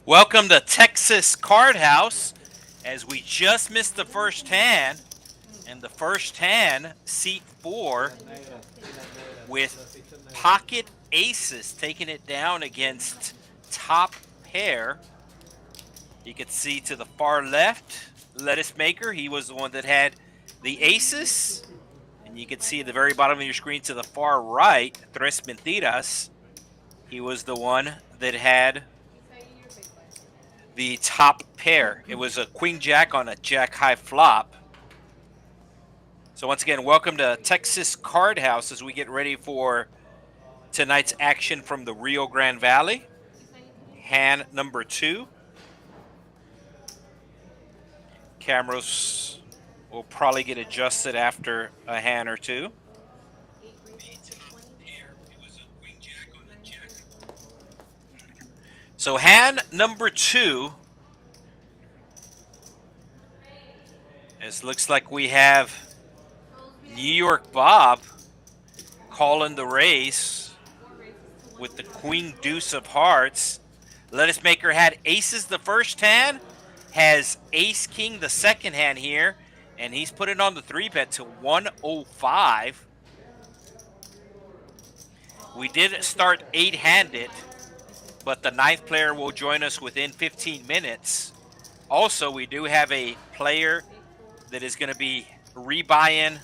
Welcome to Texas Card House. As we just missed the first hand, and the first hand, seat 4, with pocket aces taking it down against top pair. You can see to the far left, Lettuce Maker, he was the one that had the aces. And you can see at the very bottom of your screen to the far right, Tres Mentiras, he was the one that had the top pair. It was a queen jack on a jack high flop. So once again, welcome to Texas Card House as we get ready for tonight's action from the Rio Grande Valley. Hand number 2. Cameras will probably get adjusted after a hand or two. So hand number 2, it looks like we have New York Bob calling the race with the queen deuce of hearts. Lettuce Maker had aces the first hand, has ace king the second hand here, and he's putting on the 3-bet to 105. We did start 8-handed, but the 9th player will join us within 15 minutes. Also, we do have a player that is going to be rebuying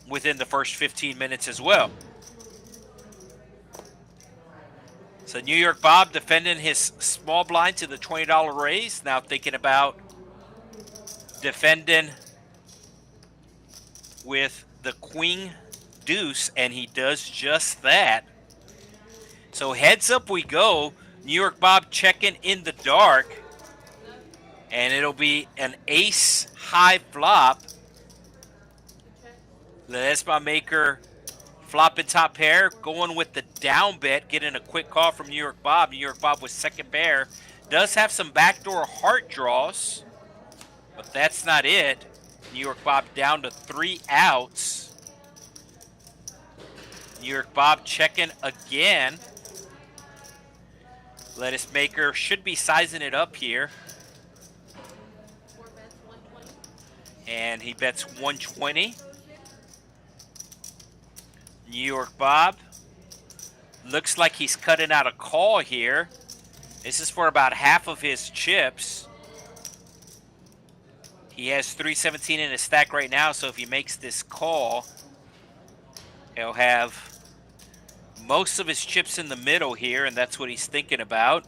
within the first 15 minutes as well. So New York Bob defending his small blind to the $20 raise. Now thinking about defending with the queen deuce, and he does just that. So heads up we go. New York Bob checking in the dark, and it'll be an ace high flop. Lettuce Maker flopping top pair, going with the down bet, getting a quick call from New York Bob. New York Bob with second pair. Does have some backdoor heart draws, but that's not it. New York Bob down to 3 outs. New York Bob checking again. Lettuce Maker should be sizing it up here. And he bets 120. New York Bob looks like he's cutting out a call here. This is for about half of his chips. He has 317 in his stack right now, so if he makes this call, he'll have most of his chips in the middle here, and that's what he's thinking about.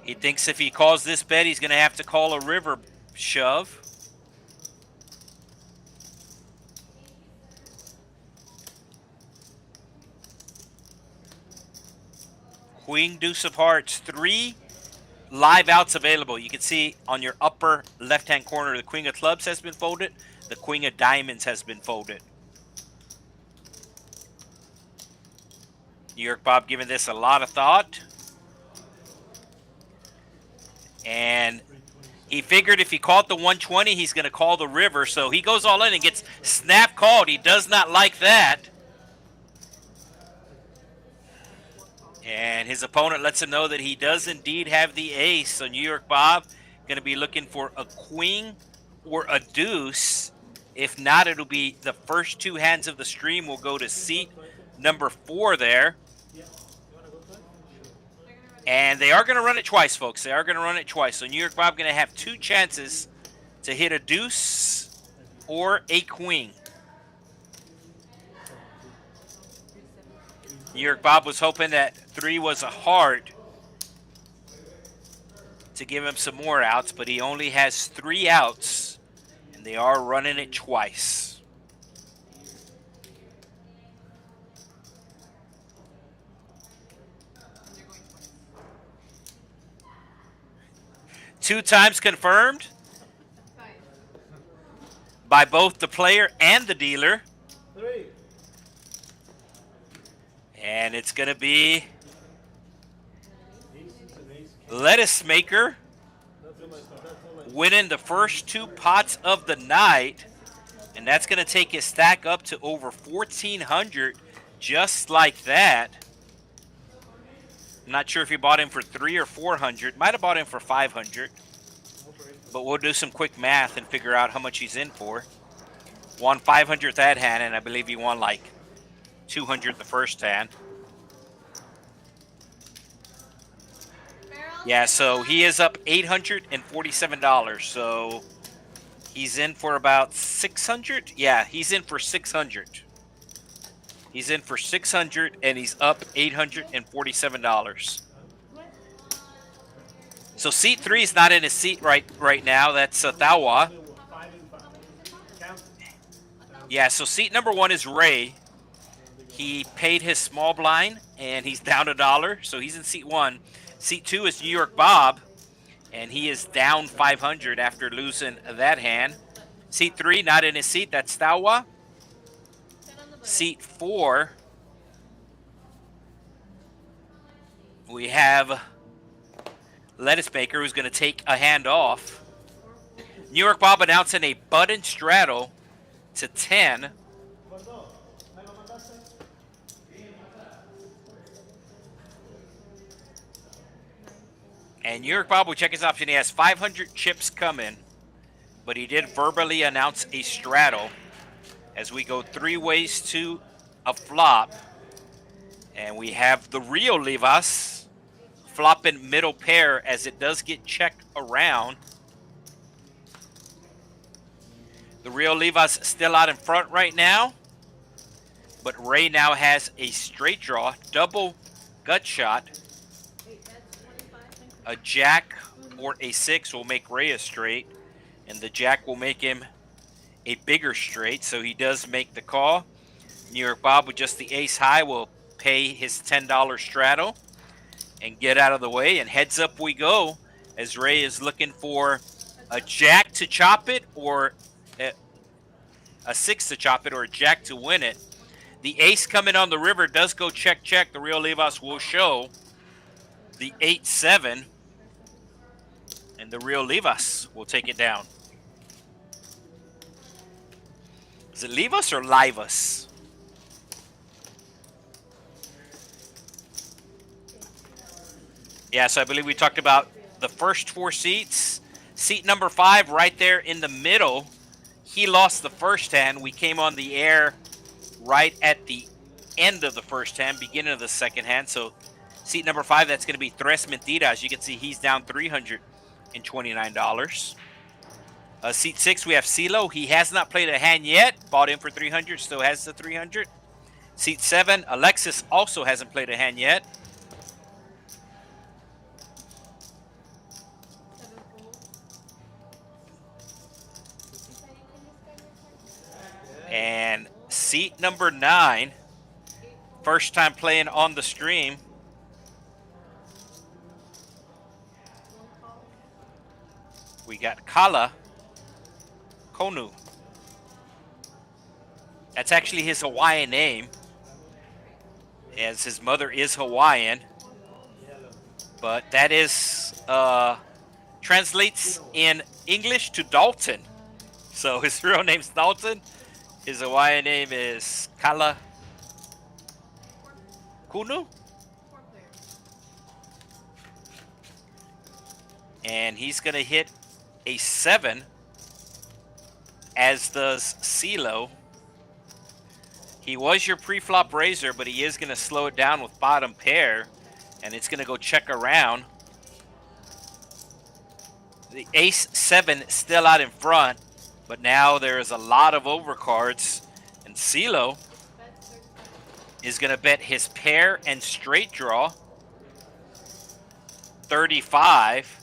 He thinks if he calls this bet, he's going to have to call a river shove. Queen deuce of hearts, 3 live outs available. You can see on your upper left-hand corner, the queen of clubs has been folded. The queen of diamonds has been folded. New York Bob giving this a lot of thought. And he figured if he called the 120, he's going to call the river. So he goes all in and gets snap called. He does not like that. And his opponent lets him know that he does indeed have the ace. So New York Bob going to be looking for a queen or a deuce. If not, it'll be the first 2 hands of the stream will go to seat number 4 there. And they are going to run it twice, folks. They are going to run it twice. So New York Bob going to have 2 chances to hit a deuce or a queen. New York Bob was hoping that 3 was a heart to give him some more outs, but he only has 3 outs, and they are running it twice. Two times confirmed by both the player and the dealer. And it's going to be Lettuce Maker winning the first 2 pots of the night. And that's going to take his stack up to over 1,400, just like that. I'm not sure if he bought him for 300 or 400. Might have bought him for 500. But we'll do some quick math and figure out how much he's in for. Won 500 that hand, and I believe he won like 200 the first hand. Yeah, so he is up $847. So he's in for about 600. Yeah, he's in for 600. He's in for 600, and he's up $847. So seat 3 is not in his seat right now. That's Thawa. Yeah, so seat number 1 is Ray. He paid his small blind, and he's down $1, so he's in seat 1. Seat 2 is New York Bob, and he is down 500 after losing that hand. Seat 3, not in his seat. That's Thawa. Seat 4, we have Lettuce Maker, who's going to take a hand off. New York Bob announcing a button straddle to 10. And New York Bob will check his option. He has 500 chips coming, but he did verbally announce a straddle as we go 3 ways to a flop. And we have the real Livas flopping middle pair as it does get checked around. The real Livas still out in front right now, but Ray now has a straight draw, double gut shot. A jack or a 6 will make Ray a straight, and the jack will make him a bigger straight, so he does make the call. New York Bob with just the ace high will pay his $10 straddle and get out of the way, and heads up we go as Ray is looking for a jack to chop it or a 6 to chop it or a jack to win it. The ace coming on the river does go check, check. The real Livas will show the 8-7, and the real Livas will take it down. Is it Livas or Livas? Yeah, so I believe we talked about the first 4 seats. Seat number 5 right there in the middle. He lost the first hand. We came on the air right at the end of the first hand, beginning of the second hand. So seat number 5, that's going to be Tres Mentiras. You can see he's down $329. Seat 6, we have CeeLo. He has not played a hand yet. Bought in for 300, still has the 300. Seat 7, Alexis also hasn't played a hand yet. And seat number 9, first time playing on the stream. We got Kala Konu. That's actually his Hawaiian name, as his mother is Hawaiian. But that is, translates in English to Dalton. So his real name's Dalton. His Hawaiian name is Kala Kunu. And he's going to hit a 7, as does CeeLo. He was your pre-flop raiser, but he is going to slow it down with bottom pair, and it's going to go check around. The ace-7 still out in front, but now there's a lot of overcards, and CeeLo is going to bet his pair and straight draw, 35.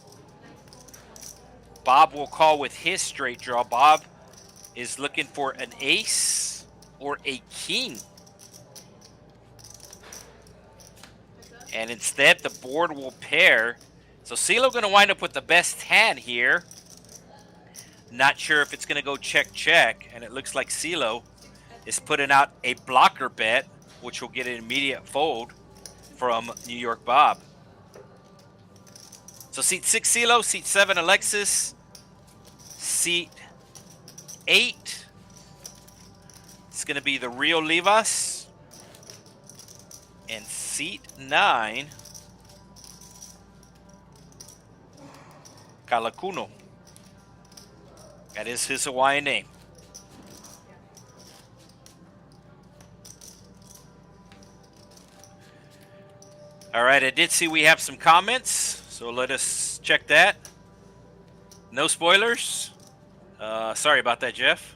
Bob will call with his straight draw. Bob is looking for an ace or a king. And instead, the board will pair. So CeeLo going to wind up with the best hand here. Not sure if it's going to go check, check. And it looks like CeeLo is putting out a blocker bet, which will get an immediate fold from New York Bob. So seat 6, CeeLo. Seat 7, Alexis. Seat 8, going to be the Rio Livas. And seat 9, Kalakuno. That is his Hawaiian name. All right, I did see we have some comments, so let us check that. No spoilers. Sorry about that, Jeff.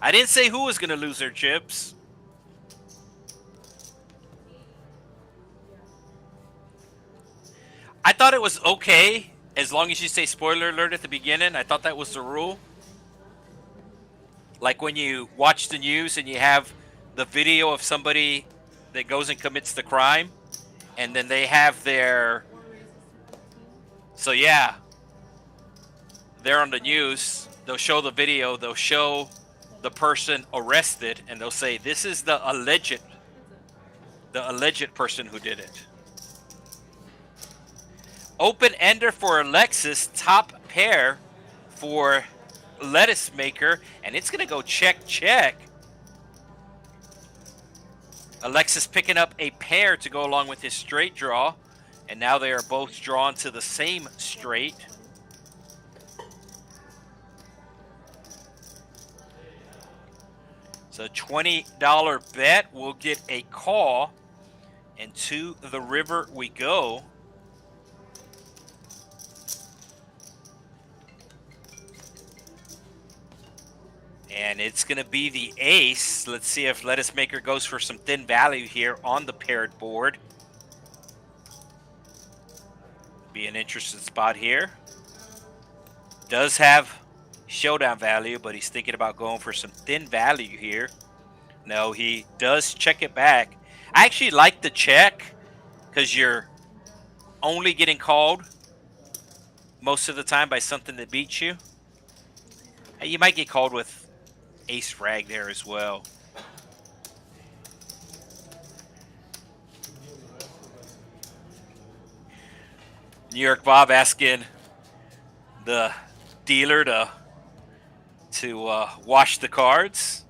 I didn't say who was going to lose their chips. I thought it was okay as long as you say spoiler alert at the beginning. I thought that was the rule. Like when you watch the news and you have the video of somebody that goes and commits the crime, and then they have their... So yeah, they're on the news. They'll show the video. They'll show the person arrested, and they'll say, this is the alleged person who did it. Open ender for Alexis, top pair for Lettuce Maker, and it's going to go check, check. Alexis picking up a pair to go along with his straight draw, and now they are both drawn to the same straight. So $20 bet will get a call, and to the river we go. And it's going to be the ace. Let's see if Lettuce Maker goes for some thin value here on the paired board. Be an interesting spot here. Does have showdown value, but he's thinking about going for some thin value here. No, he does check it back. I actually like the check because you're only getting called most of the time by something that beats you. You might get called with ace rag there as well. New York Bob asking the dealer to wash the cards.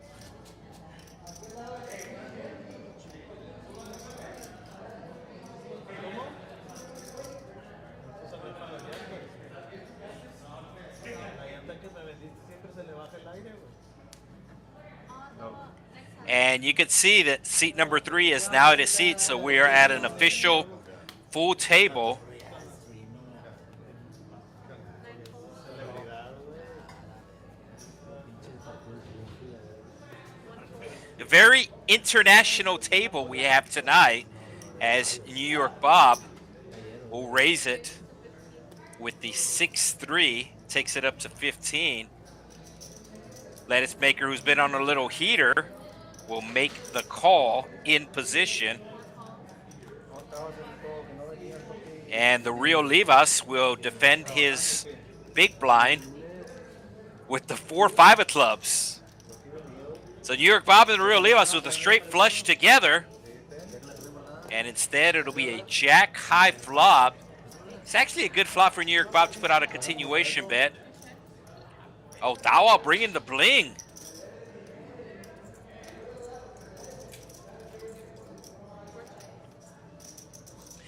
And you can see that seat number 3 is now at his seat, so we are at an official full table. A very international table we have tonight, as New York Bob will raise it with the 6-3, takes it up to 15. Lettuce Maker, who's been on a little heater, will make the call in position. And the Rio Livas will defend his big blind with the 4-5 of clubs. So New York Bob and the Rio Livas with a straight flush together. And instead it'll be a jack high flop. It's actually a good flop for New York Bob to put out a continuation bet. Oh, Dawa bringing the bling.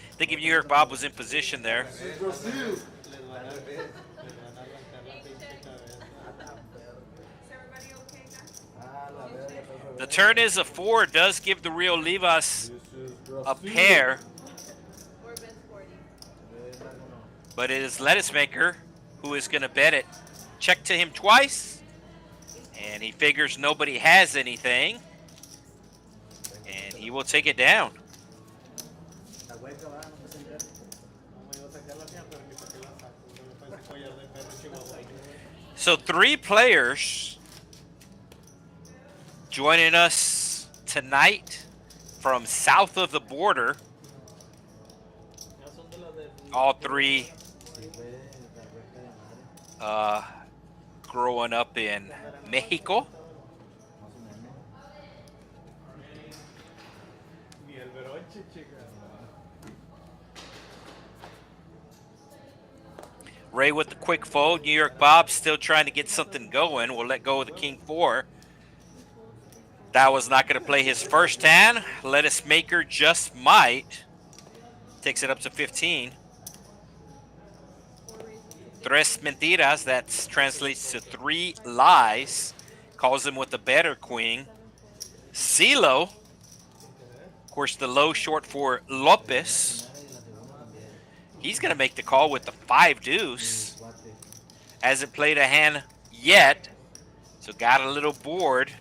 I think if New York Bob was in position there. The turn is a 4, does give the Rio Livas a pair. But it is Lettuce Maker who is going to bet it. Check to him twice. And he figures nobody has anything. And he will take it down. So 3 players joining us tonight from south of the border. All 3 growing up in Mexico. Ray with the quick fold. New York Bob still trying to get something going. We'll let go of the King 4. That was not going to play his first hand. Lettuce Maker just might. Takes it up to 15. Tres mentiras, that translates to 3 lies. Calls him with a better queen. CeeLo, of course, the low short for Lopez. He's going to make the call with the 5 deuce. Hasn't played a hand yet, so got a little bored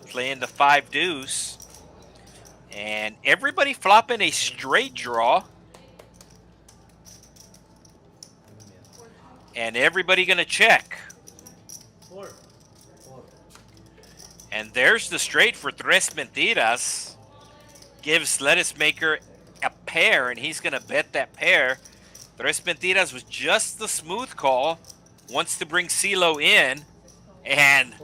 playing the 5 deuce. And everybody flopping a straight draw. And everybody going to check. And there's the straight for Tres Mentiras. Gives Lettuce Maker a pair, and he's going to bet that pair. Tres Mentiras was just the smooth call. Wants to bring CeeLo in. And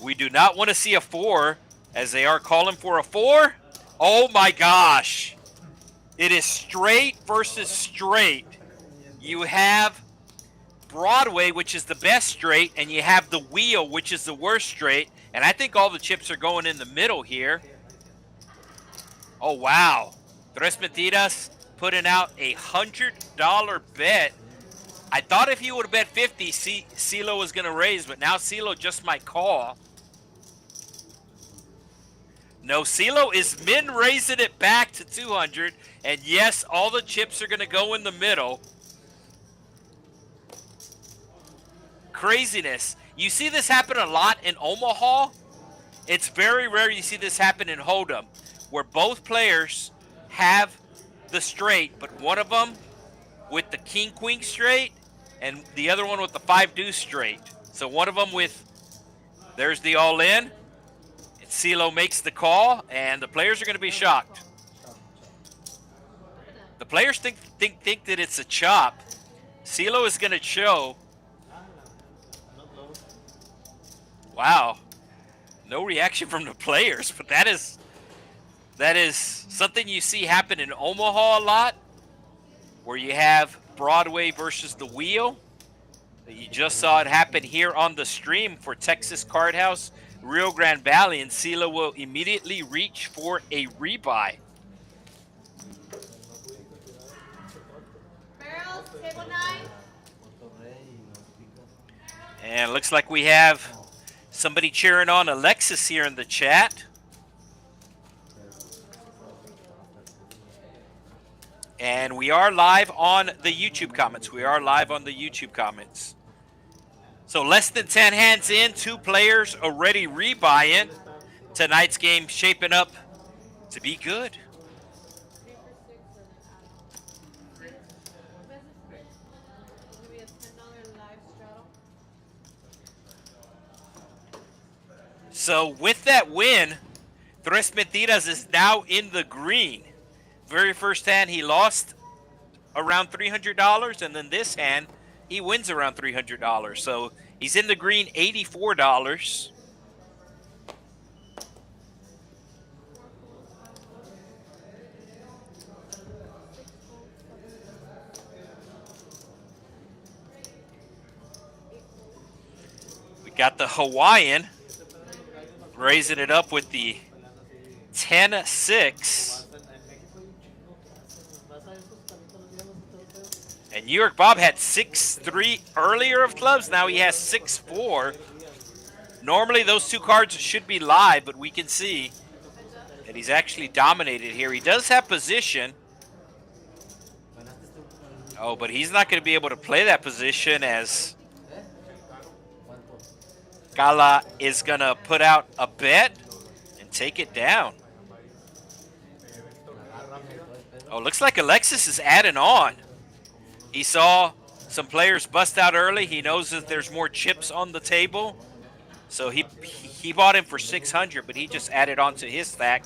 we do not want to see a 4, as they are calling for a 4. Oh my gosh. It is straight versus straight. You have Broadway, which is the best straight, and you have the wheel, which is the worst straight. And I think all the chips are going in the middle here. Oh, wow. Tres Mentiras putting out a $100 bet. I thought if he would have bet 50, CeeLo was going to raise, but now CeeLo just might call. No, CeeLo is min raising it back to 200. And yes, all the chips are going to go in the middle. Craziness. You see this happen a lot in Omaha. It's very rare you see this happen in Hold'em, where both players have the straight, but one of them with the king-queen straight and the other one with the 5 deuce straight. So one of them with, there's the all-in. CeeLo makes the call, and the players are going to be shocked. The players think that it's a chop. CeeLo is going to show. Wow. No reaction from the players, but that is something you see happen in Omaha a lot, where you have Broadway versus the wheel. You just saw it happen here on the stream for Texas Card House Rio Grande Valley, and CeeLo will immediately reach for a rebuy. Barrels, table 9. And it looks like we have somebody cheering on Alexis here in the chat. And we are live on the YouTube comments. We are live on the YouTube comments. So less than 10 hands in, 2 players already rebuying. Tonight's game shaping up to be good. So with that win, Tres Mentiras is now in the green. Very first hand he lost around $300, and then this hand he wins around $300. So he's in the green $84. We got the Hawaiian raising it up with the 10-6. And New York Bob had 6-3 earlier of clubs. Now he has 6-4. Normally those 2 cards should be live, but we can see that he's actually dominated here. He does have position. Oh, but he's not going to be able to play that position, as Gala is going to put out a bet and take it down. Oh, looks like Alexis is adding on. He saw some players bust out early. He knows that there's more chips on the table. So he bought him for 600, but he just added on to his stack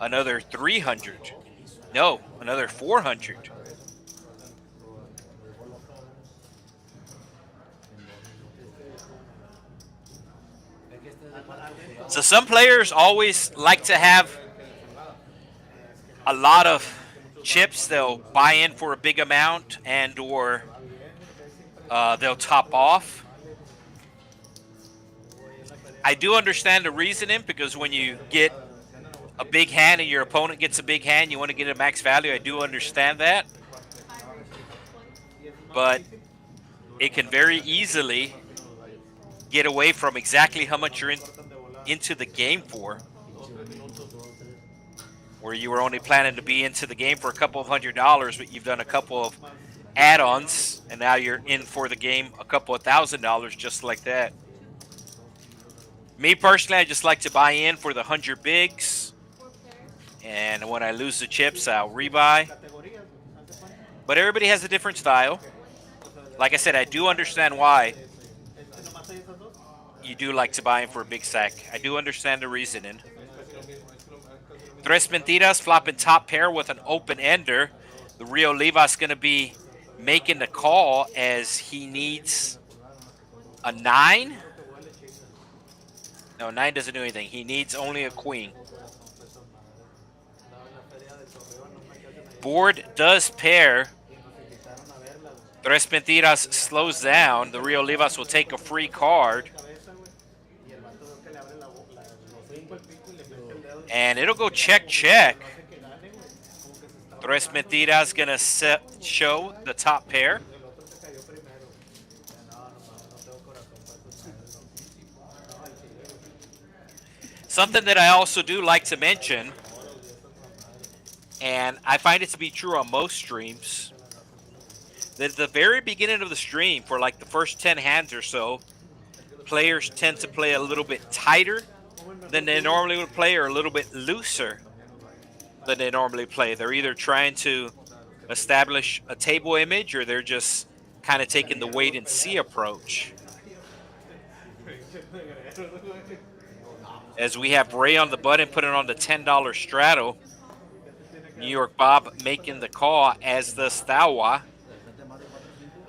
another 300. No, another 400. So some players always like to have a lot of chips. They'll buy in for a big amount, and or they'll top off. I do understand the reasoning, because when you get a big hand and your opponent gets a big hand, you want to get a max value. I do understand that. But it can very easily get away from exactly how much you're into the game for. Where you were only planning to be into the game for a couple of $100, but you've done a couple of add-ons, and now you're in for the game a couple of $1,000 just like that. Me personally, I just like to buy in for the 100 bigs, and when I lose the chips, I'll rebuy. But everybody has a different style. Like I said, I do understand why you do like to buy in for a big stack. I do understand the reasoning. Tres Mentiras flopping top pair with an open ender. The Rio Livas going to be making the call as he needs a 9. No, 9 doesn't do anything. He needs only a queen. Board does pair. Tres Mentiras slows down. The Rio Livas will take a free card. And it'll go check, check. Tres Mentiras going to show the top pair. Something that I also do like to mention, and I find it to be true on most streams, that at the very beginning of the stream, for like the first 10 hands or so, players tend to play a little bit tighter than they normally would play, or a little bit looser than they normally play. They're either trying to establish a table image, or they're just kind of taking the wait and see approach. As we have Ray on the button, putting on the $10 straddle. New York Bob making the call as the Stawa.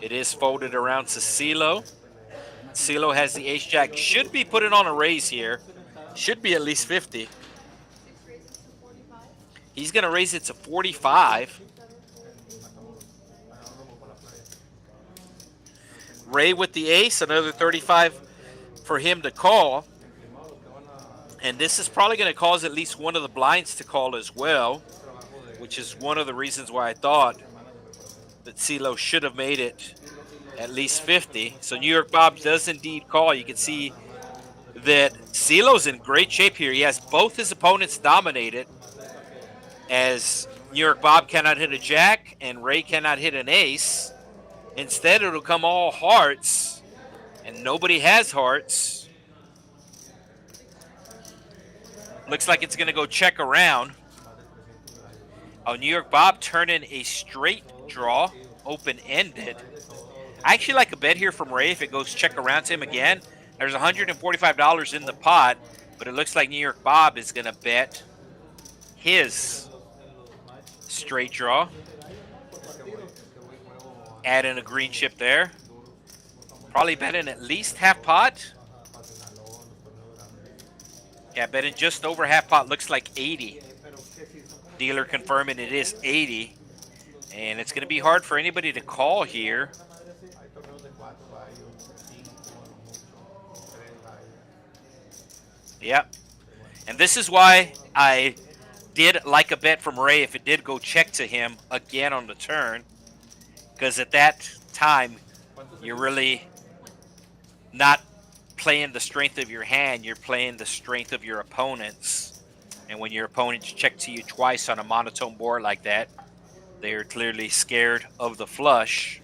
It is folded around to CeeLo. CeeLo has the ace-jack. Should be putting on a raise here. Should be at least 50. He's going to raise it to 45. Ray with the ace, another 35 for him to call. And this is probably going to cause at least one of the blinds to call as well, which is one of the reasons why I thought that CeeLo should have made it at least 50. So New York Bob does indeed call. You can see that CeeLo's in great shape here. He has both his opponents dominated, as New York Bob cannot hit a jack and Ray cannot hit an ace. Instead, it'll come all hearts, and nobody has hearts. Looks like it's going to go check around. Oh, New York Bob turning a straight draw, open-ended. I actually like a bet here from Ray if it goes check around to him again. There's $145 in the pot, but it looks like New York Bob is going to bet his straight draw. Add in a green chip there. Probably betting at least half pot. Yeah, betting just over half pot. Looks like 80. Dealer confirming it is 80. And it's going to be hard for anybody to call here. Yep. And this is why I did like a bet from Ray if it did go check to him again on the turn. Because at that time, you're really not playing the strength of your hand. You're playing the strength of your opponents. And when your opponents check to you twice on a monotone board like that, they are clearly scared of the flush.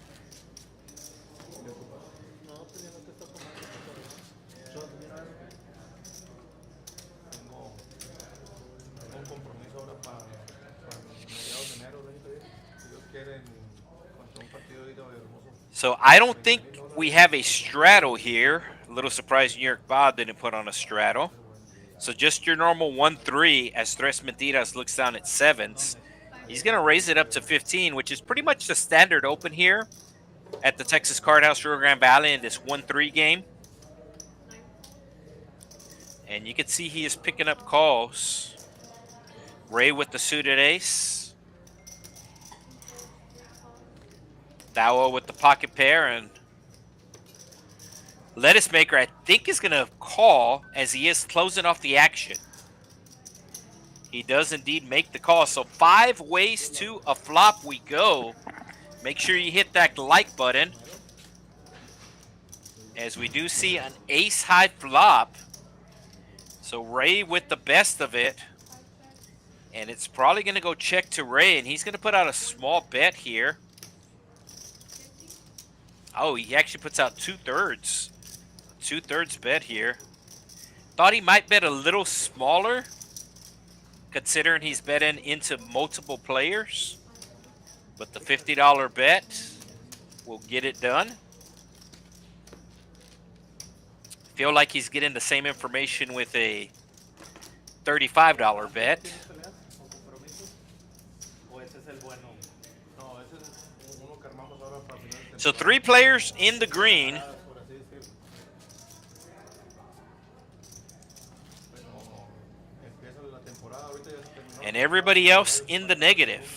So I don't think we have a straddle here. A little surprised New York Bob didn't put on a straddle. So just your normal 1-3 as Tres Mentiras looks down at sevens. He's going to raise it up to 15, which is pretty much the standard open here at the Texas Card House Rio Grande Valley in this 1-3 game. And you can see he is picking up calls. Ray with the suited ace. Dawa with the pocket pair, and Lettuce Maker, I think, is going to call as he is closing off the action. He does indeed make the call. So 5 ways to a flop we go. Make sure you hit that like button, as we do see an ace-high flop. So Ray with the best of it. And it's probably going to go check to Ray, and he's going to put out a small bet here. Oh, he actually puts out 2/3. 2/3 bet here. Thought he might bet a little smaller, considering he's betting into multiple players. But the $50 bet will get it done. Feel like he's getting the same information with a $35 bet. So 3 players in the green. And everybody else in the negative.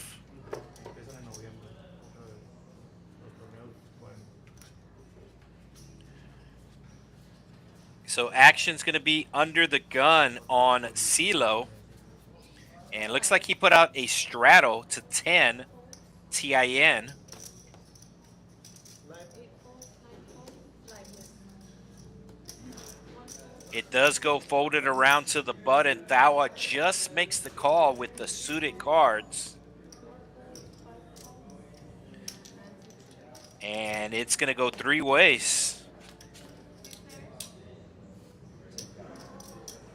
So action's going to be under the gun on CeeLo. And it looks like he put out a straddle to 10 TIN. It does go folded around to the button. Thawa just makes the call with the suited cards. And it's going to go 3 ways.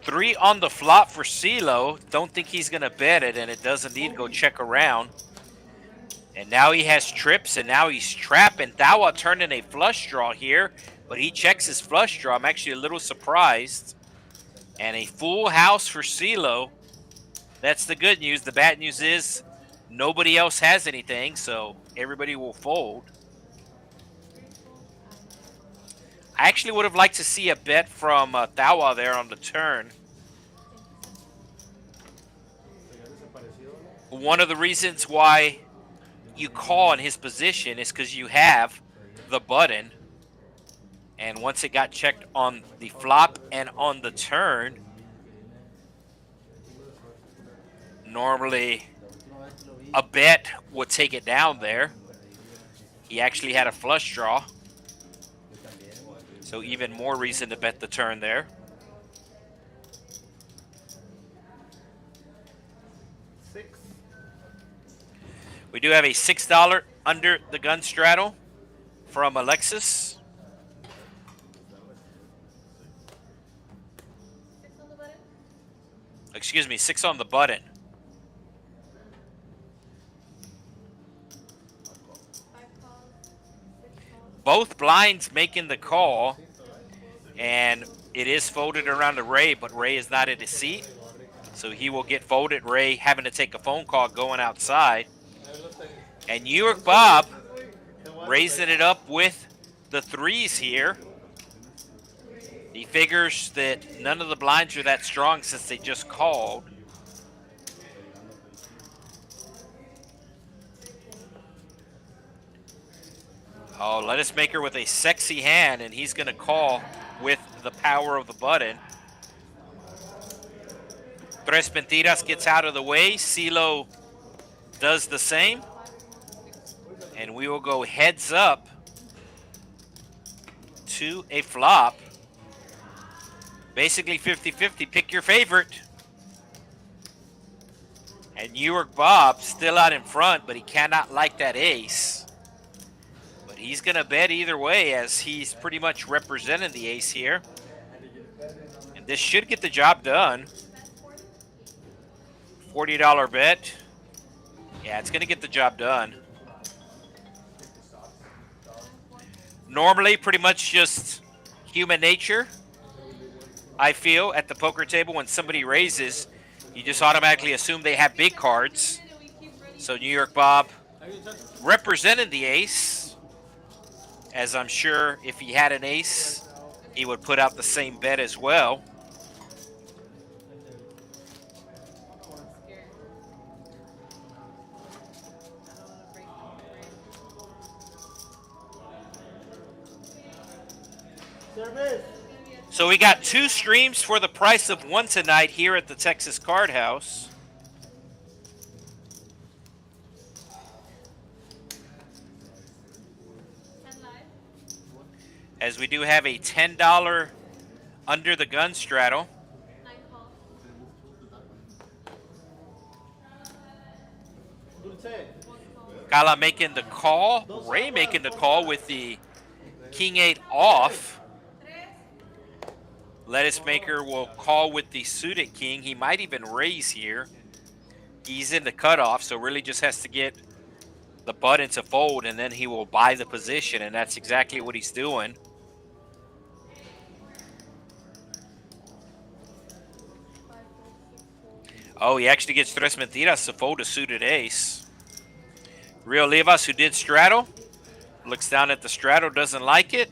3 on the flop for CeeLo. Don't think he's going to bet it, and it does indeed go check around. And now he has trips, and now he's trapping. Thawa turning a flush draw here, but he checks his flush draw. I'm actually a little surprised. And a full house for CeeLo. That's the good news. The bad news is nobody else has anything, so everybody will fold. I actually would have liked to see a bet from Thawa there on the turn. One of the reasons why you call in his position is because you have the button. And once it got checked on the flop and on the turn, normally a bet would take it down there. He actually had a flush draw. So even more reason to bet the turn there. We do have a $6 under the gun straddle from Alexis. Excuse me, 6 on the button. Both blinds making the call, and it is folded around to Ray, but Ray is not at his seat, so he will get folded. Ray having to take a phone call going outside. And New York Bob raising it up with the 3s here. He figures that none of the blinds are that strong since they just called. Oh, Lettuce Maker with a sexy hand, and he's going to call with the power of the button. Tres Mentiras gets out of the way. CeeLo does the same. And we will go heads up to a flop. Basically 50-50. Pick your favorite. And New York Bob still out in front, but he cannot like that ace. But he's going to bet either way, as he's pretty much representing the ace here. And this should get the job done. $40 bet. Yeah, it's going to get the job done. Normally, pretty much just human nature, I feel, at the poker table. When somebody raises, you just automatically assume they have big cards. So New York Bob represented the ace, as I'm sure if he had an ace, he would put out the same bet as well. So we got 2 streams for the price of 1 tonight here at the Texas Card House. as we do have a $10 under the gun straddle. Kala making the call. Ray making the call with the King 8 off. Lettuce Maker will call with the suited king. He might even raise here. He's in the cutoff, so really just has to get the button to fold, and then he will buy the position, and that's exactly what he's doing. Oh, he actually gets tres mentiras to fold a suited ace. Rio Livas, who did straddle, looks down at the straddle, doesn't like it.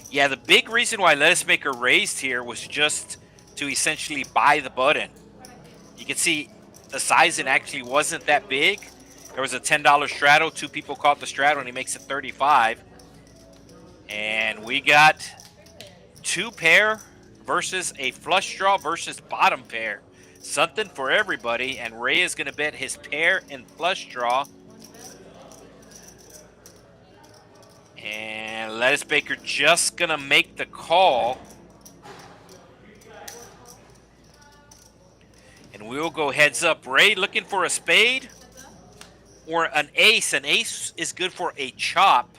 Yeah, the big reason why Lettuce Maker raised here was just to essentially buy the button. You can see the sizing actually wasn't that big. There was a $10 straddle. 2 people caught the straddle, and he makes it 35. And we got 2 pair versus a flush draw versus bottom pair. Something for everybody, and Ray is going to bet his pair and flush draw. And Lettuce Baker just going to make the call. And we'll go heads up. Ray looking for a spade or an ace. An ace is good for a chop.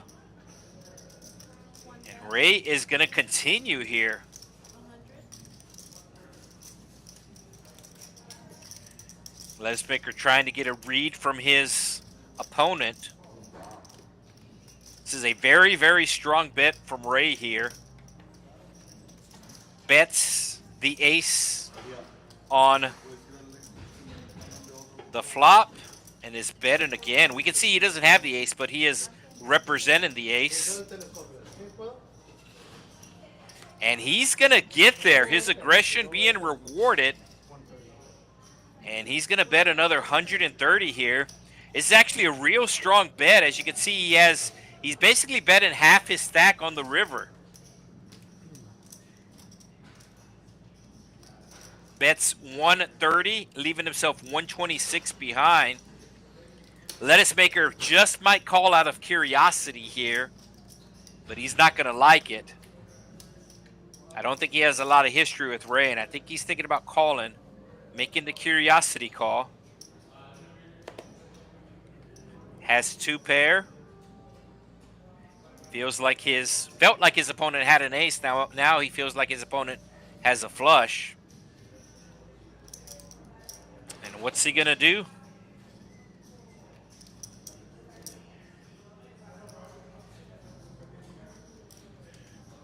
And Ray is going to continue here. Lettuce Maker trying to get a read from his opponent. This is a very, very strong bet from Ray here. Bets the ace on the flop and is betting again. We can see he doesn't have the ace, but he is representing the ace. And he's going to get there. His aggression being rewarded. And he's going to bet another 130 here. It's actually a real strong bet. As you can see, he's basically betting half his stack on the river. Bets 130, leaving himself 126 behind. Lettuce Maker just might call out of curiosity here, but he's not going to like it. I don't think he has a lot of history with Ray, and I think he's thinking about calling, making the curiosity call. Has 2 pair. Felt like his opponent had an ace. Now he feels like his opponent has a flush. And what's he gonna do?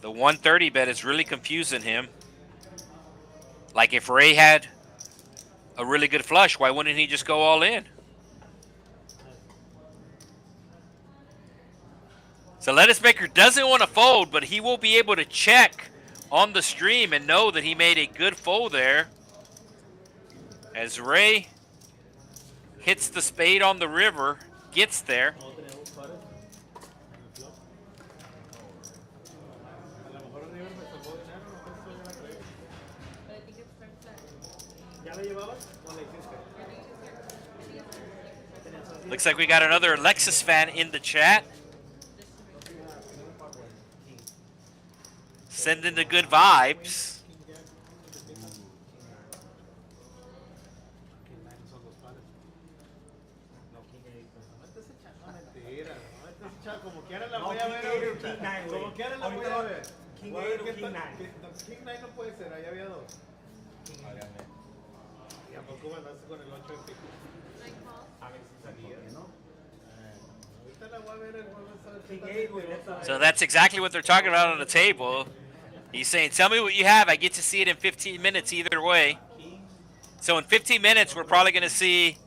The 130 bet is really confusing him. Like, if Ray had a really good flush, why wouldn't he just go all in? So Lettuce Maker doesn't want to fold, but he will be able to check on the stream and know that he made a good fold there. As Ray hits the spade on the river, gets there. Looks like we got another Lexus fan in the chat. Sending the good vibes. So that's exactly what they're talking about on the table. He's saying, tell me what you have. I get to see it in 15 minutes either way. So in 15 minutes, we're probably going to see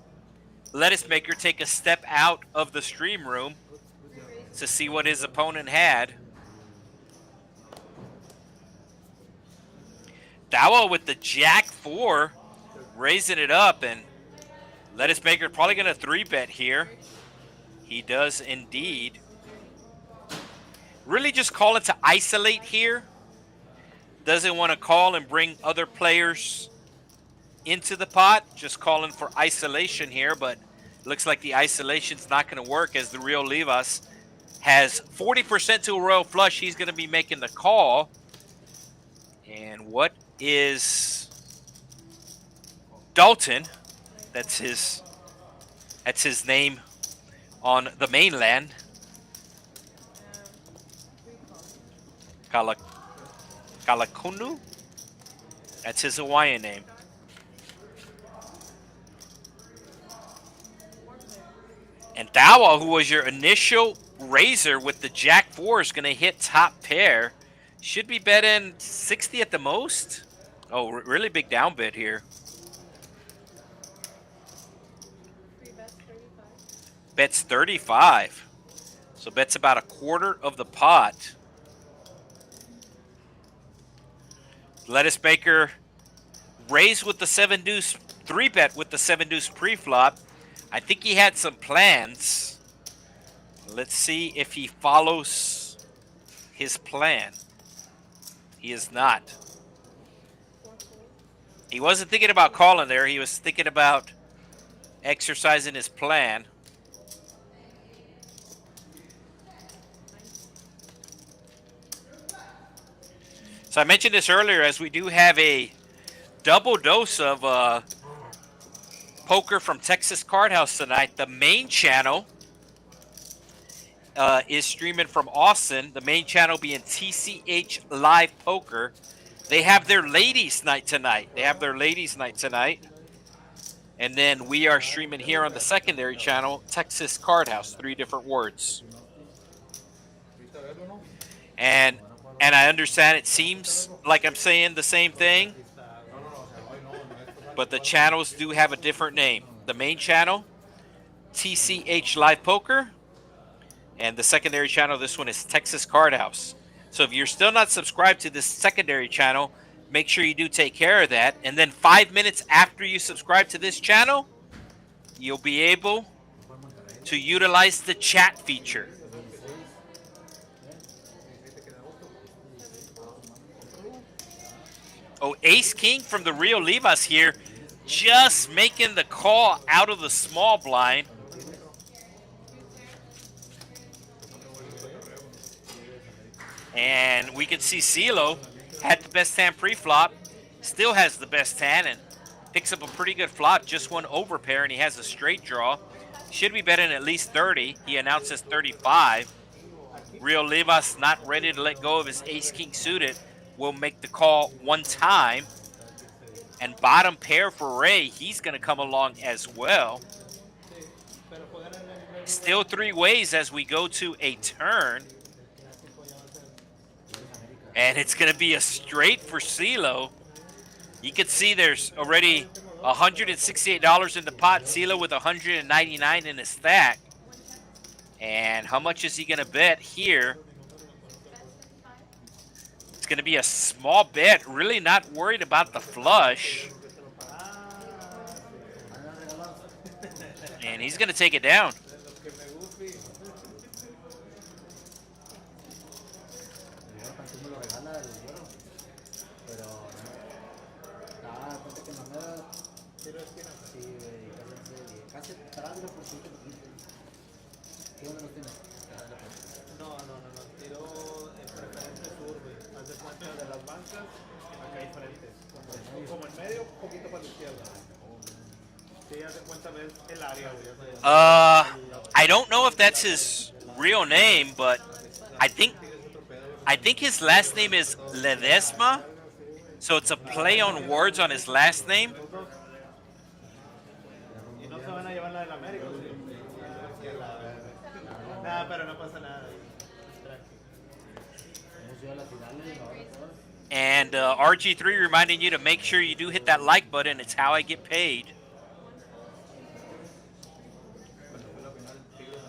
Lettuce Maker take a step out of the stream room to see what his opponent had. Dawa with the Jack 4, raising it up, and Lettuce Maker probably going to 3-bet here. He does indeed. Really just calling to isolate here. Doesn't want to call and bring other players into the pot. Just calling for isolation here, but Looks like the isolation's not going to work as the Rio Livas has 40% to a royal flush. He's going to be making the call. And what is Dalton? That's his name on the mainland. Kalakunu? That's his Hawaiian name. And Dawa, who was your initial raiser with the Jack 4, is going to hit top pair. Should be betting 60 at the most. Oh, really big down bid here. Bets 35. So bets about a quarter of the pot. Lettuce Baker raised with the 7 deuce, 3-bet with the 7 deuce pre-flop. I think he had some plans. Let's see if he follows his plan. He is not. He wasn't thinking about calling there. He was thinking about exercising his plan. So I mentioned this earlier, as we do have a double dose of poker from Texas Card House tonight. The main channel is streaming from Austin. The main channel being TCH Live Poker. They have their ladies' night tonight. And then we are streaming here on the secondary channel, Texas Card House. 3 different words. And I understand it seems like I'm saying the same thing, but the channels do have a different name. The main channel, TCH Live Poker, and the secondary channel, this one is Texas Card House. So if you're still not subscribed to this secondary channel, make sure you do take care of that. And then 5 minutes after you subscribe to this channel, you'll be able to utilize the chat feature. Oh, Ace King from the Rio Livas here, just making the call out of the small blind. And we can see CeeLo had the best hand pre-flop, still has the best hand, and picks up a pretty good flop, just one overpair, and he has a straight draw. Should be betting at least 30. He announces 35. Rio Livas not ready to let go of his Ace-King suited. Will make the call one time. And bottom pair for Ray, he's going to come along as well. Still 3 ways as we go to a turn. And it's going to be a straight for CeeLo. You can see there's already $168 in the pot. CeeLo with $199 in his stack. And how much is he going to bet here? It's going to be a small bet. Really not worried about the flush. And he's going to take it down. I don't know if that's his real name, but I think his last name is Ledesma, so it's a play on words on his last name. And RG3 reminding you to make sure you do hit that like button. It's how I get paid.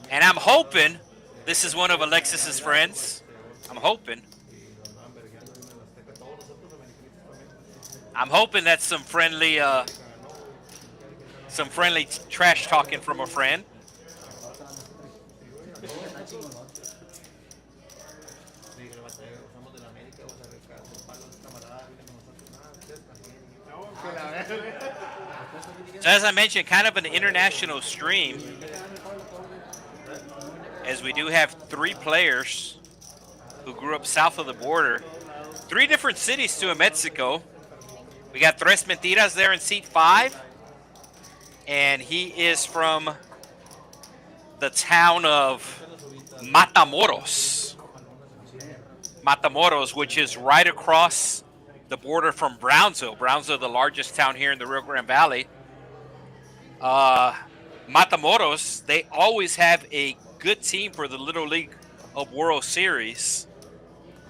And I'm hoping this is one of Alexis's friends. I'm hoping that's some friendly trash talking from a friend. So as I mentioned, kind of an international stream, as we do have 3 players who grew up south of the border. 3 different cities to Mexico. We got Tres Mentiras there in seat 5. And he is from the town of Matamoros. Matamoros, which is right across the border from Brownsville. Brownsville, the largest town here in the Rio Grande Valley. Matamoros, they always have a good team for the Little League of World Series.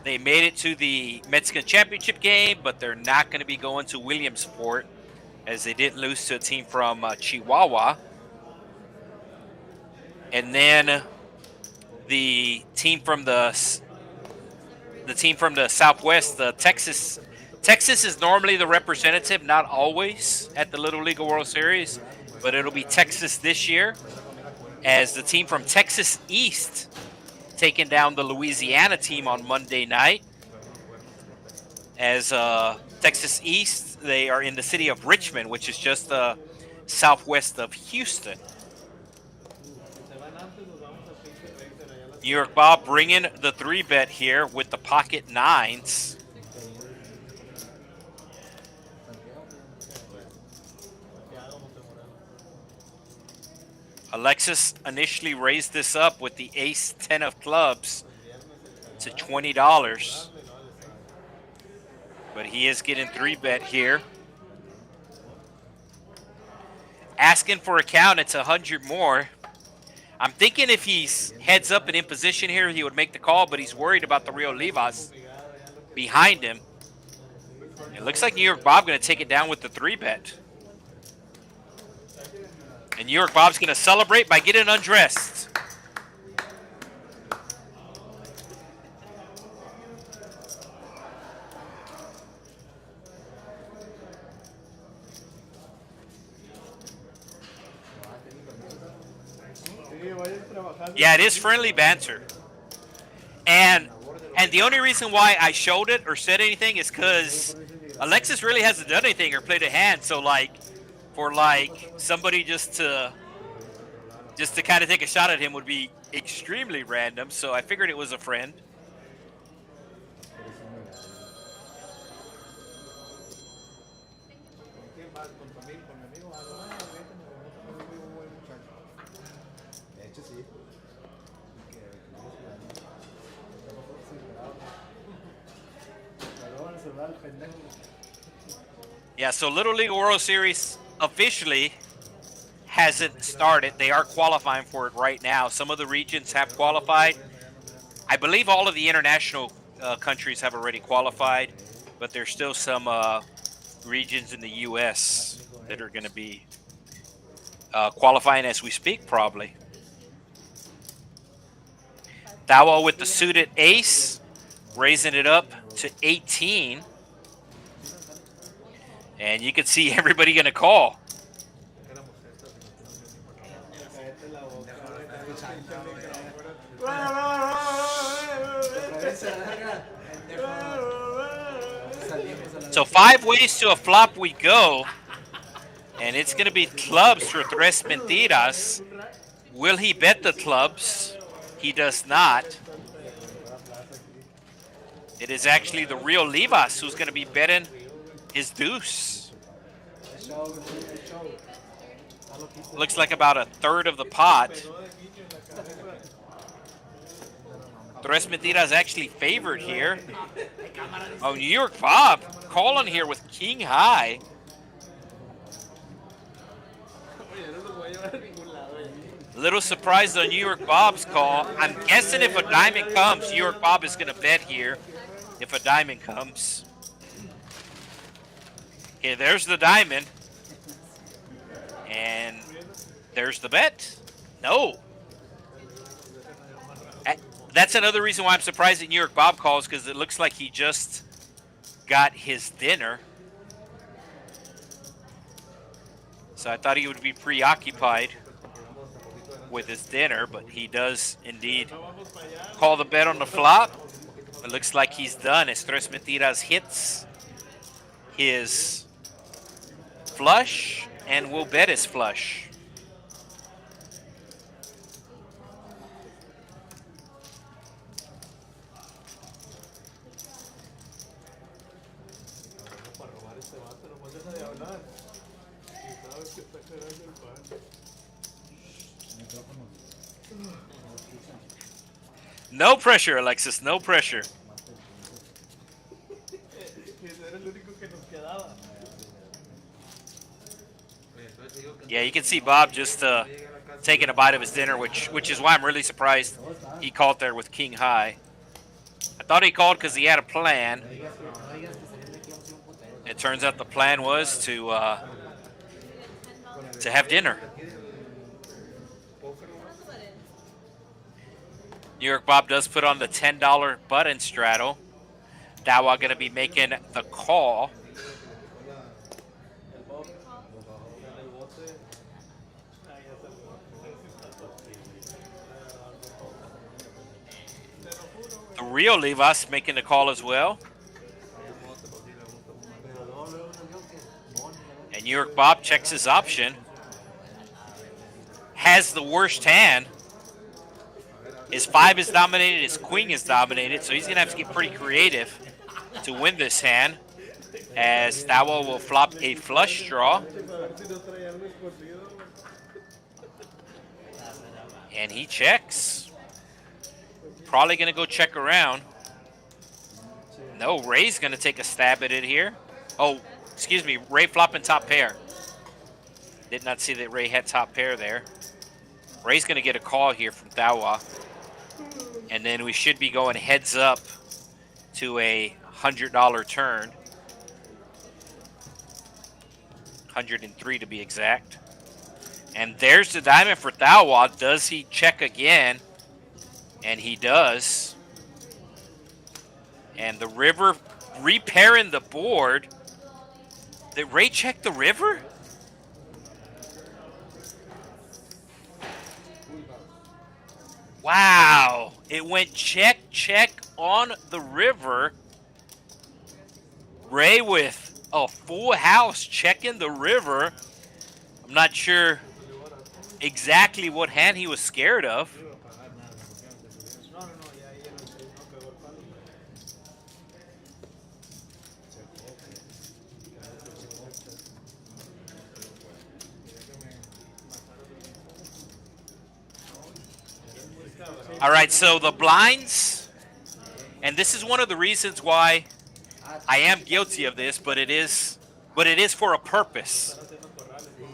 They made it to the Mexican Championship game, but they're not going to be going to Williamsport, as they didn't lose to a team from Chihuahua. And then the team from the Southwest, the Texas. Texas is normally the representative, not always at the Little League World Series, but it'll be Texas this year, as the team from Texas East taking down the Louisiana team on Monday night. As Texas East, they are in the city of Richmond, which is just southwest of Houston. New York Bob bringing the 3-bet here with the pocket 9s. Alexis initially raised this up with the ace 10 of clubs to $20. But he is getting 3-bet here. Asking for a count, it's 100 more. I'm thinking if he's heads up and in position here, he would make the call, but he's worried about the Rio Livas behind him. It looks like New York Bob going to take it down with the 3-bet. And New York Bob's going to celebrate by getting undressed. Yeah, it is friendly banter. And the only reason why I showed it or said anything is because Alexis really hasn't done anything or played a hand. So, for somebody just to kind of take a shot at him would be extremely random. So I figured it was a friend. Yeah, so Little League World Series officially hasn't started. They are qualifying for it right now. Some of the regions have qualified. I believe all of the international countries have already qualified, but there's still some regions in the U.S. that are going to be qualifying as we speak, probably. Thawel with the suited ace, raising it up to 18. And you can see everybody going to call. So 5 ways to a flop we go. And it's going to be clubs for Tres Mentiras. Will he bet the clubs? He does not. It is actually the Rio Livas who's going to be betting his deuce. Looks like about a third of the pot. Tres Mentiras actually favored here. Oh, New York Bob calling here with king high. A little surprised on New York Bob's call. I'm guessing if a diamond comes, New York Bob is going to bet here if a diamond comes. Okay, there's the diamond. And there's the bet. No. That's another reason why I'm surprised that New York Bob calls, because it looks like he just got his dinner. So I thought he would be preoccupied with his dinner, but he does indeed call the bet on the flop. It looks like he's done as Tres Mentiras hits his flush and we'll bet his flush. No pressure, Alexis, no pressure. Yeah, you can see Bob just taking a bite of his dinner, which is why I'm really surprised he called there with king high. I thought he called because he had a plan. It turns out the plan was to have dinner. New York Bob does put on the $10 button straddle. Dawa going to be making the call. The real Livas making the call as well. And New York Bob checks his option. Has the worst hand. His 5 is dominated, his queen is dominated, so he's going to have to get pretty creative to win this hand, as Dawa will flop a flush draw. And he checks. Probably going to go check around. No, Ray's going to take a stab at it here. Oh, excuse me, Ray flopping top pair. Did not see that Ray had top pair there. Ray's going to get a call here from Dawa. And then we should be going heads up to a $100 turn. 103 to be exact. And there's the diamond for Dawa. Does he check again? And he does. And the river repairing the board. Did Ray check the river? Wow. It went check, check on the river. Ray with a full house checking the river. I'm not sure exactly what hand he was scared of. All right, so the blinds, and this is one of the reasons why I am guilty of this, but it is for a purpose.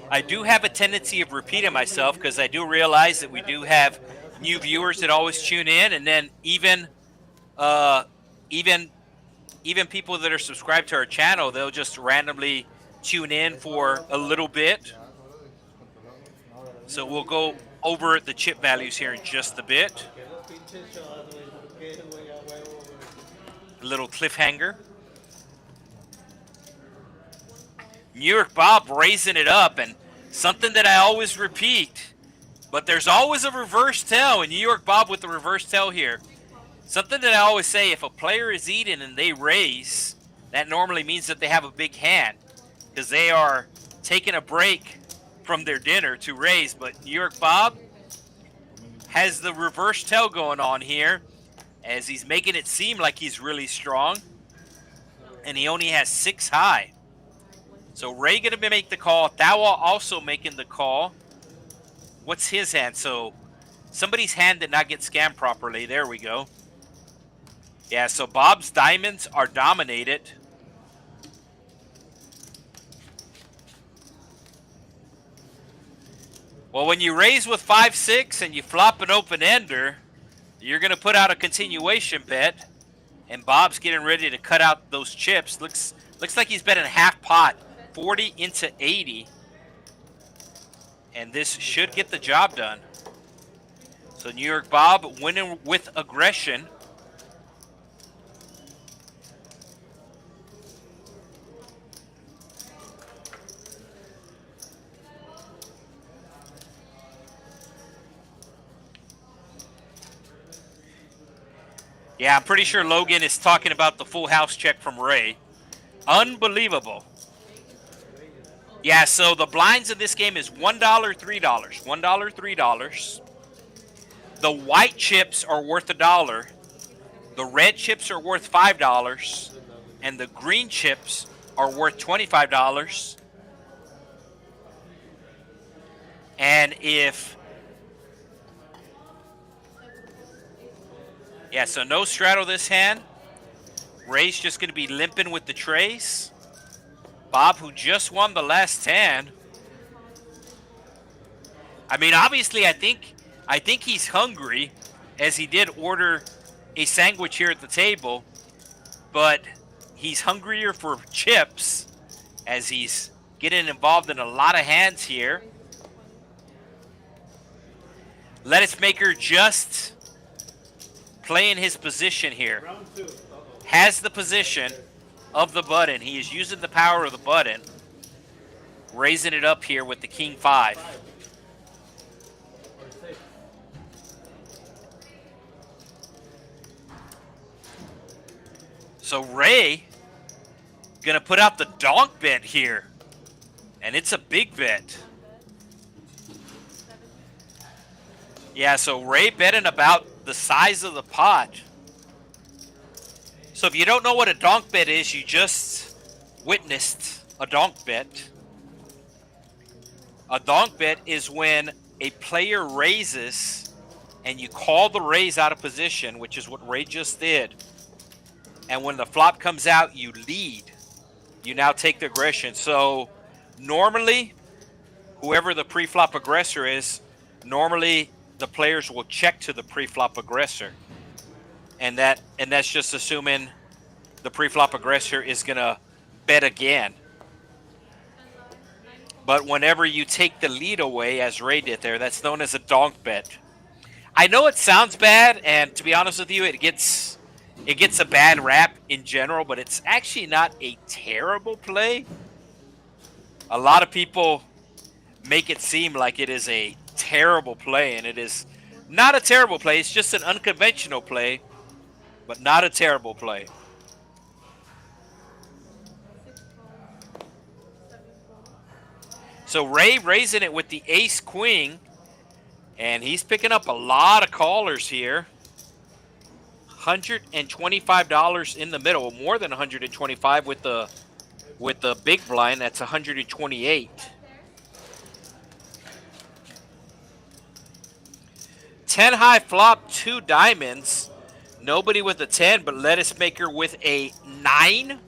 I do have a tendency of repeating myself because I do realize that we do have new viewers that always tune in, and then even people that are subscribed to our channel, they'll just randomly tune in for a little bit. So we'll go over the chip values here in just a bit. A little cliffhanger. New York Bob raising it up, and something that I always repeat, but there's always a reverse tell, and New York Bob with the reverse tell here. Something that I always say, if a player is eating and they raise, that normally means that they have a big hand, because they are taking a break from their dinner to raise. But New York Bob has the reverse tell going on here, as he's making it seem like he's really strong, and he only has 6 high. So Ray going to make the call. Dawa also making the call. What's his hand? So somebody's hand did not get scammed properly. There we go. Yeah, so Bob's diamonds are dominated. Well, when you raise with 5-6 and you flop an open-ender, you're going to put out a continuation bet, and Bob's getting ready to cut out those chips. Looks like he's betting half pot, 40 into 80, and this should get the job done. So New York Bob winning with aggression. Yeah, I'm pretty sure Logan is talking about the full house check from Ray. Unbelievable. Yeah, so the blinds in this game is $1, $3. $1, $3. The white chips are worth $1. The red chips are worth $5. And the green chips are worth $25. And if... Yeah, so no straddle this hand. Ray's just going to be limping with the trays. Bob, who just won the last hand. I mean, obviously, I think he's hungry, as he did order a sandwich here at the table. But he's hungrier for chips, as he's getting involved in a lot of hands here. Lettuce Maker just playing his position here. Has the position of the button. He is using the power of the button. Raising it up here with the King 5. So Ray gonna put out the donk bet here. And it's a big bet. Yeah, so Ray betting about the size of the pot. So if you don't know what a donk bet is, you just witnessed a donk bet. A donk bet is when a player raises and you call the raise out of position, which is what Ray just did. And when the flop comes out, you lead. You now take the aggression. So normally, whoever the pre-flop aggressor is, normally the players will check to the pre-flop aggressor. And that's just assuming the pre-flop aggressor is going to bet again. But whenever you take the lead away, as Ray did there, that's known as a donk bet. I know it sounds bad, and to be honest with you, it gets a bad rap in general, but it's actually not a terrible play. A lot of people make it seem like it is a terrible play, and it is not a terrible play. It's just an unconventional play, but not a terrible play. So Ray raising it with the ace-queen, and he's picking up a lot of callers here. $125 in the middle, more than $125 with the big blind. That's $128. 10 high flop, 2 diamonds. Nobody with a 10, but Lettuce Maker with a 9.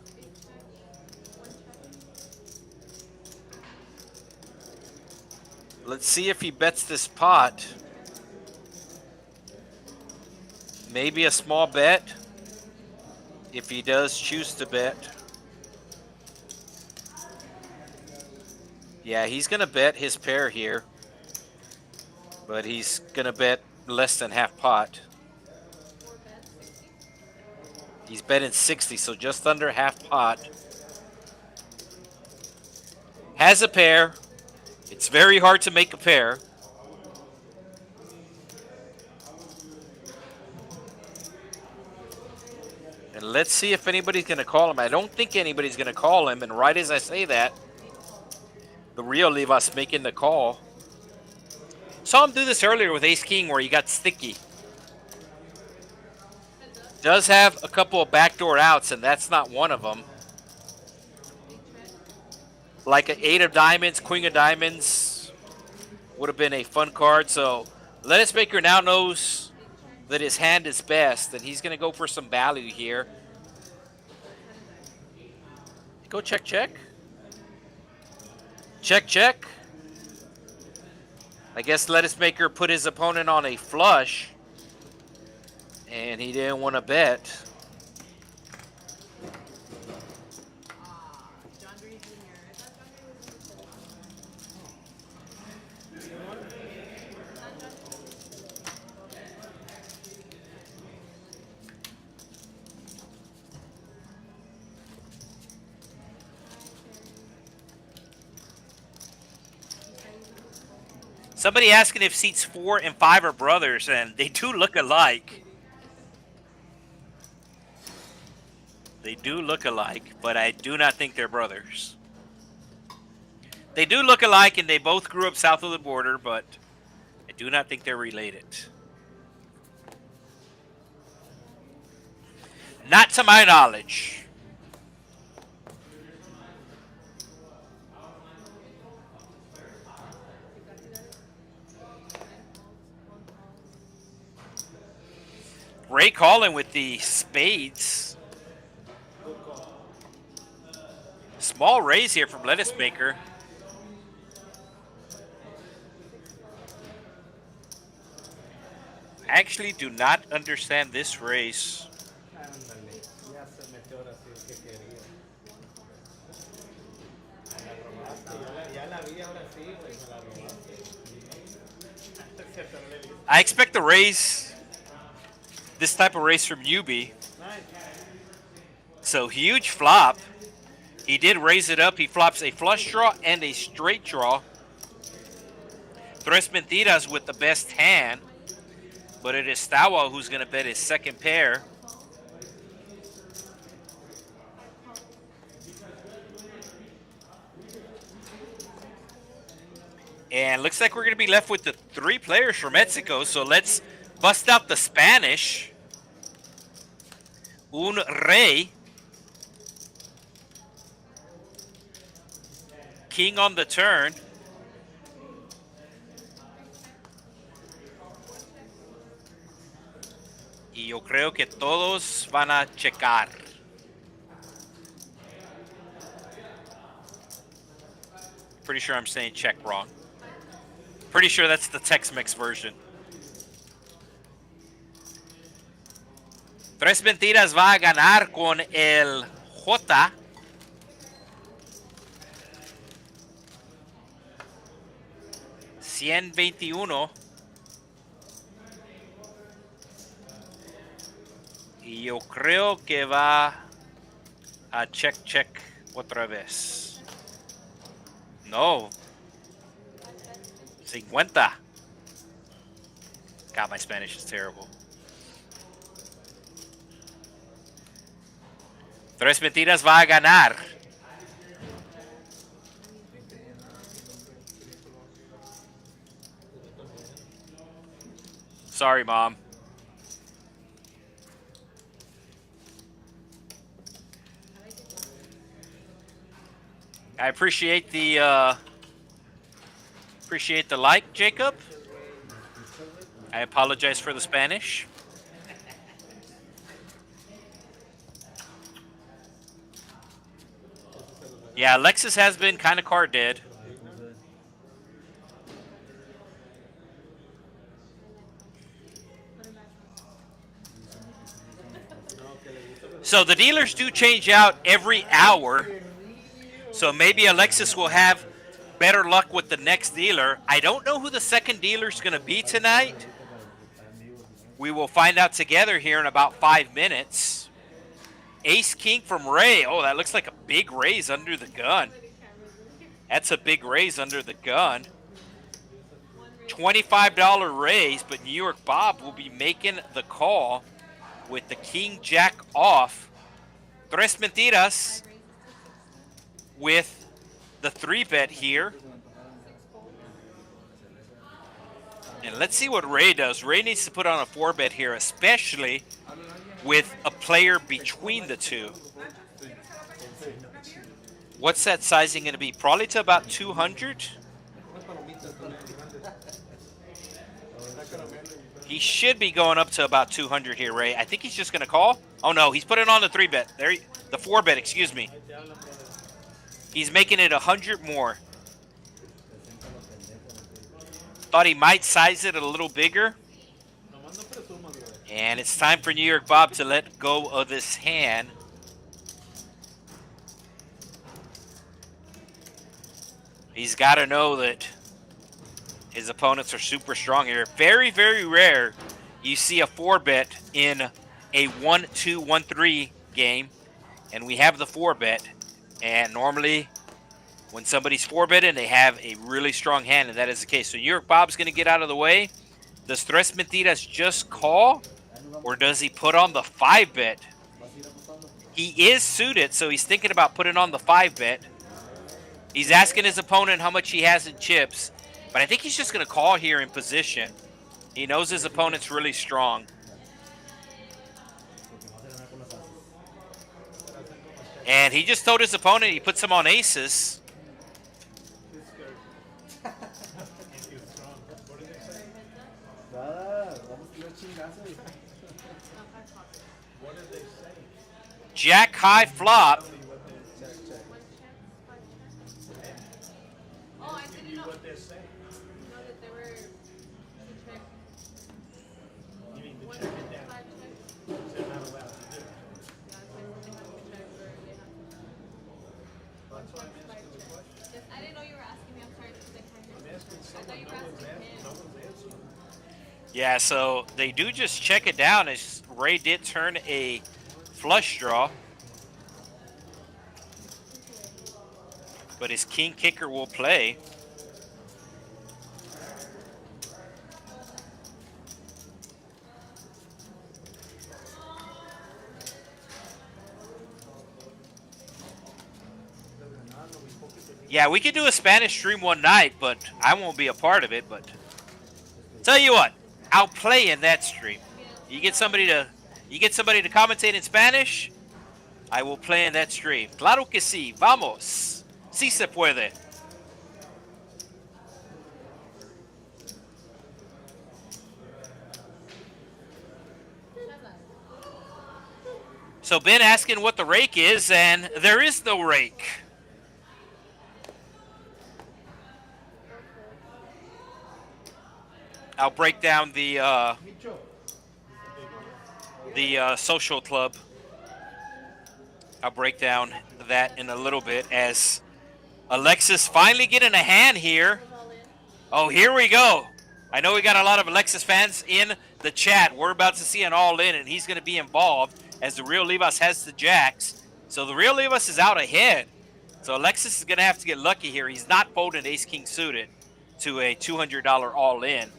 Let's see if he bets this pot. Maybe a small bet, if he does choose to bet. Yeah, he's going to bet his pair here, but he's going to bet less than half pot. He's betting 60, so just under half pot. Has a pair. It's very hard to make a pair. And let's see if anybody's going to call him. I don't think anybody's going to call him. And right as I say that, the real Livas making the call. Saw him do this earlier with Ace-King where he got sticky. Does have a couple of backdoor outs, and that's not one of them. Like an 8 of diamonds, queen of diamonds would have been a fun card. So Lettuce Maker now knows that his hand is best, and he's going to go for some value here. Go check, check. Check, check. I guess Lettuce Maker put his opponent on a flush, and he didn't want to bet. Somebody asking if seats 4 and 5 are brothers, and they do look alike. They do look alike, but I do not think they're brothers. They do look alike, and they both grew up south of the border, but I do not think they're related. Not to my knowledge. Ray calling with the spades. Small raise here from Lettuce Maker. I actually do not understand this race. I expect the raise, this type of race from Yubi. So huge flop. He did raise it up. He flops a flush draw and a straight draw. Tres Mentiras with the best hand. But it is Stawa who's going to bet his second pair. And looks like we're going to be left with the three players from Mexico. So let's bust out the Spanish. Un rey. King on the turn. Y yo creo que todos van a checar. Pretty sure I'm saying check wrong. Pretty sure that's the Tex-Mex version. Tres Mentiras va a ganar con el J. $121. Y yo creo que va a check otra vez. No. 50. God, my Spanish is terrible. Tres Mentiras va a ganar. Sorry, Mom. I appreciate the like, Jacob. I apologize for the Spanish. Yeah, Alexis has been kind of card dead. So the dealers do change out every hour. So maybe Alexis will have better luck with the next dealer. I don't know who the second dealer is going to be tonight. We will find out together here in about 5 minutes. Ace King from Ray. Oh, that looks like a big raise under the gun. That's a big raise under the gun. $25 raise, but New York Bob will be making the call with the King Jack off. Tres Mentiras with the 3-bet here. And let's see what Ray does. Ray needs to put on a 4-bet here, especially with a player between the two. What's that sizing going to be? Probably to about 200. He should be going up to about 200 here, Ray. I think he's just going to call. Oh, no, he's putting on the 3-bet. The 4-bet, excuse me. He's making it 100 more. Thought he might size it a little bigger. And it's time for New York Bob to let go of this hand. He's got to know that his opponents are super strong here. Very, very rare you see a 4-bet in a 1-2, 1-3 game. And we have the 4-bet. And normally, when somebody's 4-betting, they have a really strong hand, and that is the case. So New York Bob's going to get out of the way. Does Tres Mentiras just call, or does he put on the 5-bet? He is suited, so he's thinking about putting on the 5-bet. He's asking his opponent how much he has in chips, but I think he's just going to call here in position. He knows his opponent's really strong. And he just told his opponent he puts him on aces. Jack high flop. Yeah, so they do just check it down as Ray did turn a flush draw. But his king kicker will play. Yeah, we could do a Spanish stream one night, but I won't be a part of it. But tell you what, I'll play in that stream. You get somebody to commentate in Spanish, I will play in that stream. Claro que sí, vamos. Sí se puede. So Ben asking what the rake is, and there is no rake. I'll break down the social club. I'll break down that in a little bit as Alexis finally getting a hand here. Oh, here we go. I know we got a lot of Alexis fans in the chat. We're about to see an all-in, and he's going to be involved as the Real Livas has the jacks. So the Real Livas is out ahead. So Alexis is going to have to get lucky here. He's not folding ace-king suited to a $200 all-in.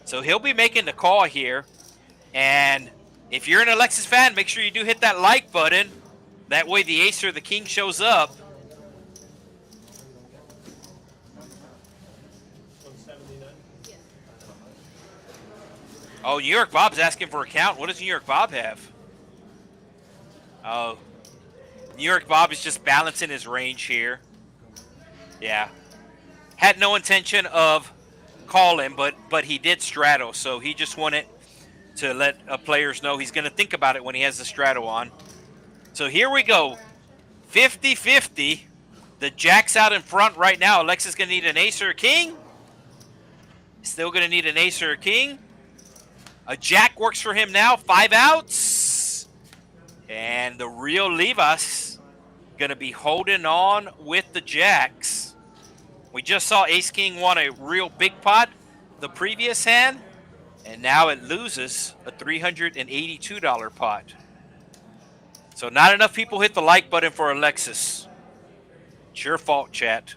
So he'll be making the call here. And if you're an Alexis fan, make sure you do hit that like button. That way the ace or the king shows up. Oh, New York Bob's asking for a count. What does New York Bob have? Oh, New York Bob is just balancing his range here. Yeah. Had no intention of calling, but he did straddle, so he just wanted to let players know he's going to think about it when he has the straddle on. So here we go. 50-50. The jack's out in front right now. Alexis going to need an ace or a king. Still going to need an ace or a king. A jack works for him now. 5 outs. And the Real Livas going to be holding on with the jacks. We just saw ace-king won a real big pot the previous hand. And now it loses a $382 pot. So not enough people hit the like button for Alexis. It's your fault, chat.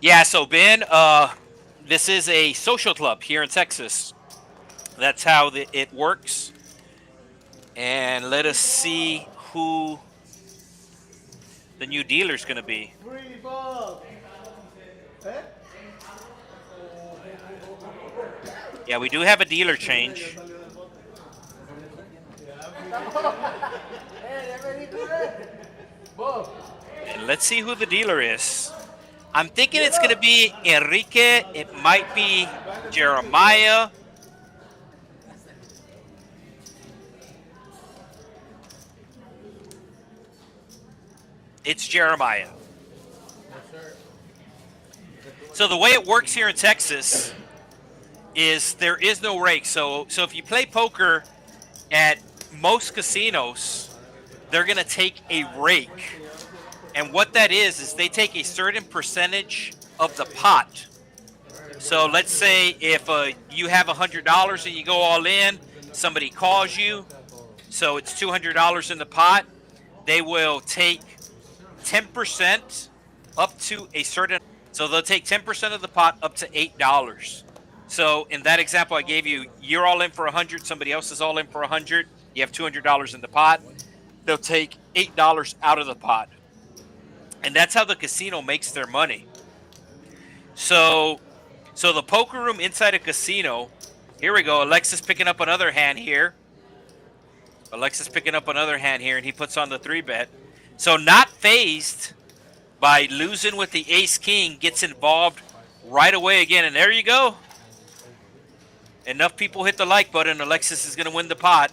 Yeah, so Ben, this is a social club here in Texas. That's how it works. And let us see who the new dealer is going to be. Yeah, we do have a dealer change. And let's see who the dealer is. I'm thinking it's going to be Enrique. It might be Jeremiah. It's Jeremiah. So the way it works here in Texas is there is no rake. So if you play poker at most casinos, they're going to take a rake. And what that is they take a certain percentage of the pot. So let's say if you have $100 and you go all in, somebody calls you, so it's $200 in the pot, they will take 10% up to a certain. So they'll take 10% of the pot up to $8. So in that example I gave you, you're all in for 100. Somebody else is all in for 100. You have $200 in the pot. They'll take $8 out of the pot, and that's how the casino makes their money. So the poker room inside a casino. Here we go. Alexis picking up another hand here. And he puts on the 3-bet. So not phased by losing with the ace-king, gets involved right away again. And there you go. Enough people hit the like button. Alexis is going to win the pot.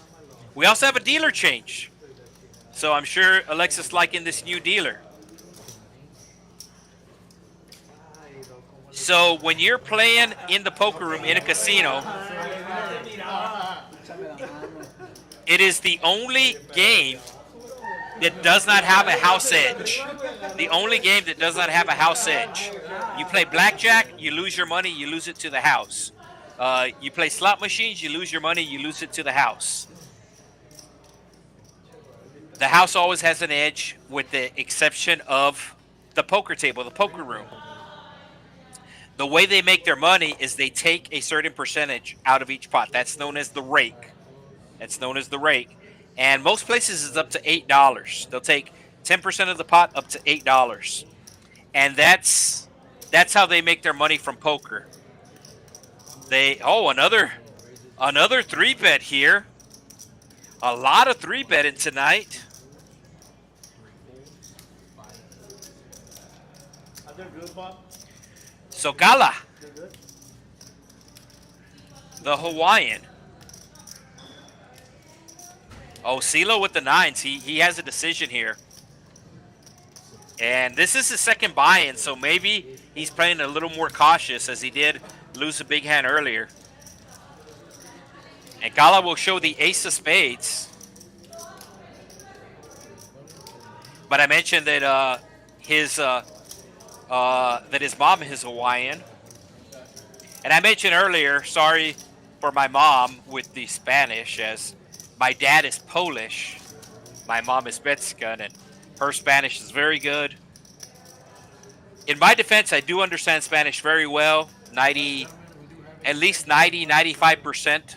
We also have a dealer change. So I'm sure Alexis liking this new dealer. So when you're playing in the poker room in a casino, it is the only game that does not have a house edge. The only game that does not have a house edge. You play blackjack, you lose your money, you lose it to the house. You play slot machines, you lose your money, you lose it to the house. The house always has an edge with the exception of the poker table, the poker room. The way they make their money is they take a certain percentage out of each pot. That's known as the rake. And most places it's up to $8. They'll take 10% of the pot up to $8. And that's how they make their money from poker. Another 3-bet here. A lot of 3-betting tonight. So Gala, the Hawaiian. Oh, CeeLo with the 9s. He has a decision here. And this is his second buy-in, so maybe he's playing a little more cautious as he did lose a big hand earlier. And Gala will show the ace of spades. But I mentioned that his mom is Hawaiian. And I mentioned earlier, sorry for my mom with the Spanish, as my dad is Polish. My mom is Mexican, and her Spanish is very good. In my defense, I do understand Spanish very well. At least 95%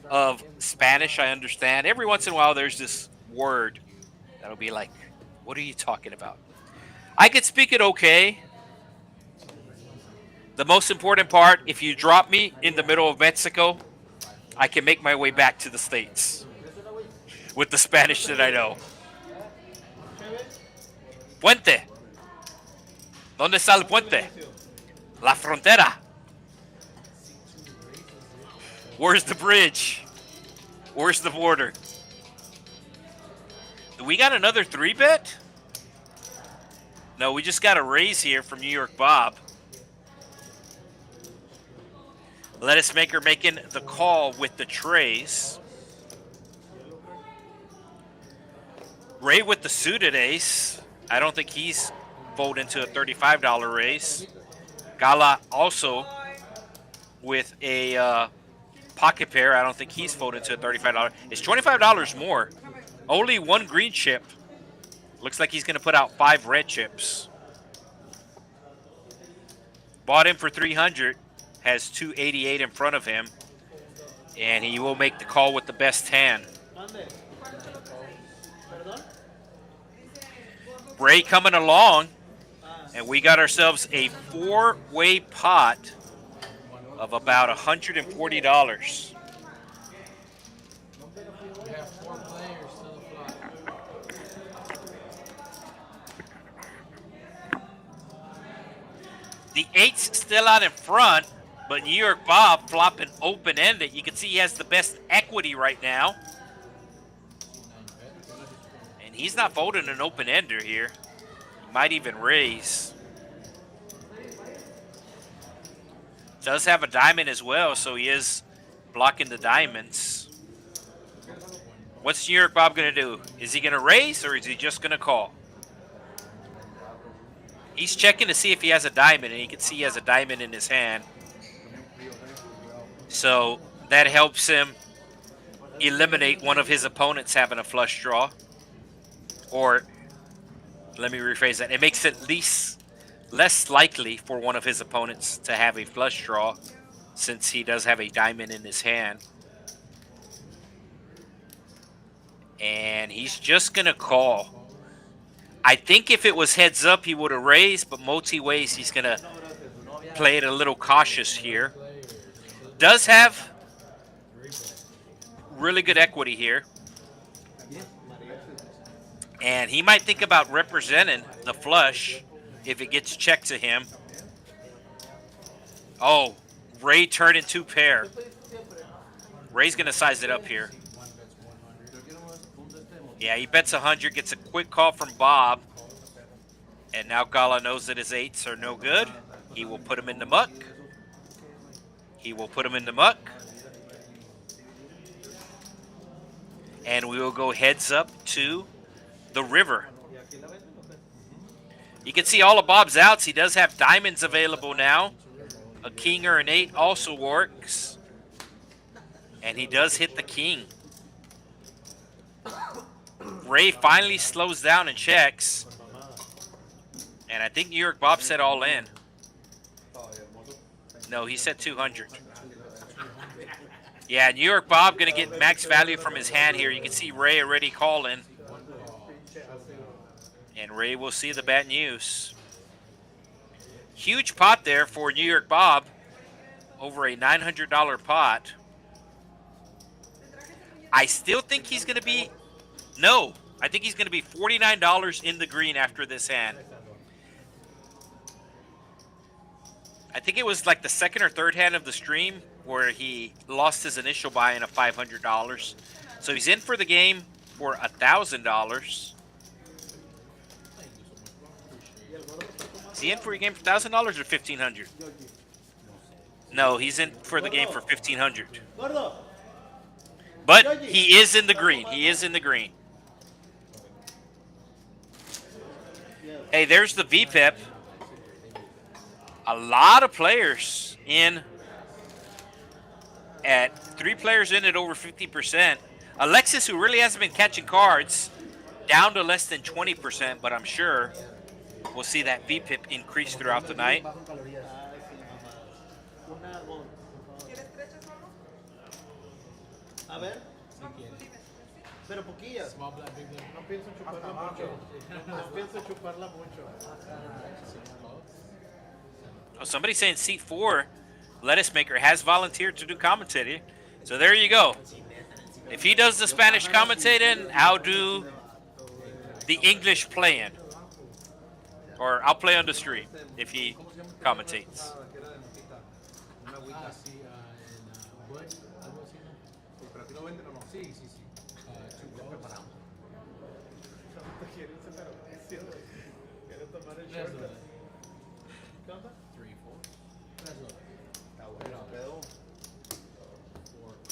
of Spanish I understand. Every once in a while, there's this word that'll be like, what are you talking about? I could speak it okay. The most important part, if you drop me in the middle of Mexico, I can make my way back to the States with the Spanish that I know. Puente. ¿Dónde está el puente? La frontera. Where's the bridge? Where's the border? Do we got another 3-bet? No, we just got a raise here from New York Bob. Lettuce Maker making the call with the trays. Ray with the suited ace. I don't think he's folding to a $35 raise. Gala also with a pocket pair. I don't think he's folded to a $35. It's $25 more. Only one green chip. Looks like he's going to put out 5 red chips. Bought him for $300. Has $288 in front of him. And he will make the call with the best hand. Ray coming along. And we got ourselves a 4-way pot of about $140. The 8's still out in front, but New York Bob flopping open-ended. You can see he has the best equity right now. And he's not folding an open-ender here. He might even raise. Does have a diamond as well, so he is blocking the diamonds. What's New York Bob going to do? Is he going to raise, or is he just going to call? He's checking to see if he has a diamond, and he can see he has a diamond in his hand. So that helps him eliminate one of his opponents having a flush draw. Or, let me rephrase that. It makes it less likely for one of his opponents to have a flush draw, since he does have a diamond in his hand. And he's just going to call. I think if it was heads up, he would have raised, but multi-ways, he's going to play it a little cautious here. Does have really good equity here. And he might think about representing the flush if it gets checked to him. Oh, Ray turned in 2 pair. Ray's going to size it up here. Yeah, he bets 100, gets a quick call from Bob. And now Gala knows that his 8s are no good. He will put him in the muck. He will put him in the muck. And we will go heads up to the river. You can see all of Bob's outs. He does have diamonds available now. A king or an 8 also works. And he does hit the king. Ray finally slows down and checks. And I think New York Bob said all in. No, he said 200. Yeah, New York Bob going to get max value from his hand here. You can see Ray already calling. And Ray will see the bad news. Huge pot there for New York Bob. Over a $900 pot. I still think he's going to be... No, I think he's going to be $49 in the green after this hand. I think it was like the second or third hand of the stream where he lost his initial buy-in of $500. So he's in for the game for $1,000. Is he in for a game for $1,000 or $1,500? No, he's in for the game for $1,500. But he is in the green. He is in the green. Hey, there's the VPEP. A lot of players in at 3 players in at over 50%. Alexis, who really hasn't been catching cards, down to less than 20%, but I'm sure we'll see that VPIP increase throughout the night. Pero poquillas. No pienso chuparla mucho. No pienso chuparla mucho. Oh, somebody saying seat 4, Lettuce Maker, has volunteered to do commentating. So there you go. If he does the Spanish commentating, I'll do the English playing. Or I'll play on the stream if he commentates.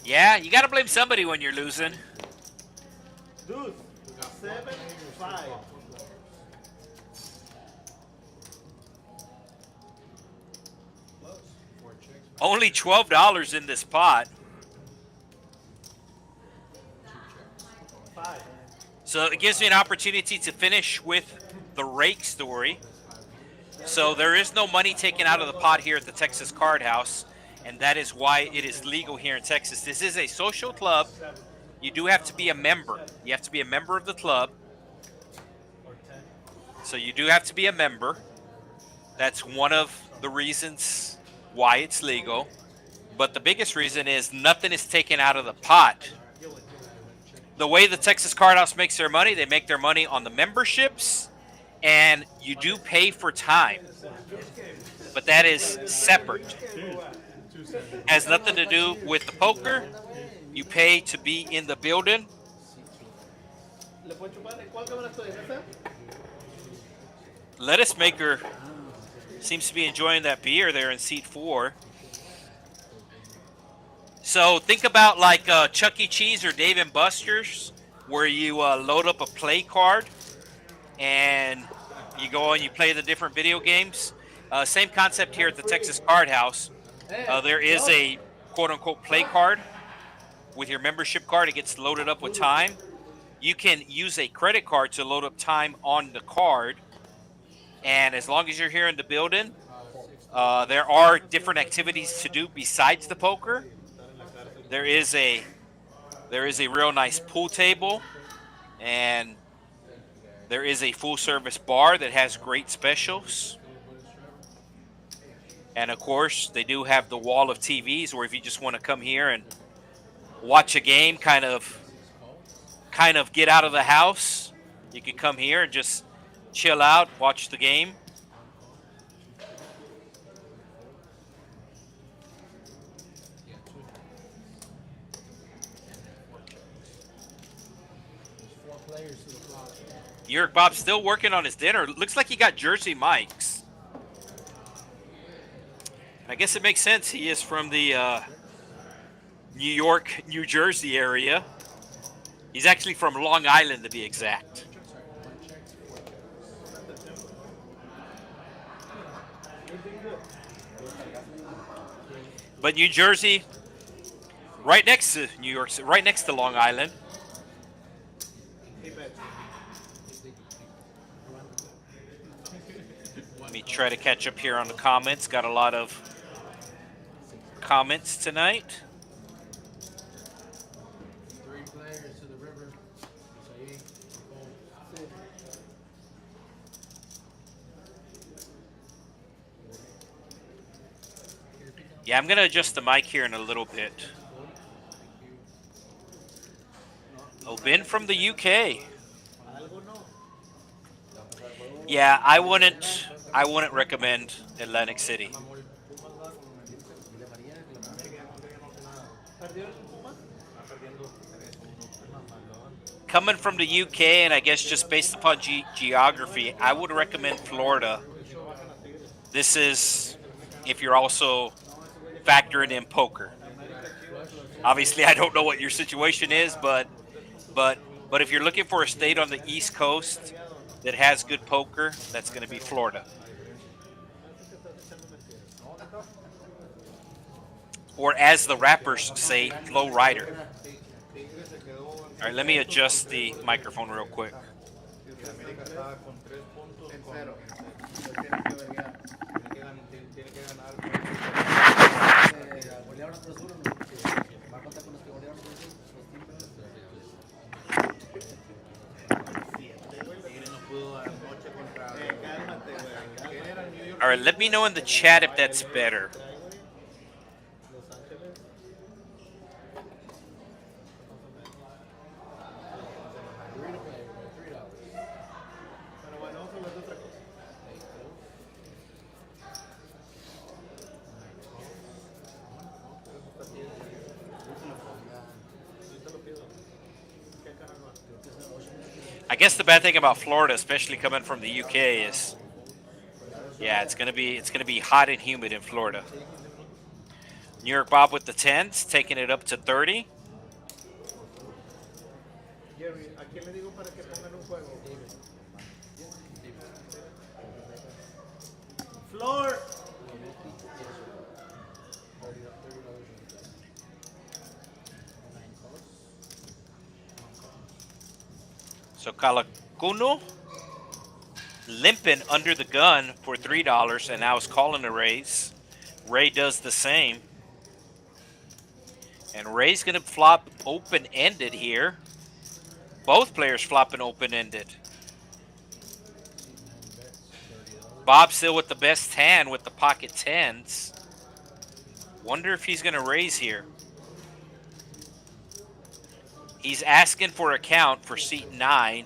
Yeah, you got to blame somebody when you're losing. Dude, 7-5. Only $12 in this pot. So it gives me an opportunity to finish with the rake story. So there is no money taken out of the pot here at the Texas Card House, and that is why it is legal here in Texas. This is a social club. You do have to be a member. You have to be a member of the club. So you do have to be a member. That's one of the reasons why it's legal. But the biggest reason is nothing is taken out of the pot. The way the Texas Card House makes their money, they make their money on the memberships, and you do pay for time. But that is separate. Has nothing to do with the poker. You pay to be in the building. Lettuce Maker seems to be enjoying that beer there in seat 4. So think about like Chuck E. Cheese or Dave & Buster's, where you load up a play card and you go and you play the different video games. Same concept here at the Texas Card House. There is a quote-unquote play card with your membership card. It gets loaded up with time. You can use a credit card to load up time on the card. And as long as you're here in the building, there are different activities to do besides the poker. There is a real nice pool table, and there is a full service bar that has great specials. And of course, they do have the wall of TVs where if you just want to come here and watch a game, kind of get out of the house, you can come here and just chill out, watch the game. New York Bob's still working on his dinner. Looks like he got Jersey Mike's. I guess it makes sense. He is from the New York, New Jersey area. He's actually from Long Island, to be exact. But New Jersey, right next to New York, right next to Long Island. Let me try to catch up here on the comments. Got a lot of comments tonight. Yeah, I'm going to adjust the mic here in a little bit. Oh, Ben from the UK. Yeah, I wouldn't recommend Atlantic City. Coming from the UK, and I guess just based upon geography, I would recommend Florida. This is if you're also factoring in poker. Obviously, I don't know what your situation is, but if you're looking for a state on the East Coast that has good poker, that's going to be Florida. Or as the rappers say, Flow Rider. All right, let me adjust the microphone real quick. All right, let me know in the chat if that's better. I guess the bad thing about Florida, especially coming from the UK, is yeah, it's gonna be hot and humid in Florida. New York Bob with the 10s, taking it up to 30. Floor. So Calacuno limping under the gun for $3, and now is calling a raise. Ray does the same. And Ray's going to flop open-ended here. Both players flopping open-ended. Bob still with the best hand with the pocket 10s. Wonder if he's going to raise here. He's asking for a count for seat 9.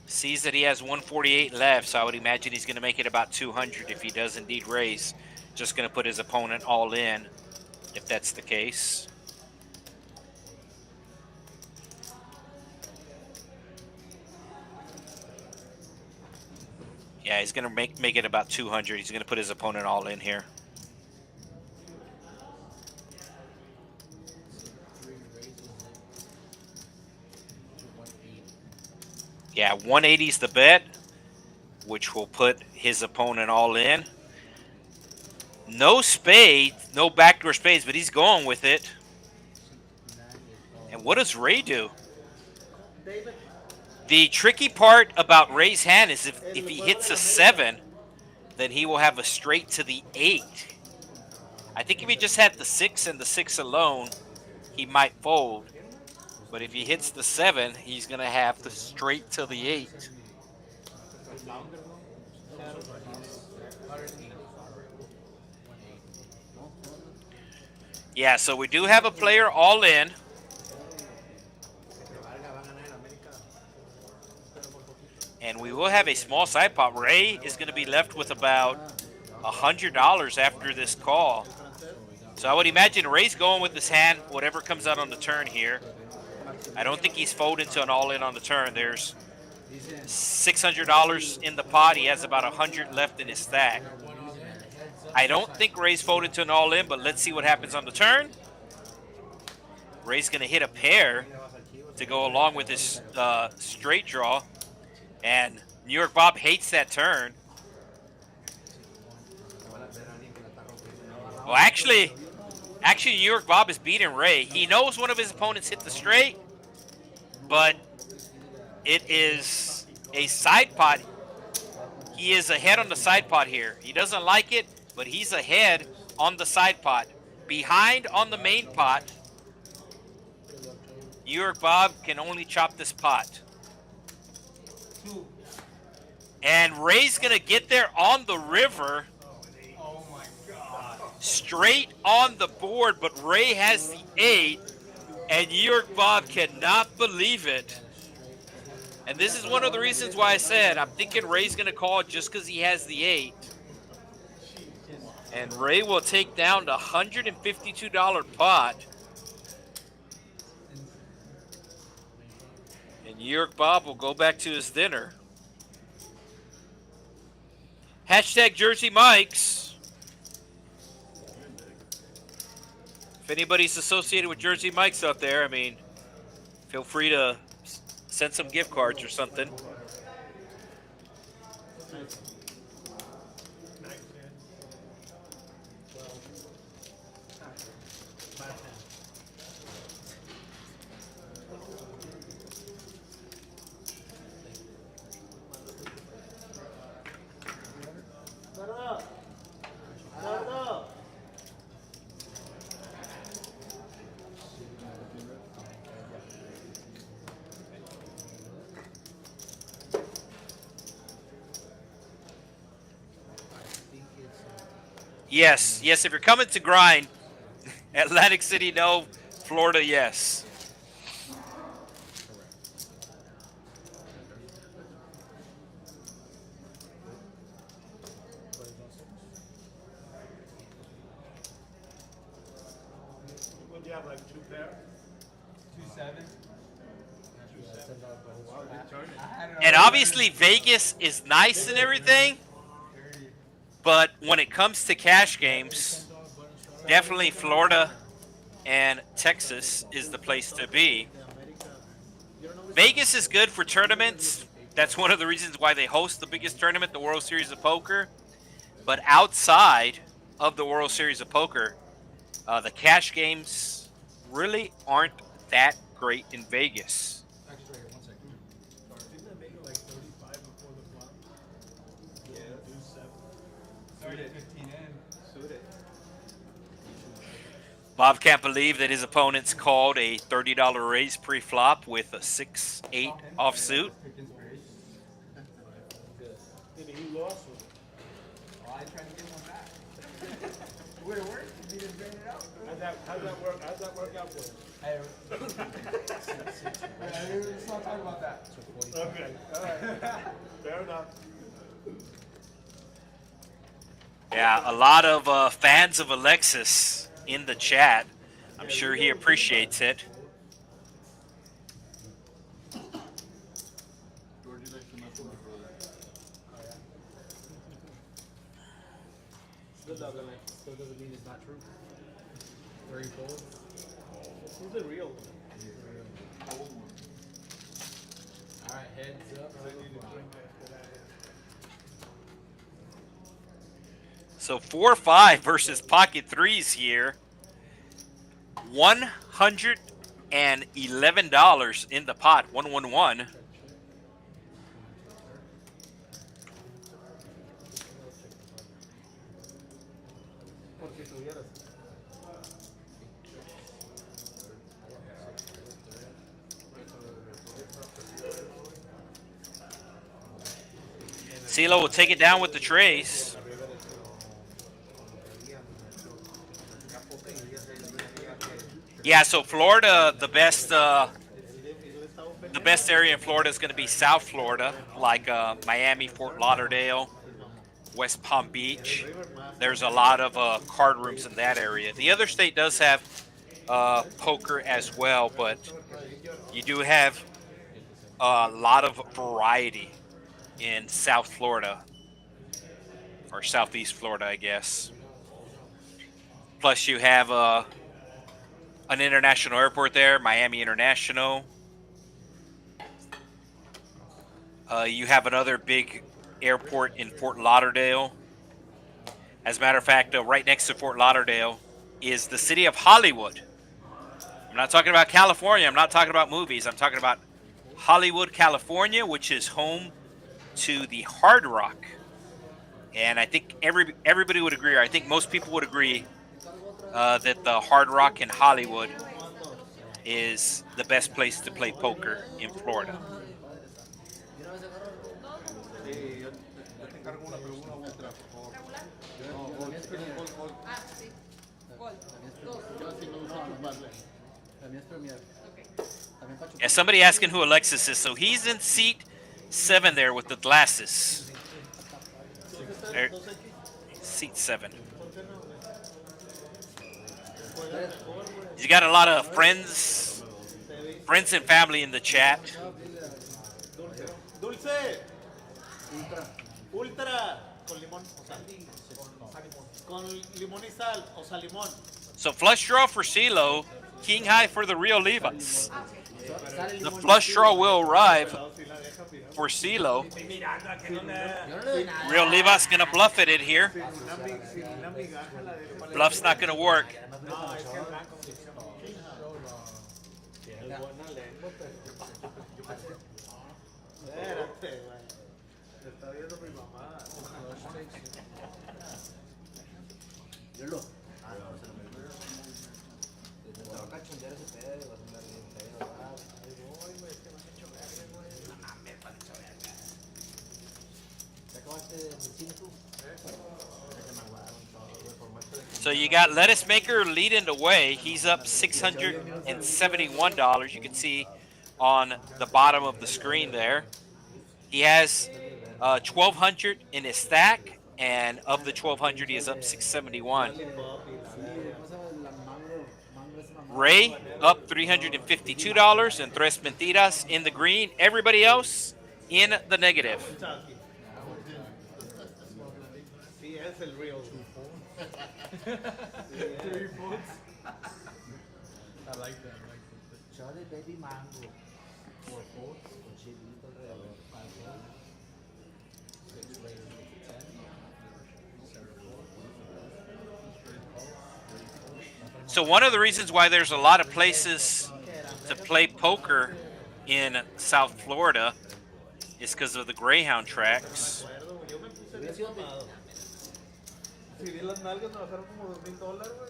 Sees that he has 148 left, so I would imagine he's going to make it about 200 if he does indeed raise. Just going to put his opponent all in, if that's the case. Yeah, he's going to make it about 200. He's going to put his opponent all in here. Yeah, 180 is the bet, which will put his opponent all in. No spade, no backdoor spades, but he's going with it. And what does Ray do? The tricky part about Ray's hand is if he hits a 7, then he will have a straight to the 8. I think if he just had the 6 and the 6 alone, he might fold. But if he hits the 7, he's going to have the straight to the 8. Yeah, so we do have a player all in. And we will have a small side pot. Ray is going to be left with about $100 after this call. So I would imagine Ray's going with his hand, whatever comes out on the turn here. I don't think he's folding to an all-in on the turn. There's $600 in the pot. He has about 100 left in his stack. I don't think Ray's folding to an all-in, but let's see what happens on the turn. Ray's going to hit a pair to go along with his straight draw. And New York Bob hates that turn. Well, actually, New York Bob is beating Ray. He knows one of his opponents hit the straight, but it is a side pot. He is ahead on the side pot here. He doesn't like it, but he's ahead on the side pot. Behind on the main pot, New York Bob can only chop this pot. And Ray's going to get there on the river. Oh my God. Straight on the board, but Ray has the 8. And New York Bob cannot believe it. And this is one of the reasons why I said I'm thinking Ray's going to call just because he has the 8. And Ray will take down the $152 pot. And New York Bob will go back to his dinner. Hashtag Jersey Mikes. If anybody's associated with Jersey Mikes out there, I mean, feel free to send some gift cards or something. Yes, if you're coming to grind, Atlantic City, no. Florida, yes. Would you have like 2 pair? 2-7. And obviously Vegas is nice and everything, but when it comes to cash games, definitely Florida and Texas is the place to be. Vegas is good for tournaments. That's one of the reasons why they host the biggest tournament, the World Series of Poker. But outside of the World Series of Poker, the cash games really aren't that great in Vegas. Actually, 1 second. Didn't they make it like 35 before the flop? Yeah. Do 7. Started 15 in. Suit it. Bob can't believe that his opponents called a $30 raise pre-flop with a 6-8 offsuit. Did he lost one? Oh, I tried to get one back. It would have worked if he didn't bring it out. How'd that work out for you? Hey, let's not talk about that. Okay, all right. Fair enough. Yeah, a lot of fans of Alexis in the chat. I'm sure he appreciates it. Still doesn't mean it's not true. Very bold. Who's the real one? All right, heads up. So 4-5 versus pocket threes here. $111 in the pot. 111. si tuvieras. CeeLo will take it down with the trays. Yeah, so Florida, the best area in Florida is going to be South Florida, like Miami, Fort Lauderdale, West Palm Beach. There's a lot of card rooms in that area. The other state does have poker as well, but you do have a lot of variety in South Florida, or Southeast Florida, I guess. Plus, you have an international airport there, Miami International. You have another big airport in Fort Lauderdale. As a matter of fact, right next to Fort Lauderdale is the city of Hollywood. I'm not talking about California. I'm not talking about movies. I'm talking about Hollywood, California, which is home to the Hard Rock. And I think everybody would agree, or I think most people would agree, that the Hard Rock in Hollywood is the best place to play poker in Florida. Yeah, somebody asking who Alexis is. So he's in seat 7 there with the glasses. Seat 7. He's got a lot of friends and family in the chat. Dulce. Ultra. Con limón. Con limón y sal. O sal limón. So flush draw for CeeLo, king high for the Real Livas. The flush draw will arrive for CeeLo. Real Livas gonna bluff it in here. Bluff's not gonna work. So you got Lettuce Maker leading the way. He's up $671. You can see on the bottom of the screen there. He has 1,200 in his stack, and of the 1,200, he is up 671. Ray up $352, and Tres Mentiras in the green. Everybody else in the negative. Sí, es el real. 3 votes. I like that. Charlie Baby Mango. 4 votes. Con chilito alrededor. 5 votes. 6 raised to 10. So one of the reasons why there's a lot of places to play poker in South Florida is because of the Greyhound tracks. Si vi las nalgas me bajaron como $2,000, güey.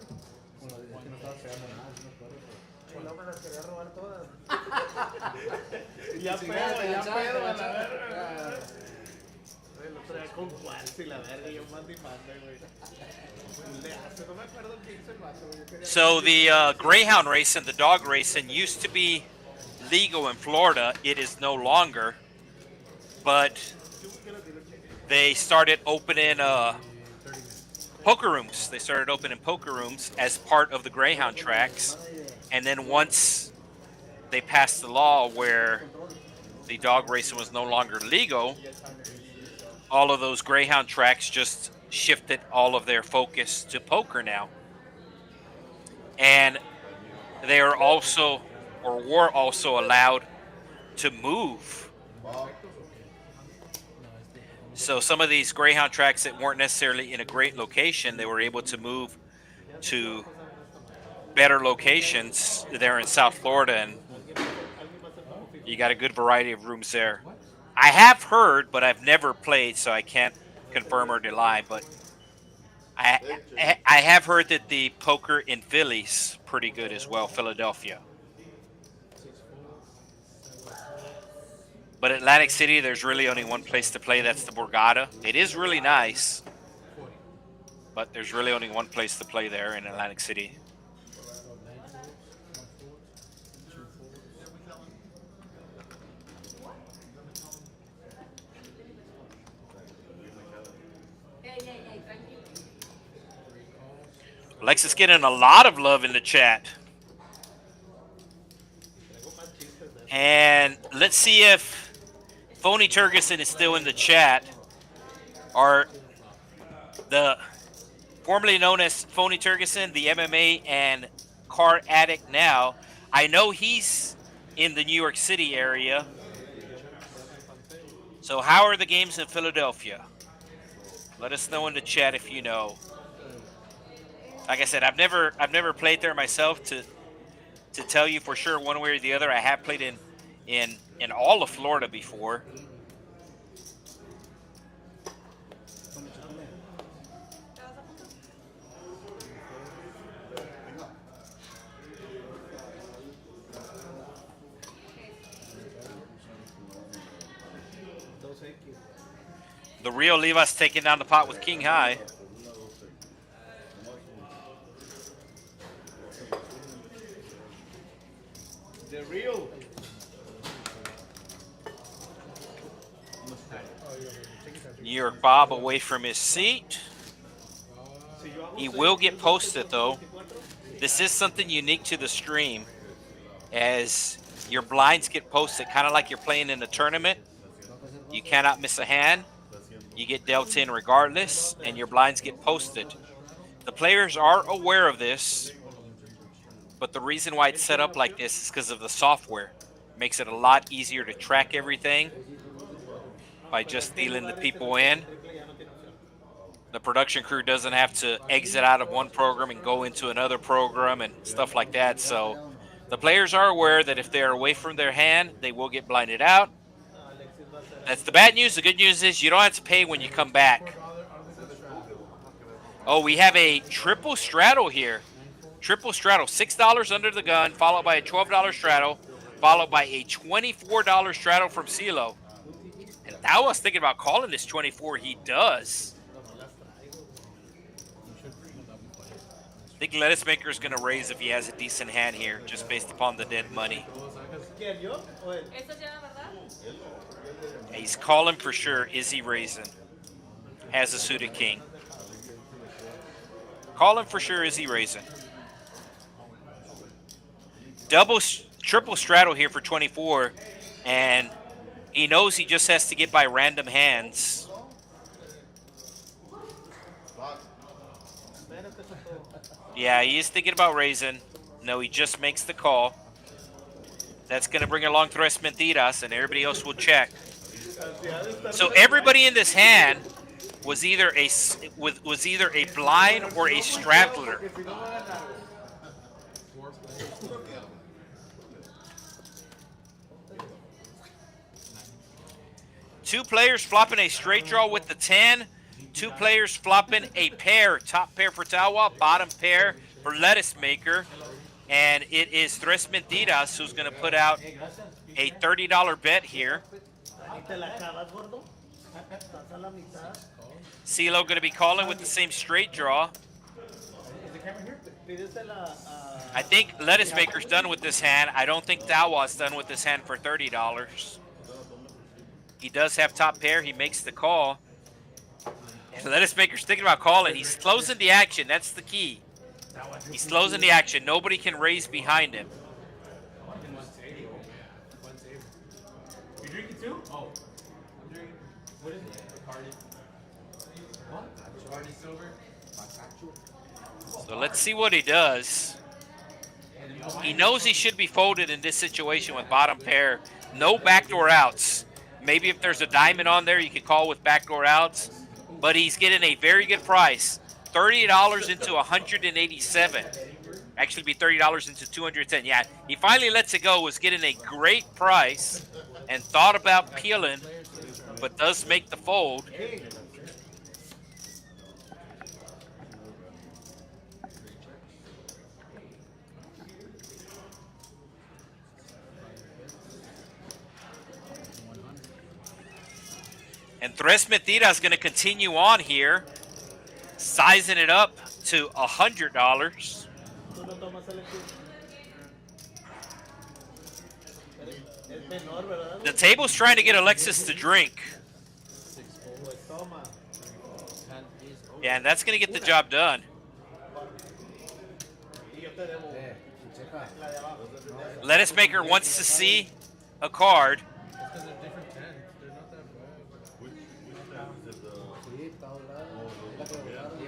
Y luego me las quería robar todas. Ya pedo, a la verga. Lo traía con cuartos y la verga, yo mando y mando, güey. No me acuerdo qué hizo el vato, güey. So the Greyhound racing, the dog racing, used to be legal in Florida. It is no longer, but they started opening poker rooms. They started opening poker rooms as part of the Greyhound tracks. And then once they passed the law where the dog racing was no longer legal, all of those Greyhound tracks just shifted all of their focus to poker now. And they are also, or were also, allowed to move. So some of these Greyhound tracks that weren't necessarily in a great location, they were able to move to better locations there in South Florida, and you got a good variety of rooms there. I have heard, but I've never played, so I can't confirm or deny, but I have heard that the poker in Philly's pretty good as well, Philadelphia. But Atlantic City, there's really only one place to play. That's the Borgata. It is really nice, but there's really only one place to play there in Atlantic City. Alexis getting a lot of love in the chat. And let's see if Phony Turgeson is still in the chat. Or the formerly known as Phony Turgeson, the MMA and card addict now. I know he's in the New York City area. So how are the games in Philadelphia? Let us know in the chat if you know. Like I said, I've never played there myself to tell you for sure one way or the other. I have played in all of Florida before. The real Levi's taking down the pot with King High. The real. New York Bob away from his seat. He will get posted though. This is something unique to the stream, as your blinds get posted, kind of like you're playing in a tournament. You cannot miss a hand. You get dealt in regardless, and your blinds get posted. The players are aware of this, but the reason why it's set up like this is because of the software. It makes it a lot easier to track everything by just dealing the people in. The production crew doesn't have to exit out of one program and go into another program and stuff like that. So the players are aware that if they're away from their hand, they will get blinded out. That's the bad news. The good news is you don't have to pay when you come back. Oh, we have a triple straddle here. Triple straddle, $6 under the gun, followed by a $12 straddle, followed by a $24 straddle from CeeLo. And I was thinking about calling this 24. He does. I think Lettuce Maker is going to raise if he has a decent hand here, just based upon the dead money. He's calling for sure. Is he raising? Has a suited king. Calling for sure. Is he raising? Triple straddle here for 24, and he knows he just has to get by random hands. Yeah, he is thinking about raising. No, he just makes the call. That's going to bring along Tres Mentiras, and everybody else will check. So everybody in this hand was either a blind or a straddler. Two players flopping a straight draw with the 10. Two players flopping a pair. Top pair for Tawa, bottom pair for Lettuce Maker. And it is Tres Mentiras who's going to put out a $30 bet here. CeeLo going to be calling with the same straight draw. I think Lettuce Maker's done with this hand. I don't think Tawa's done with this hand for $30. He does have top pair. He makes the call. And Lettuce Maker's thinking about calling. He's closing the action. That's the key. He's closing the action. Nobody can raise behind him. You drinking too? Oh. I'm drinking. What is it? Bacardi. What? Bacardi silver? So let's see what he does. He knows he should be folded in this situation with bottom pair. No backdoor outs. Maybe if there's a diamond on there, you could call with backdoor outs. But he's getting a very good price. $30 into 187. Actually, be $30 into 210. Yeah, he finally lets it go. Was getting a great price and thought about peeling, but does make the fold. And Tres Mentiras is going to continue on here, sizing it up to $100. Tú no tomas selección. Es menor, ¿verdad? The table's trying to get Alexis to drink. Pues toma. Yeah, and that's going to get the job done. Y yo te debo Checa. la de abajo. Lettuce Maker wants to see a card. Because they're different tents. They're not that bad. Sí, está doblado. Es la que doblaron.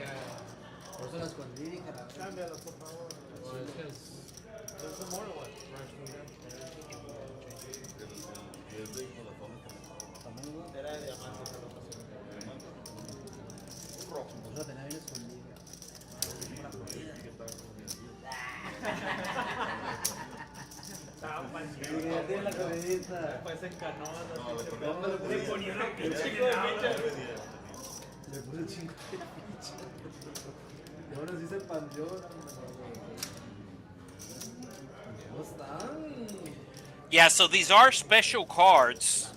Por eso la escondí, dije, la verdad. Cámbialo, por favor. Well, it's because There's some more one. Tamaño igual. Era de diamante, pero no sé. Por eso la tenía bien escondida. Como la comida. Sí, ya tiene la comidita. Pues en canoa, No, le le ponían un le chico de ficha. Le puse chingo de ficha. Y ahora sí se pandió. ¿Cómo están? Yeah, so these are special cards.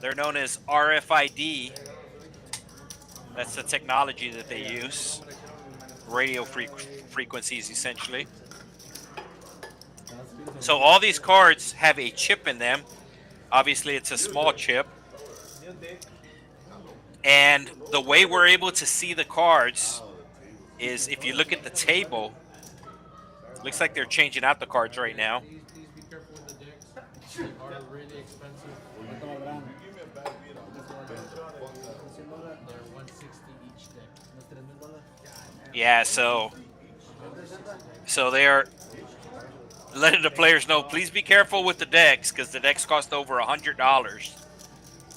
They're known as RFID. That's the technology that they use. Radio frequencies, essentially. So all these cards have a chip in them. Obviously, it's a small chip. And the way we're able to see the cards is if you look at the table. Looks like they're changing out the cards right now. please be careful with the decks. They are really expensive. ¿Cuánto valdrán? They're $160 each deck. ¿Unos $3,000? Yeah, so they are letting the players know, please be careful with the decks because the decks cost over $100.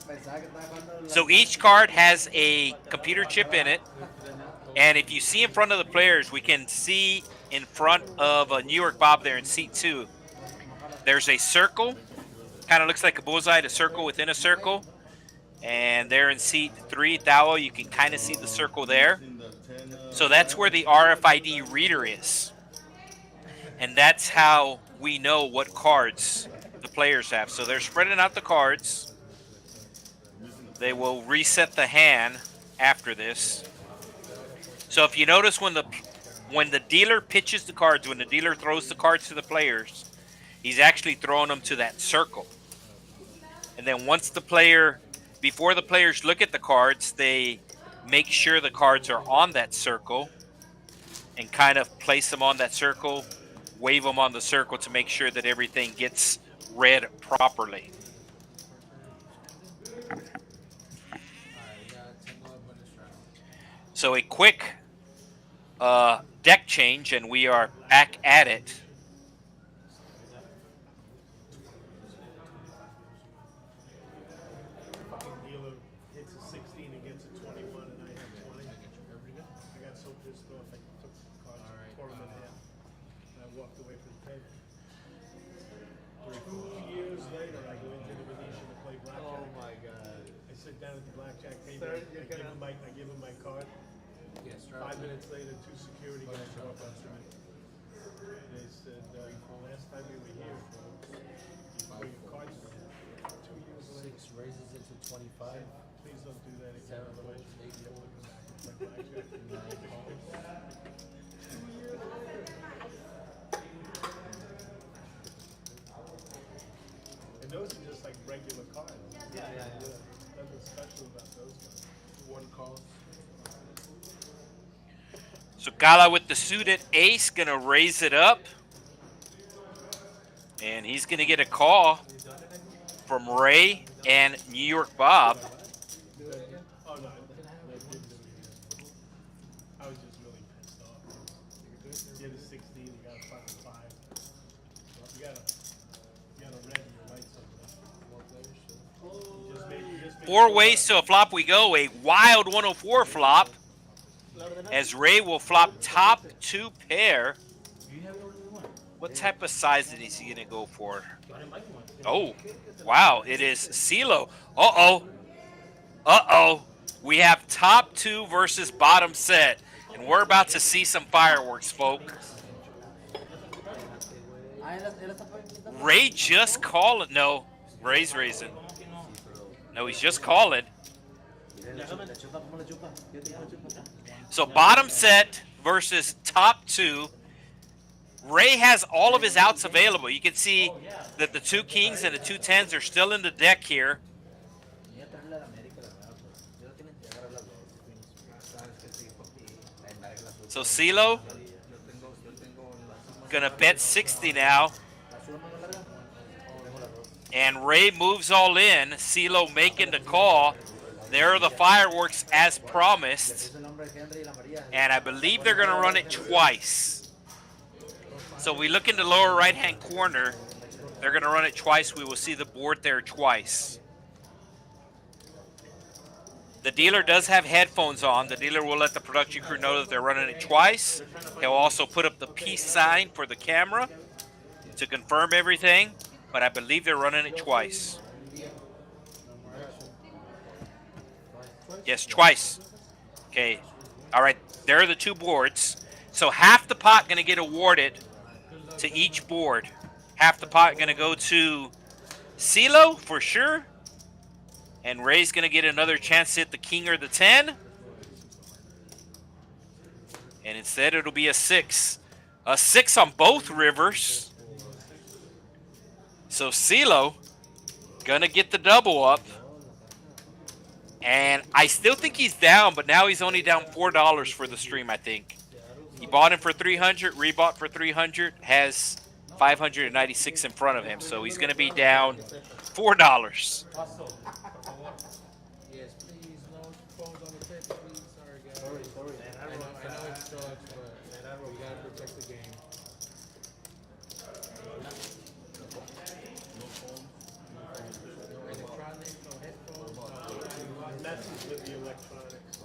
Pensaba que estaba jugando la- So each card has a computer chip in it. And if you see in front of the players, we can see in front of a New York Bob there in seat 2. There's a circle. Kind of looks like a bullseye, a circle within a circle. And there in seat 3, Thao, you can kind of see the circle there. So that's where the RFID reader is. And that's how we know what cards the players have. So they're spreading out the cards. They will reset the hand after this. So if you notice when the dealer pitches the cards, when the dealer throws the cards to the players, he's actually throwing them to that circle. And then before the players look at the cards, they make sure the cards are on that circle and kind of place them on that circle, wave them on the circle to make sure that everything gets read properly. Alright, we got 10 love bonus round. So a quick deck change, and we are back at it. Fucking dealer hits a 16 and gets a 21 and I have 20. I got so pissed off I took the cards and tore them in half. And I walked away from the table. 2 years later I go into the Venetian to play blackjack. Oh my god. I sit down at the blackjack table. Sir, I give him my card. Yes, 5 minutes later, 2 security guys show up after me. They said, last time we were here, your cards 2 years later. 6 raises it to 25. Please don't do that again. 7 Otherwise, folds, 8 folds, like blackjack. 9 calls. And those are just like regular cards. Yeah. Nothing special about those ones. 1 calls. So Gala with the suited ace gonna raise it up, and he's gonna get a call from Ray and New York Bob. Oh no, they didn't do it. I was just really pissed off. You get a 16, you got a fucking 5. You gotta red in your right something. Just make 4 ways to a flop we go. A wild 104 flop, as Ray will flop top 2 pair. What type of size is he gonna go for? Oh, wow, it is CeeLo. Uh-oh. We have top 2 versus bottom set, and we're about to see some fireworks, folks. Ray just called it. No, Ray's raising. No, he's just calling. Mira, la chupa, ¿cómo la chupa? Yo te llamo chupa. So bottom set versus top two. Ray has all of his outs available. You can see that the 2 kings and the 2 tens are still in the deck here. Voy a traer la de América, la verdad, pues. Yo tienen que agarrar las dos. Sabes que sí, papi. La Edinburg, la So CeeLo yo tengo la gonna bet 60 now. ¿La suba más larga? Tengo las dos. And Ray moves all in. CeeLo making the call. There are the fireworks as promised. Es el nombre de Henry y la María. And I believe they're going to run it twice. So we look in the lower right-hand corner. They're going to run it twice. We will see the board there twice. The dealer does have headphones on. The dealer will let the production crew know that they're running it twice. He'll also put up the peace sign for the camera to confirm everything. But I believe they're running it twice. Yes, twice. Okay. All right. There are the 2 boards. So half the pot going to get awarded to each board. Half the pot going to go to CeeLo for sure. And Ray's going to get another chance to hit the king or the 10. And instead it'll be a 6. A 6 on both rivers. So CeeLo going to get the double up. And I still think he's down, but now he's only down $4 for the stream, I think. He bought him for 300, rebought for 300, has 596 in front of him. So he's going to be down $4. Yes, please. No phones on the table, please. Sorry, guys. Sorry. I know it sucks, but we gotta protect the game. No electronics, no headphones, no. Messes with the electronics.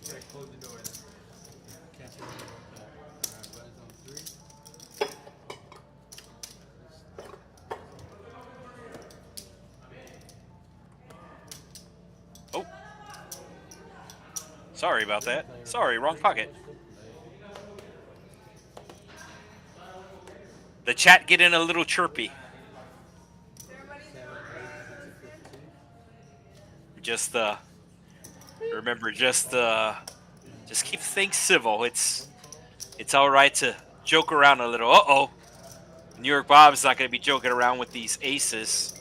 Okay, close the door then. Can't see anything about that. Alright, buttons on 3. Oh. Sorry about that. Sorry, wrong pocket. The chat getting a little chirpy. Just remember, just keep things civil. It's all right to joke around a little. Uh-oh. New York Bob's not going to be joking around with these aces.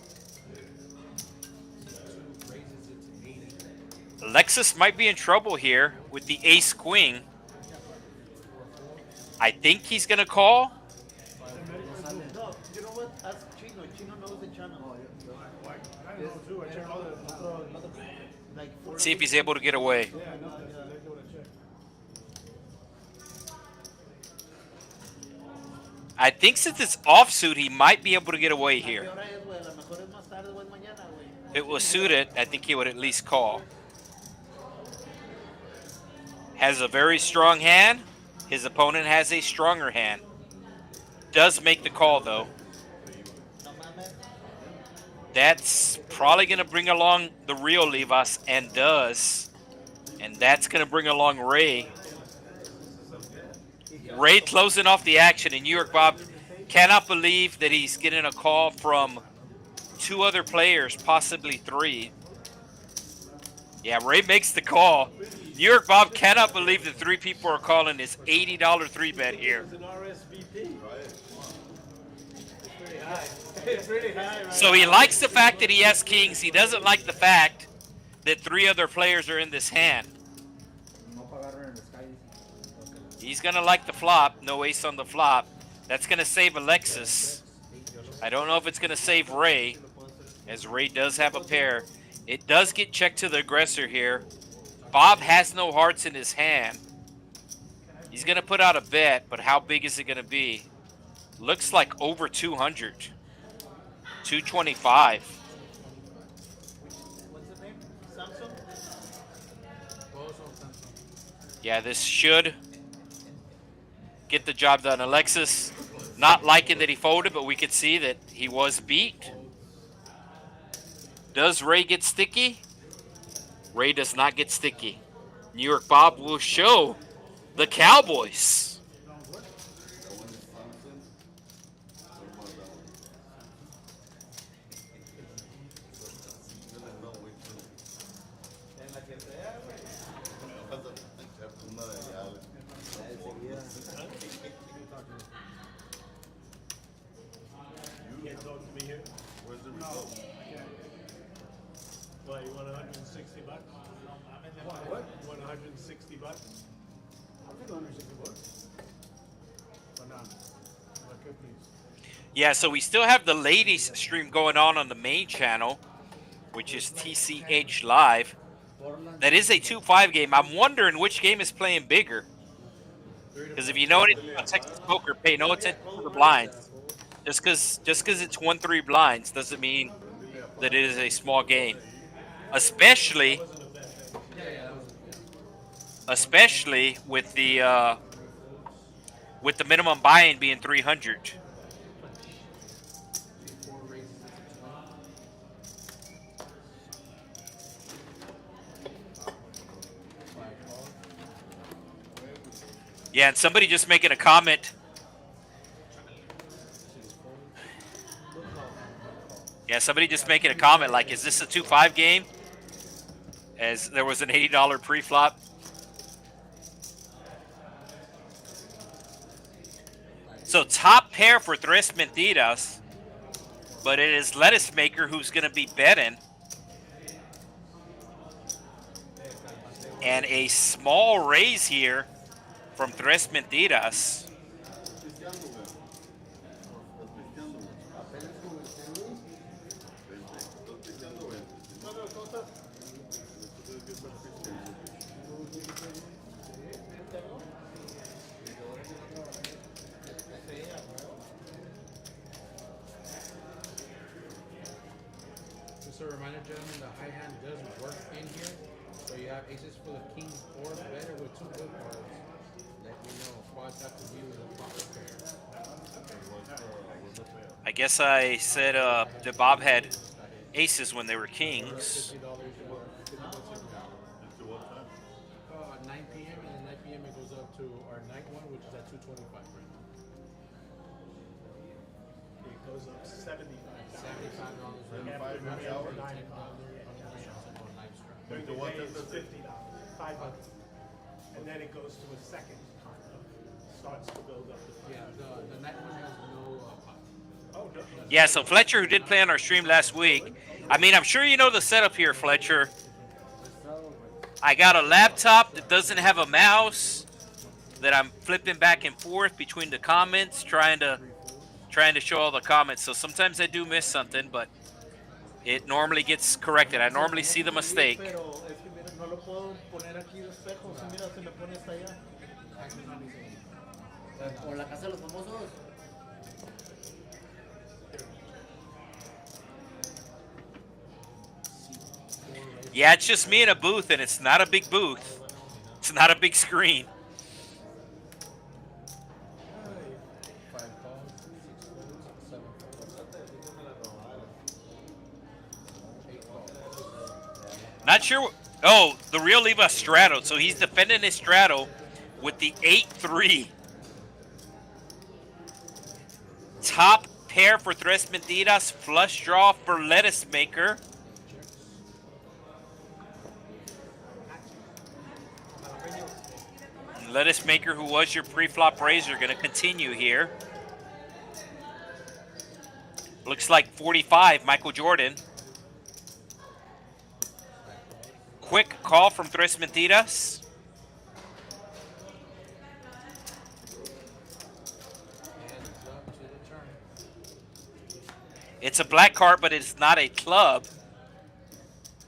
Alexis might be in trouble here with the ace queen. I think he's going to call. No, you know what? Ask Chino. Chino knows the channel. I know too. I checked all the Like, See if he's able to get away. Yeah, I know. That's exactly what I checked. I think since it's offsuit, he might be able to get away here. ¿qué hora es, güey? A lo mejor es más tarde o es mañana, güey. If it was suited, I think he would at least call. Has a very strong hand. His opponent has a stronger hand. Does make the call, though. No mames. That's probably going to bring along the real Livas, and does. And that's going to bring along Ray. Ray closing off the action, and New York Bob cannot believe that he's getting a call from 2 other players, possibly 3. Yeah, Ray makes the call. New York Bob cannot believe that 3 people are calling his $80 3-bet here. It's an RSVP. It's pretty high. It's really high, right? So he likes the fact that he has kings. He doesn't like the fact that 3 other players are in this hand. No pagaron en el Sky. He's going to like the flop. No ace on the flop. That's going to save Alexis. I don't know if it's going to save Ray, as Ray does have a pair. It does get checked to the aggressor here. Bob has no hearts in his hand. He's going to put out a bet, but how big is it going to be? Looks like over 200. 225. What's the name? Samsung? Both on Samsung. Yeah, this should get the job done. Alexis not liking that he folded, but we could see that he was beat. Does Ray get sticky? Ray does not get sticky. New York Bob will show the Cowboys. Can't talk to me here? Where's the result? What, you want 160 bucks? What? You want 160 bucks? I'll take 160 bucks. Banana. Okay, please. Yeah, so we still have the ladies stream going on the main channel, which is TCH Live. That is a 2-5 game. I'm wondering which game is playing bigger. Because if you know anything about Texas poker, pay no attention to the blinds. Just because it's 1-3 blinds doesn't mean that it is a small game. Especially with the minimum buy-in being 300. Yeah, and somebody just making a comment. Yeah, somebody just making a comment like, is this a 2-5 game? As there was an $80 pre-flop. So top pair for Tres Mentiras, but it is Lettuce Maker who's going to be betting. And a small raise here from Tres Mentiras. Just a reminder, gentlemen, the high hand does work in here. So you have aces for the king or better with 2 good cards. Let me know. Quads have to be with a proper pair. I guess I said that Bob had aces when they were kings. $50 or 50 bucks Until what time? 9 p.m. and then 9 p.m. it goes up to our night one, which is at 225 right now. It goes up $75. $75. After $75 after hours. $9. During the day, it's $50. $5. And then it goes to a second. Starts to build up. Yeah, the night one has no pot. Oh, no. Yeah, so Fletcher, who did play on our stream last week, I mean, I'm sure you know the setup here, Fletcher. I got a laptop that doesn't have a mouse that I'm flipping back and forth between the comments, trying to show all the comments. So sometimes I do miss something, but it normally gets corrected. I normally see the mistake. Pero es que mira, no lo puedo poner aquí de espejo. Si mira, se me pone hasta allá. O la casa de los famosos. Yeah, it's just me in a booth, and it's not a big booth. It's not a big screen. 5 calls, 6 folds, 7 folds, 8 calls. Not sure. Oh, the real Leva Strato. So he's defending his Strato with the 8-3. Top pair for Tres Mentiras. Flush draw for Lettuce Maker. Lettuce Maker, who was your pre-flop raiser, going to continue here. Looks like 45, Michael Jordan. Quick call from Tres Mentiras. It's a black card, but it's not a club.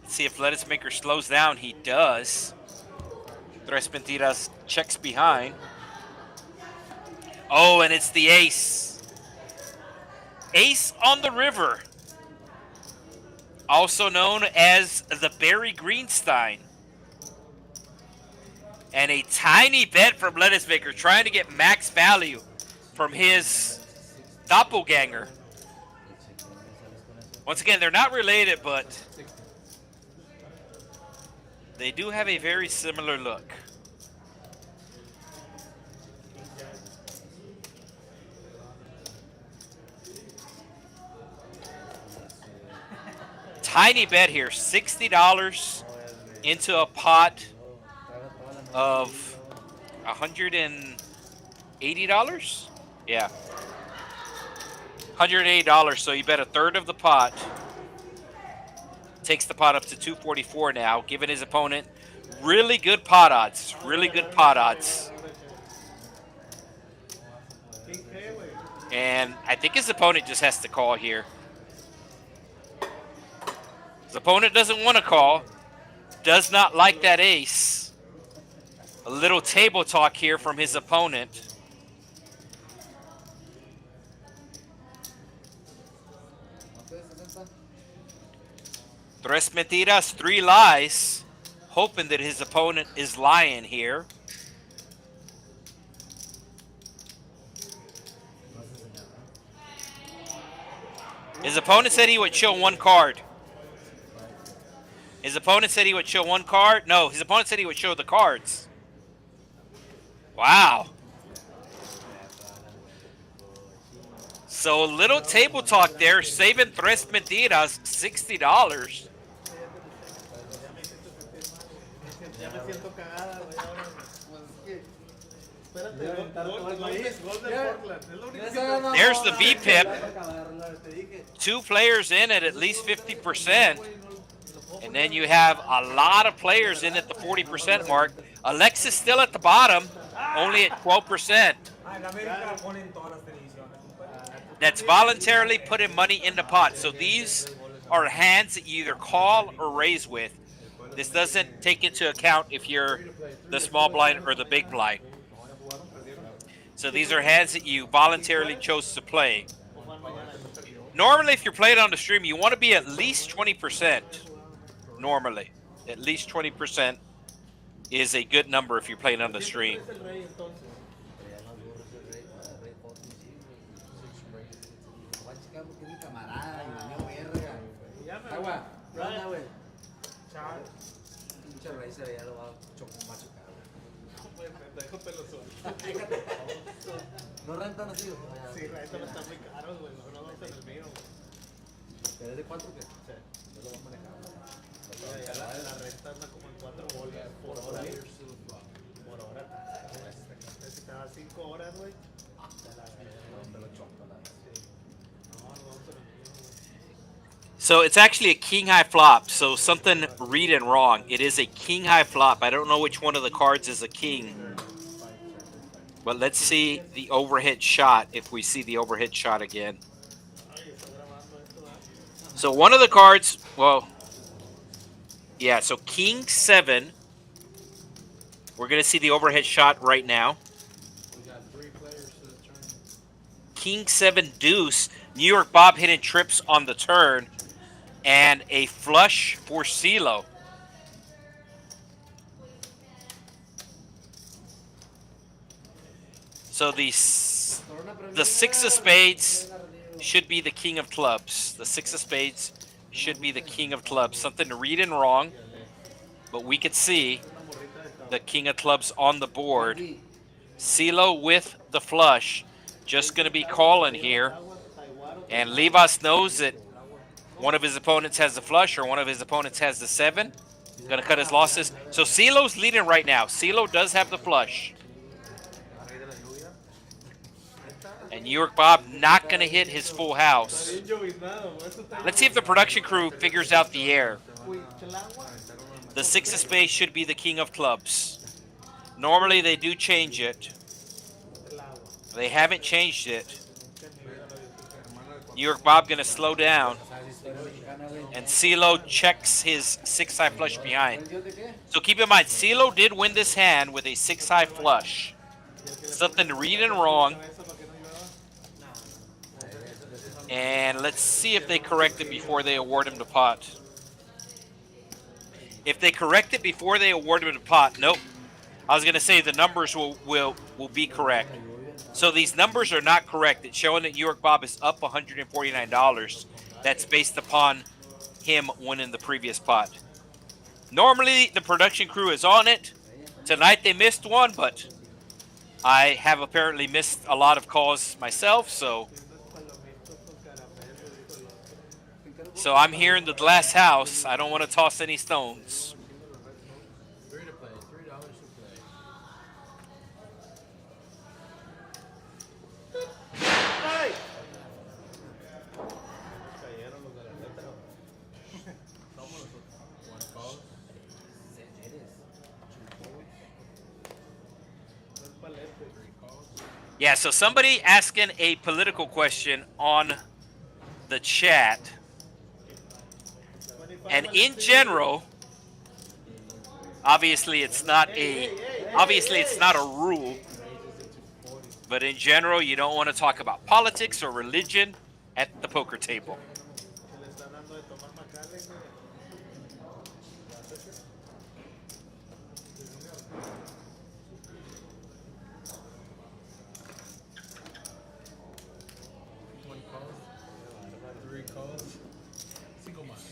Let's see if Lettuce Maker slows down. He does. Tres Mentiras checks behind. Oh, and it's the ace. Ace on the river. Also known as the Barry Greenstein. And a tiny bet from Lettuce Maker, trying to get max value from his doppelganger. Once again, they're not related, but they do have a very similar look. Tiny bet here, $60 into a pot of 100 and $80? Yeah. $180, so you bet a third of the pot. Takes the pot up to 244 now, giving his opponent really good pot odds. Really good pot odds. And I think his opponent just has to call here. His opponent doesn't want to call. Does not like that ace. A little table talk here from his opponent. Tres mentiras, 3 lies. Hoping that his opponent is lying here. His opponent said he would show 1 card. His opponent said he would show 1 card. No, his opponent said he would show the cards. Wow. So a little table talk there, saving Tres Mentiras, $60. Ya me siento cagada, güey, ahora. Pues es que. Espérate, gol de Portland. Es lo único que There's the VPIP. 2 players in at least 50%. And then you have a lot of players in at the 40% mark. Alexis still at the bottom, only at 12%. That's voluntarily putting money in the pot. So these are hands that you either call or raise with. This doesn't take into account if you're the small blind or the big blind. So these are hands that you voluntarily chose to play. Normally, if you're playing on the stream, you want to be at least 20%. Normally, at least 20% is a good number if you're playing on the stream. ¿No rentan así? Sí, rentan están muy caros, güey. Mejor no vamos en el mío, güey. ¿Pero es de 4 qué? Sí. Yo lo voy a manejar. Ya la renta anda como en 4 bolas por hora. Por hora. Si te das 5 horas, güey. Te lo choco, la verdad. No, no vamos en el mío. So it's actually a king high flop. So something reading wrong. It is a king high flop. I don't know which one of the cards is a king. But let's see the overhead shot if we see the overhead shot again. So one of the cards, well, yeah, so king 7. We're going to see the overhead shot right now. We got 3 players to the turn. King 7 deuce. New York Bob hitting trips on the turn. And a flush for CeeLo. So the 6 of spades should be the king of clubs. The 6 of spades should be the king of clubs. Something reading wrong, but we could see the king of clubs on the board. CeeLo with the flush. Just going to be calling here. And Livas knows that one of his opponents has the flush or one of his opponents has the 7. Going to cut his losses. So CeeLo's leading right now. CeeLo does have the flush. And New York Bob not going to hit his full house. Let's see if the production crew figures out the air. The 6 of spades should be the king of clubs. Normally they do change it. They haven't changed it. New York Bob going to slow down. And CeeLo checks his 6 high flush behind. So keep in mind, CeeLo did win this hand with a 6 high flush. Something reading wrong. And let's see if they correct it before they award him the pot. If they correct it before they award him the pot, nope. I was going to say the numbers will be correct. So these numbers are not correct. It's showing that New York Bob is up $149. That's based upon him winning the previous pot. Normally, the production crew is on it. Tonight they missed one, but I have apparently missed a lot of calls myself, so I'm here in the glass house. I don't want to toss any stones. 3 to play, $3 to play. Yeah, so somebody asking a political question on the chat. And in general, obviously it's not a rule, but in general you don't want to talk about politics or religion at the poker table. Le están dando de tomar Macallen, güey. One calls, 3 calls, single month.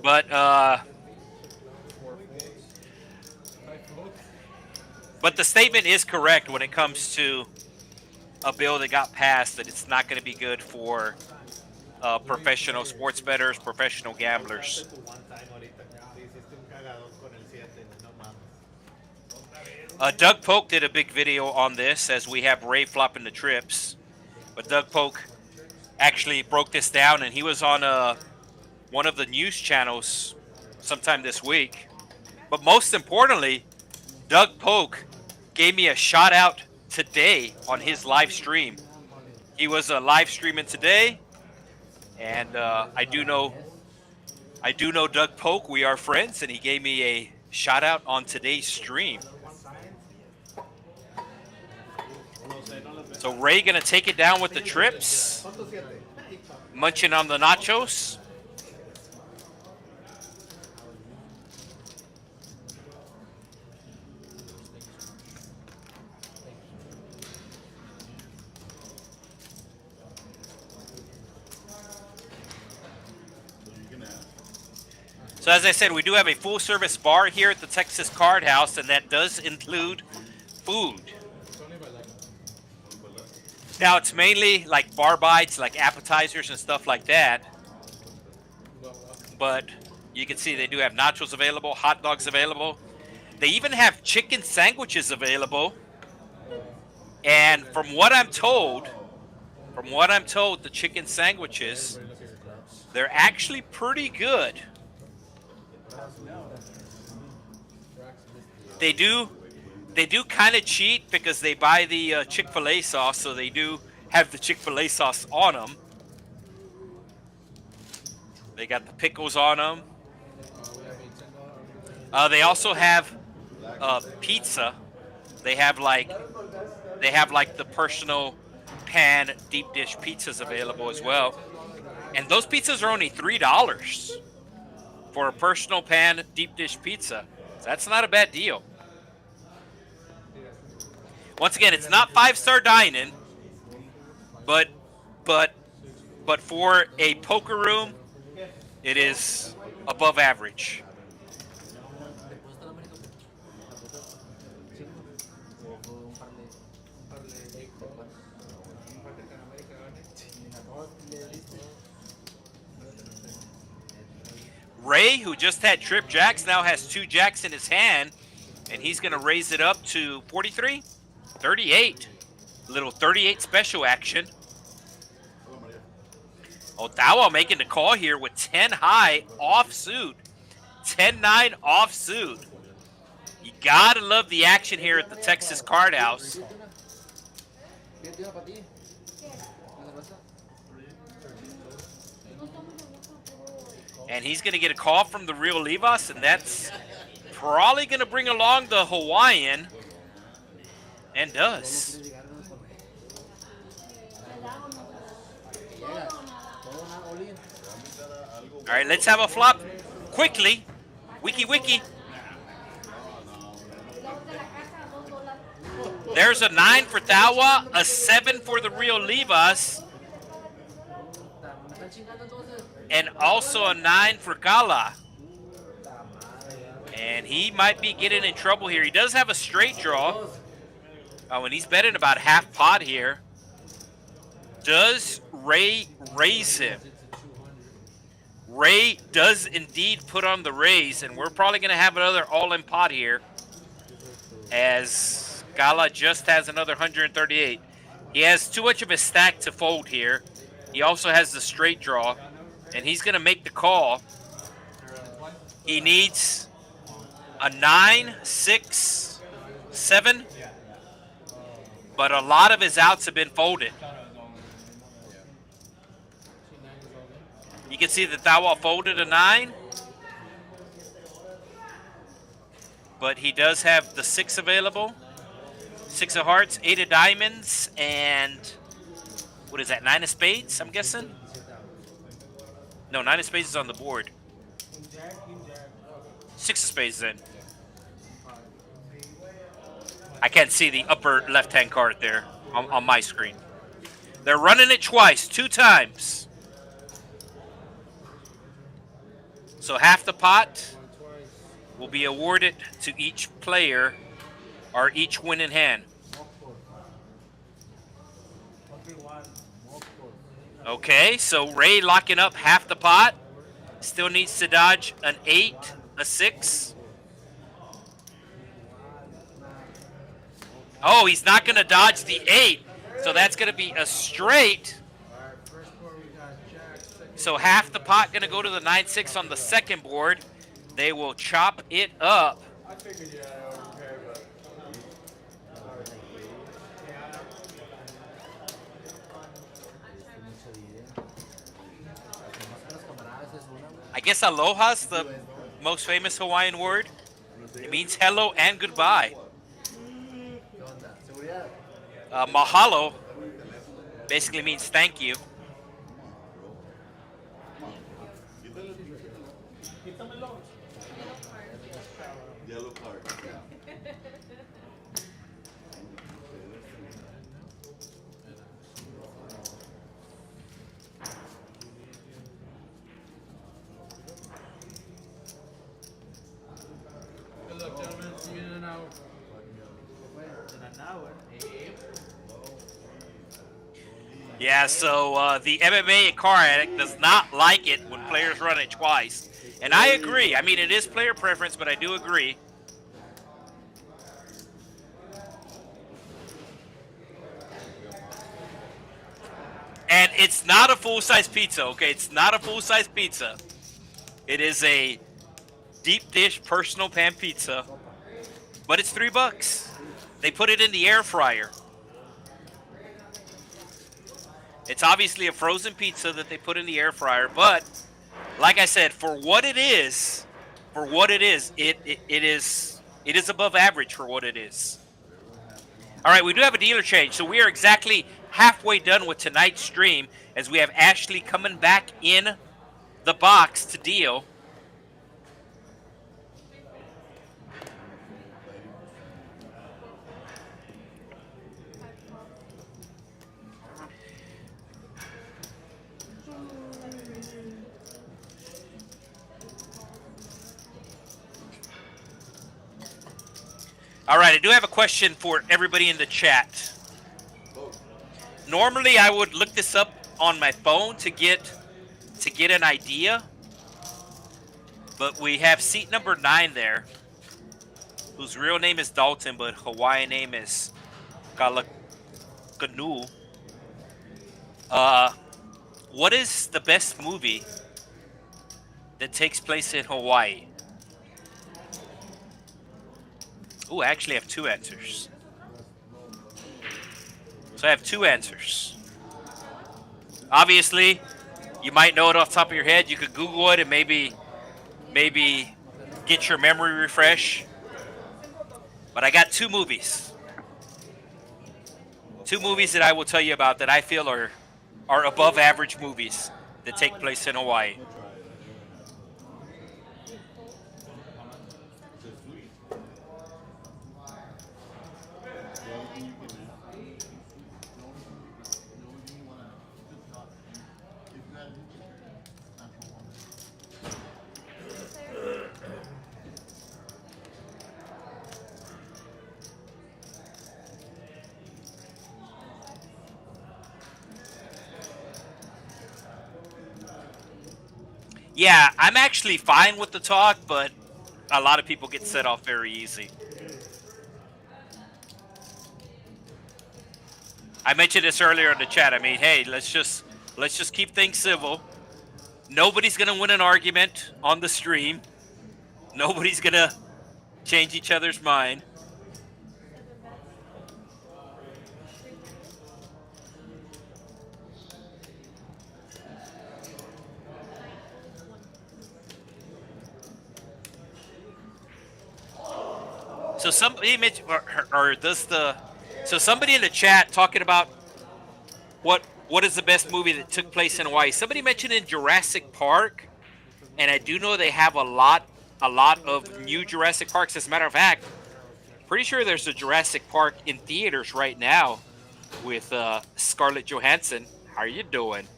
But 4 folds, 5 folds. but the statement is correct when it comes to a bill that got passed that it's not going to be good for professional sports bettors, professional gamblers. Tu one time ahorita. Te hiciste un cagadón con el 7, no mames. Doug Polk did a big video on this as we have Ray flopping the trips. But Doug Polk actually broke this down, and he was on one of the news channels sometime this week. But most importantly, Doug Polk gave me a shout out today on his live stream. He was live streaming today, and I do know Doug Polk. We are friends, and he gave me a shout out on today's stream. So Ray gonna take it down with the trips, ¿Cuánto 7? munching on the nachos. So as I said, we do have a full service bar here at the Texas Card House, and that does include food. It's only by like Now it's mainly like bar bites, like appetizers and stuff like that. But you can see they do have nachos available, hot dogs available. They even have chicken sandwiches available. And from what I'm told, the chicken sandwiches, they're actually pretty good. They do kind of cheat because they buy the Chick-fil-A sauce, so they do have the Chick-fil-A sauce on them. They got the pickles on them. They also have pizza. They have like the personal pan deep dish pizzas available as well. And those pizzas are only $3 for a personal pan deep dish pizza. That's not a bad deal. Once again, it's not 5-star dining, but for a poker room, it is above average. Ray, who just had trip jacks, now has 2 jacks in his hand, and he's going to raise it up to 43, 38. Little 38 special action. Ottawa making the call here with 10 high offsuit. 10-9 offsuit. You got to love the action here at the Texas Card House. And he's going to get a call from the real Livas, and that's probably going to bring along the Hawaiian, and does. All right, let's have a flop quickly. Wiki. There's a 9 for Tawa, a 7 for the real Livas, and also a 9 for Gala. And he might be getting in trouble here. He does have a straight draw. Oh, and he's betting about half pot here. Does Ray raise him? Ray does indeed put on the raise, and we're probably going to have another all-in pot here, as Gala just has another 138. He has too much of a stack to fold here. He also has the straight draw, and he's going to make the call. He needs a 9, 6, 7. but a lot of his outs have been folded. See, 9 is all in. You can see that Thawal folded a 9. But he does have the 6 available. 6 of hearts, 8 of diamonds, and what is that, 9 of spades, I'm guessing? No, 9 of spades is on the board. 6 of spades then. I can't see the upper left-hand card there on my screen. They're running it twice, 2 times. So half the pot will be awarded to each player or each winning hand. Okay, so Ray locking up half the pot. Still needs to dodge an 8, a 6. Oh, he's not going to dodge the 8. So that's going to be a straight. Alright, first board we got Jack. Second So half the pot going to go to the 9-6 on the second board. They will chop it up. I figured you had to overpay, but. I guess aloha's the most famous Hawaiian word. It means hello and goodbye. Mahalo basically means thank you. Yellow card. Good luck, gentlemen. See you in an hour. Yeah, so the MMA car addict does not like it when players run it twice. And I agree. I mean, it is player preference, but I do agree. And it's not a full-size pizza, okay? It's not a full-size pizza. It is a deep dish personal pan pizza, but it's $3. They put it in the air fryer. It's obviously a frozen pizza that they put in the air fryer, but like I said, for what it is, it is above average for what it is. All right, we do have a dealer change, so we are exactly halfway done with tonight's stream as we have Ashley coming back in the box to deal. All right, I do have a question for everybody in the chat. Normally, I would look this up on my phone to get an idea, but we have seat number 9 there, whose real name is Dalton, but Hawaiian name is Kalakanu. What is the best movie that takes place in Hawaii? Ooh, I actually have 2 answers. So I have 2 answers. Obviously, you might know it off the top of your head. You could Google it and maybe get your memory refresh. But I got 2 movies. 2 movies that I will tell you about that I feel are above average movies that take place in Hawaii. Yeah, I'm actually fine with the talk, but a lot of people get set off very easy. I mentioned this earlier in the chat. I mean, hey, let's just keep things civil. Nobody's gonna win an argument on the stream. Nobody's gonna change each other's mind. So somebody mentioned, or does the, so somebody in the chat talking about what is the best movie that took place in Hawaii? Somebody mentioned in Jurassic Park, and I do know they have a lot of new Jurassic Parks. As a matter of fact, pretty sure there's a Jurassic Park in theaters right now with Scarlett Johansson. How are you doing?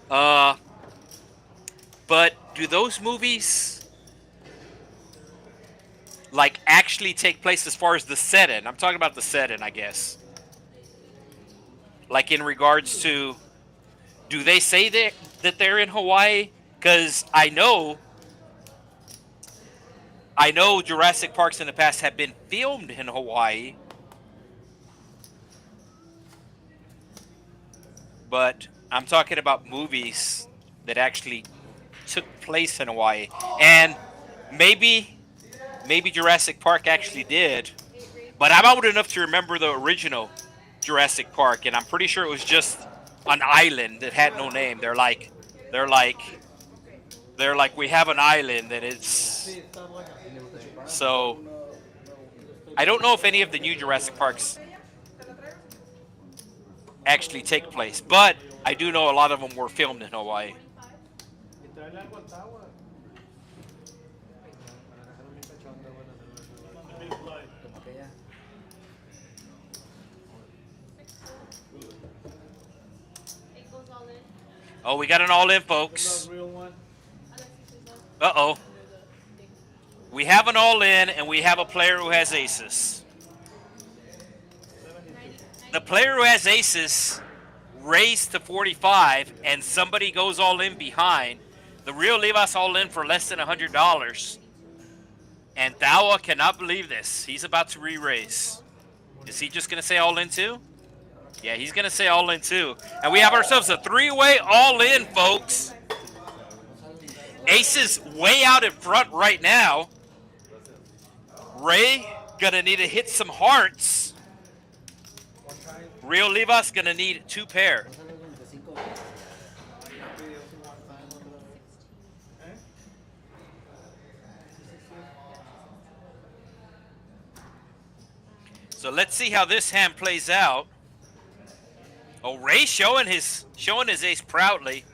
But do those movies like actually take place as far as the setting? I'm talking about the setting, I guess. Like in regards to, do they say that they're in Hawaii? Because I know Jurassic Parks in the past have been filmed in Hawaii, but I'm talking about movies that actually took place in Hawaii. And maybe Jurassic Park actually did, but I'm old enough to remember the original Jurassic Park, and I'm pretty sure it was just an island that had no name. They're like we have an island and it's, so I don't know if any of the new Jurassic Parks actually take place, but I do know a lot of them were filmed in Hawaii. Oh, we got an all-in, folks. Uh-oh. We have an all-in, and we have a player who has aces. The player who has aces raised to 45, and somebody goes all-in behind. The real leave us all-in for less than $100. And Dawa cannot believe this. He's about to re-raise. Is he just going to say all-in too? Yeah, he's going to say all-in too. And we have ourselves a three-way all-in, folks. Aces way out in front right now. Ray going to need to hit some hearts. Real Livas going to need two pair. So let's see how this hand plays out. Oh, Ray showing his ace proudly.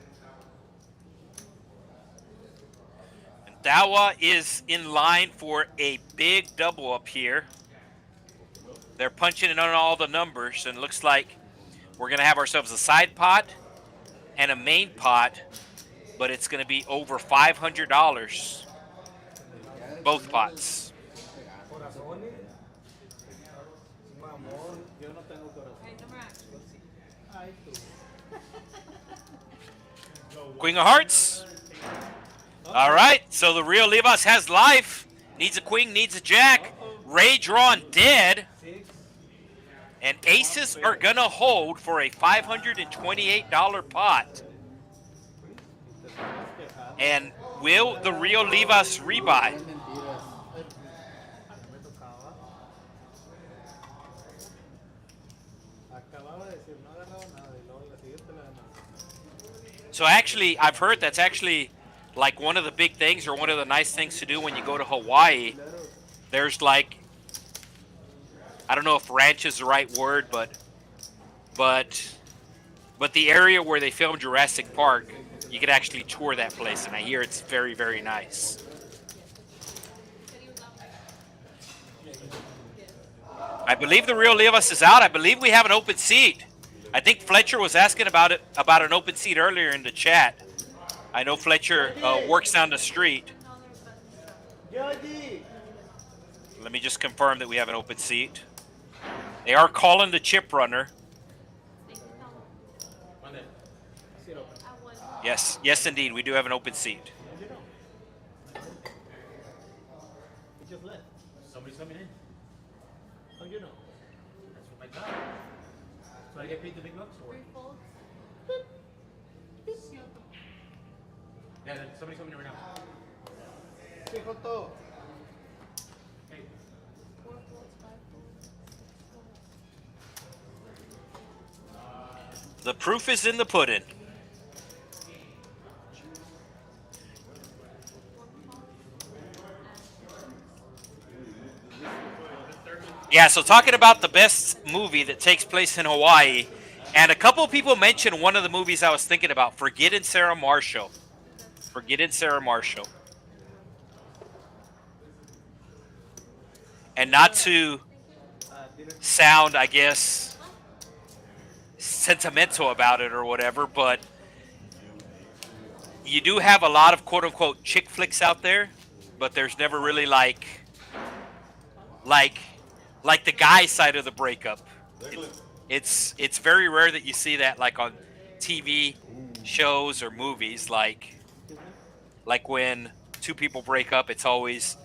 And Dawa is in line for a big double up here. They're punching in on all the numbers, and it looks like we're going to have ourselves a side pot and a main pot, but it's going to be over $500, both pots. Queen of Hearts. All right, so the real Livas has life. Needs a queen, needs a jack. Ray drawn dead. And aces are going to hold for a $528 pot. And will the real Livas rebuy? So actually, I've heard that's actually like one of the big things, or one of the nice things to do when you go to Hawaii. There's like, I don't know if ranch is the right word, but the area where they filmed Jurassic Park, you could actually tour that place, and I hear it's very, very nice. I believe the real Livas is out. I believe we have an open seat. I think Fletcher was asking about an open seat earlier in the chat. I know Fletcher works down the street. Let me just confirm that we have an open seat. They are calling the chip runner. Yes, yes, indeed, we do have an open seat. Somebody's coming in. How do you know? That's what my God. So I get paid the big bucks or? Yeah, somebody's coming in right now. Hey. The proof is in the pudding. Yeah, so talking about the best movie that takes place in Hawaii, and a couple of people mentioned one of the movies I was thinking about, Forgetting Sarah Marshall. Forgetting Sarah Marshall. And not to sound, I guess, sentimental about it or whatever, but you do have a lot of quote-unquote chick flicks out there, but there's never really like the guy side of the breakup. It's very rare that you see that like on TV shows or movies, like when two people break up, it's always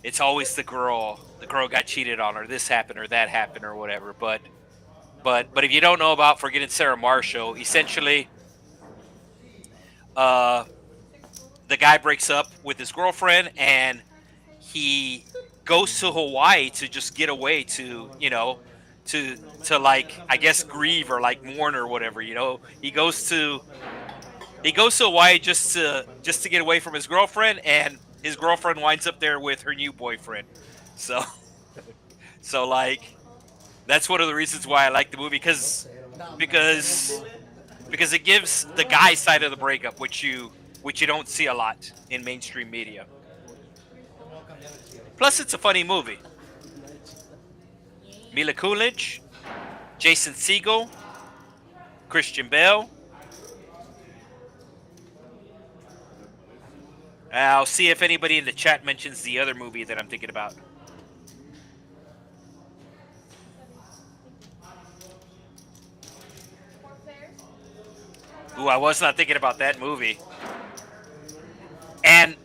the girl got cheated on, or this happened or that happened or whatever. But if you don't know about Forgetting Sarah Marshall, essentially the guy breaks up with his girlfriend and he goes to Hawaii to just get away, to like, I guess, grieve or like mourn or whatever. He goes to Hawaii just to get away from his girlfriend, and his girlfriend winds up there with her new boyfriend. So like, that's one of the reasons why I like the movie, because it gives the guy side of the breakup, which you don't see a lot in mainstream media. Plus, it's a funny movie. Mila Kunis, Jason Segel, Christian Bale. I'll see if anybody in the chat mentions the other movie that I'm thinking about. Ooh, I was not thinking about that movie. And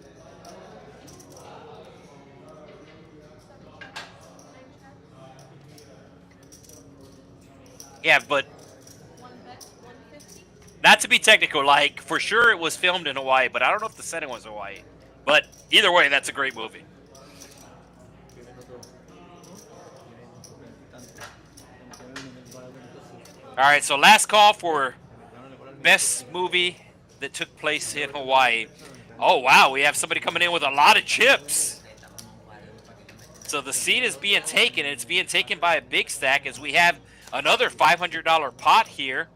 yeah, but not to be technical, like, for sure it was filmed in Hawaii, but I don't know if the setting was Hawaii. But either way, that's a great movie. All right, so last call for best movie that took place in Hawaii. Oh, wow, we have somebody coming in with a lot of chips. So the seat is being taken, and it's being taken by a big stack, as we have another $500 pot here.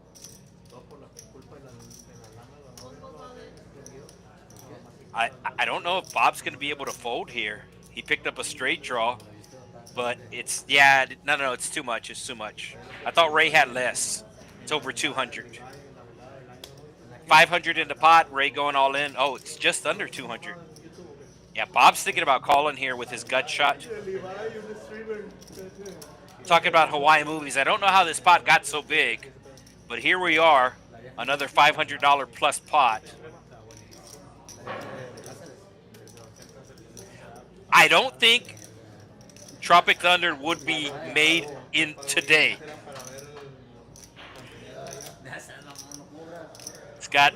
I don't know if Bob's going to be able to fold here. He picked up a straight draw, but it's, yeah, no, it's too much. It's too much. I thought Ray had less. It's over 200. 500 in the pot, Ray going all in. Oh, it's just under 200. Yeah, Bob's thinking about calling here with his gut shot. Talking about Hawaii movies. I don't know how this pot got so big, but here we are, another $500 plus pot. I don't think Tropic Thunder would be made in today.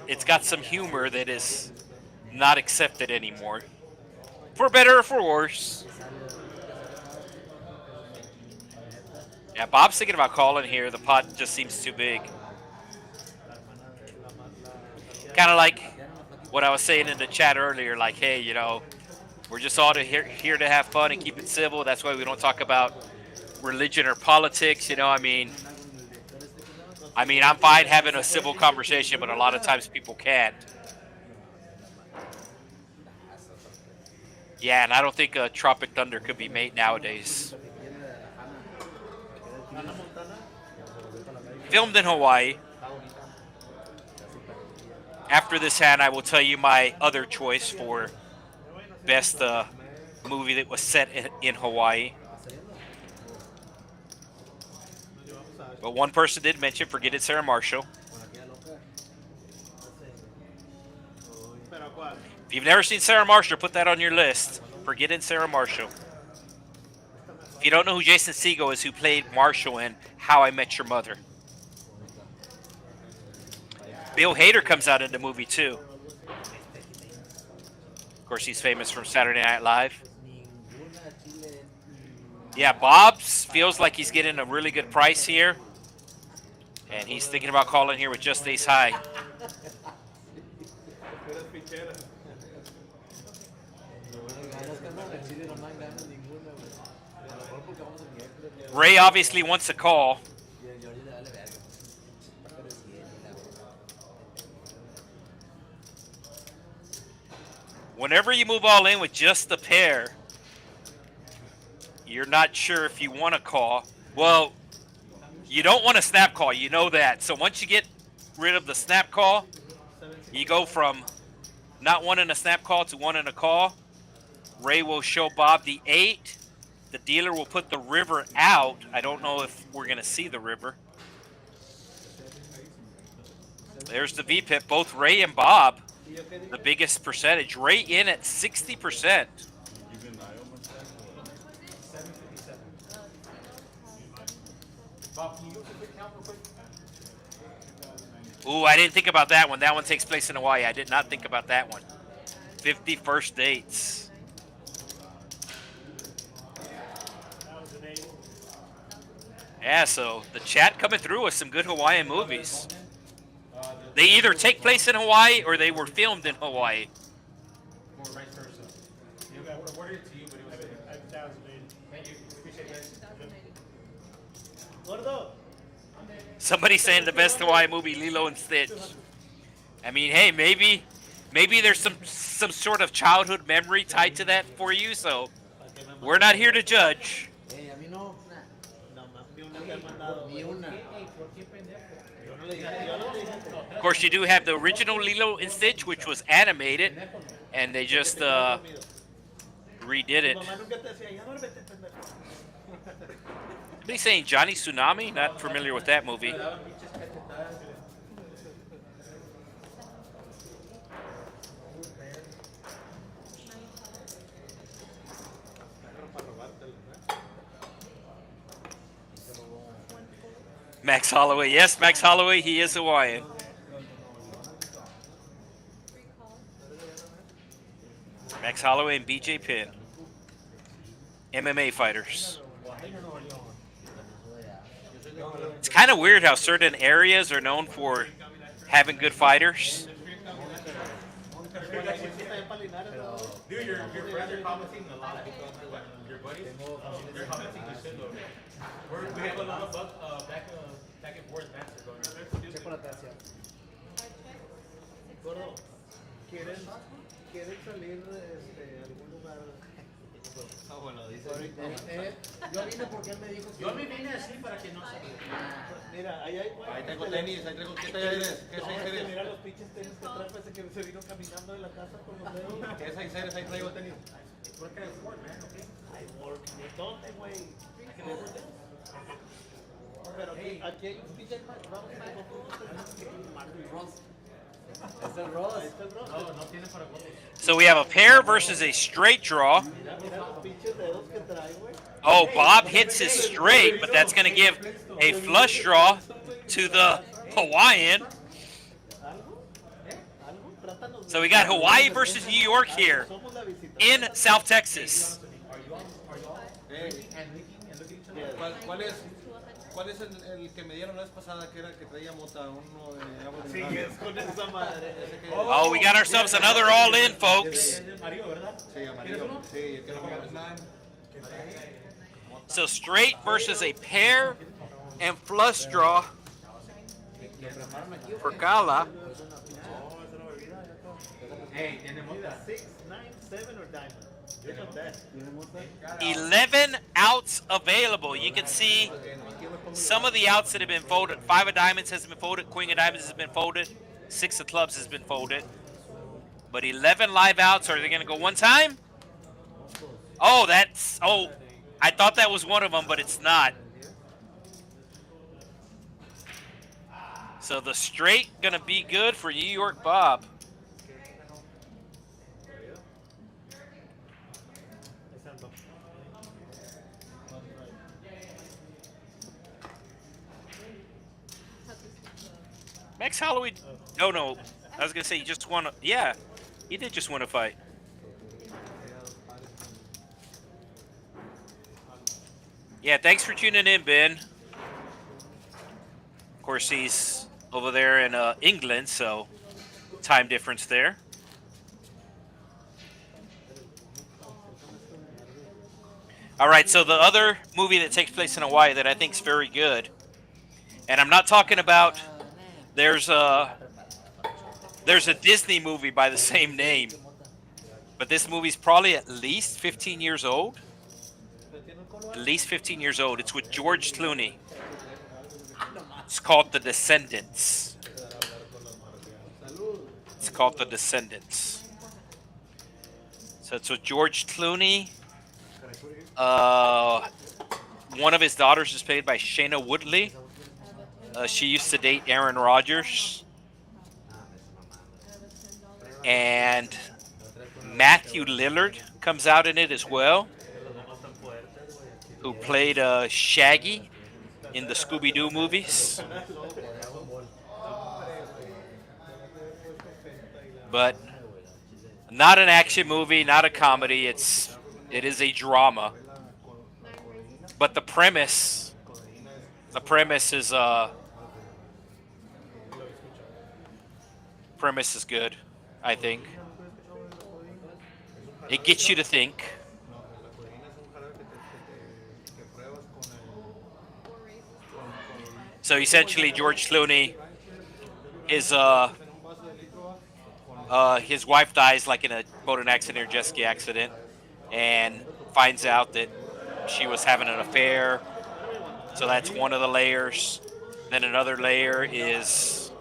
It's got some humor that is not accepted anymore, for better or for worse. Yeah, Bob's thinking about calling here. The pot just seems too big. Kind of like what I was saying in the chat earlier, like, hey, we're just all here to have fun and keep it civil. That's why we don't talk about religion or politics. I mean, I'm fine having a civil conversation, but a lot of times people can't. Yeah, and I don't think a Tropic Thunder could be made nowadays. Filmed in Hawaii. After this hand, I will tell you my other choice for best movie that was set in Hawaii. But one person did mention Forgetting Sarah Marshall. If you've never seen Sarah Marshall, put that on your list. Forgetting Sarah Marshall. If you don't know who Jason Segel is, who played Marshall in How I Met Your Mother. Bill Hader comes out in the movie too. Of course, he's famous from Saturday Night Live. Yeah, Bob's feels like he's getting a really good price here. And he's thinking about calling here with just ace high. Ray obviously wants a call. Whenever you move all in with just the pair, you're not sure if you want to call. Well, you don't want a snap call. You know that. So once you get rid of the snap call, you go from not wanting a snap call to wanting a call. Ray will show Bob the 8. The dealer will put the river out. I don't know if we're going to see the river. There's the VPIP. Both Ray and Bob, the biggest percentage. Ray in at 60%. Ooh, I didn't think about that one. That one takes place in Hawaii. I did not think about that one. 50 first dates. Yeah, so the chat coming through with some good Hawaiian movies. They either take place in Hawaii or they were filmed in Hawaii. Or vice versa. I awarded it to you, but it was. I have 1,080. Thank you. Appreciate that. Gordo. Somebody saying the best Hawaii movie, Lilo and Stitch. I mean, hey, maybe there's some sort of childhood memory tied to that for you. So we're not here to judge. Hey, a mí no. No, vi una que han mandado. Ni una. Yo no le dije, yo no le dije. Of course, you do have the original Lilo and Stitch, which was animated, and they just redid it. Mamá nunca te decía, ya no le vete, pendejo. Somebody saying Johnny Tsunami? Not familiar with that movie. Max Holloway. Yes, Max Holloway. He is Hawaiian. Max Holloway and BJ Penn. MMA fighters. It's kind of weird how certain areas are known for having good fighters. Dude, your friends are commenting a lot because your buddies, they're commenting you should though. We have a lot of back and forth banter going on. Checo la taza. Gordo, ¿quieren salir de algún lugar? Ah, bueno, dice. Yo vine porque él me dijo que. Yo me vine así para que no saliera. Mira, ahí hay güey. Ahí tengo tenis, ahí tengo. ¿Qué talla eres? ¿Qué No, size es que eres? mira los pinches tenis que trae, parece que se vino caminando de la casa con los dedos. ¿Qué size eres? Ahí traigo tenis. Work at Ford, man, okay? Ay, ¿dónde, güey? Pero aquí hay un pinche vamos a ver Es el Ross. No, no tiene para fotos. So we have a pair versus a straight draw. Mira los pinches dedos que trae, güey. Oh, Bob hits his straight, but that's going to give a flush draw to the Hawaiian. So we got Hawaii versus New York here in South Texas. ¿Cuál es el que me dieron la vez pasada que era el que traía mota? Uno de agua de Sí, mineral. es con esa madre. Oh, we got ourselves another all-in, folks. Mario, ¿verdad? Sí, amarillo. Sí, el que no me So straight versus a pair and flush draw for Gala. Hey, tiene mota. 6, 9, 7 or diamond. Look at that. 11 outs available. You can see some of the outs that have been folded. 5 of diamonds has been folded. Queen of diamonds has been folded. 6 of clubs has been folded. But 11 live outs. Are they going to go one time? Oh, that's... Oh, I thought that was one of them, but it's not. So the straight going to be good for New York Bob. Max Holloway, no, I was going to say he just won, yeah, he did just win a fight. Yeah, thanks for tuning in, Ben. Of course, he's over there in England, so time difference there. All right, so the other movie that takes place in Hawaii that I think is very good, and I'm not talking about, there's a Disney movie by the same name, but this movie's probably at least 15 years old. At least 15 years old. It's with George Clooney. It's called The Descendants. It's called The Descendants. So it's with George Clooney. One of his daughters is played by Shaina Woodley. She used to date Aaron Rodgers. And Matthew Lillard comes out in it as well, who played Shaggy in the Scooby-Doo movies. But not an action movie, not a comedy. It is a drama. But the premise is good, I think. It gets you to think. So essentially, George Clooney is his wife dies like in a boating accident or jet ski accident, and finds out that she was having an affair. So that's one of the layers. Then another layer is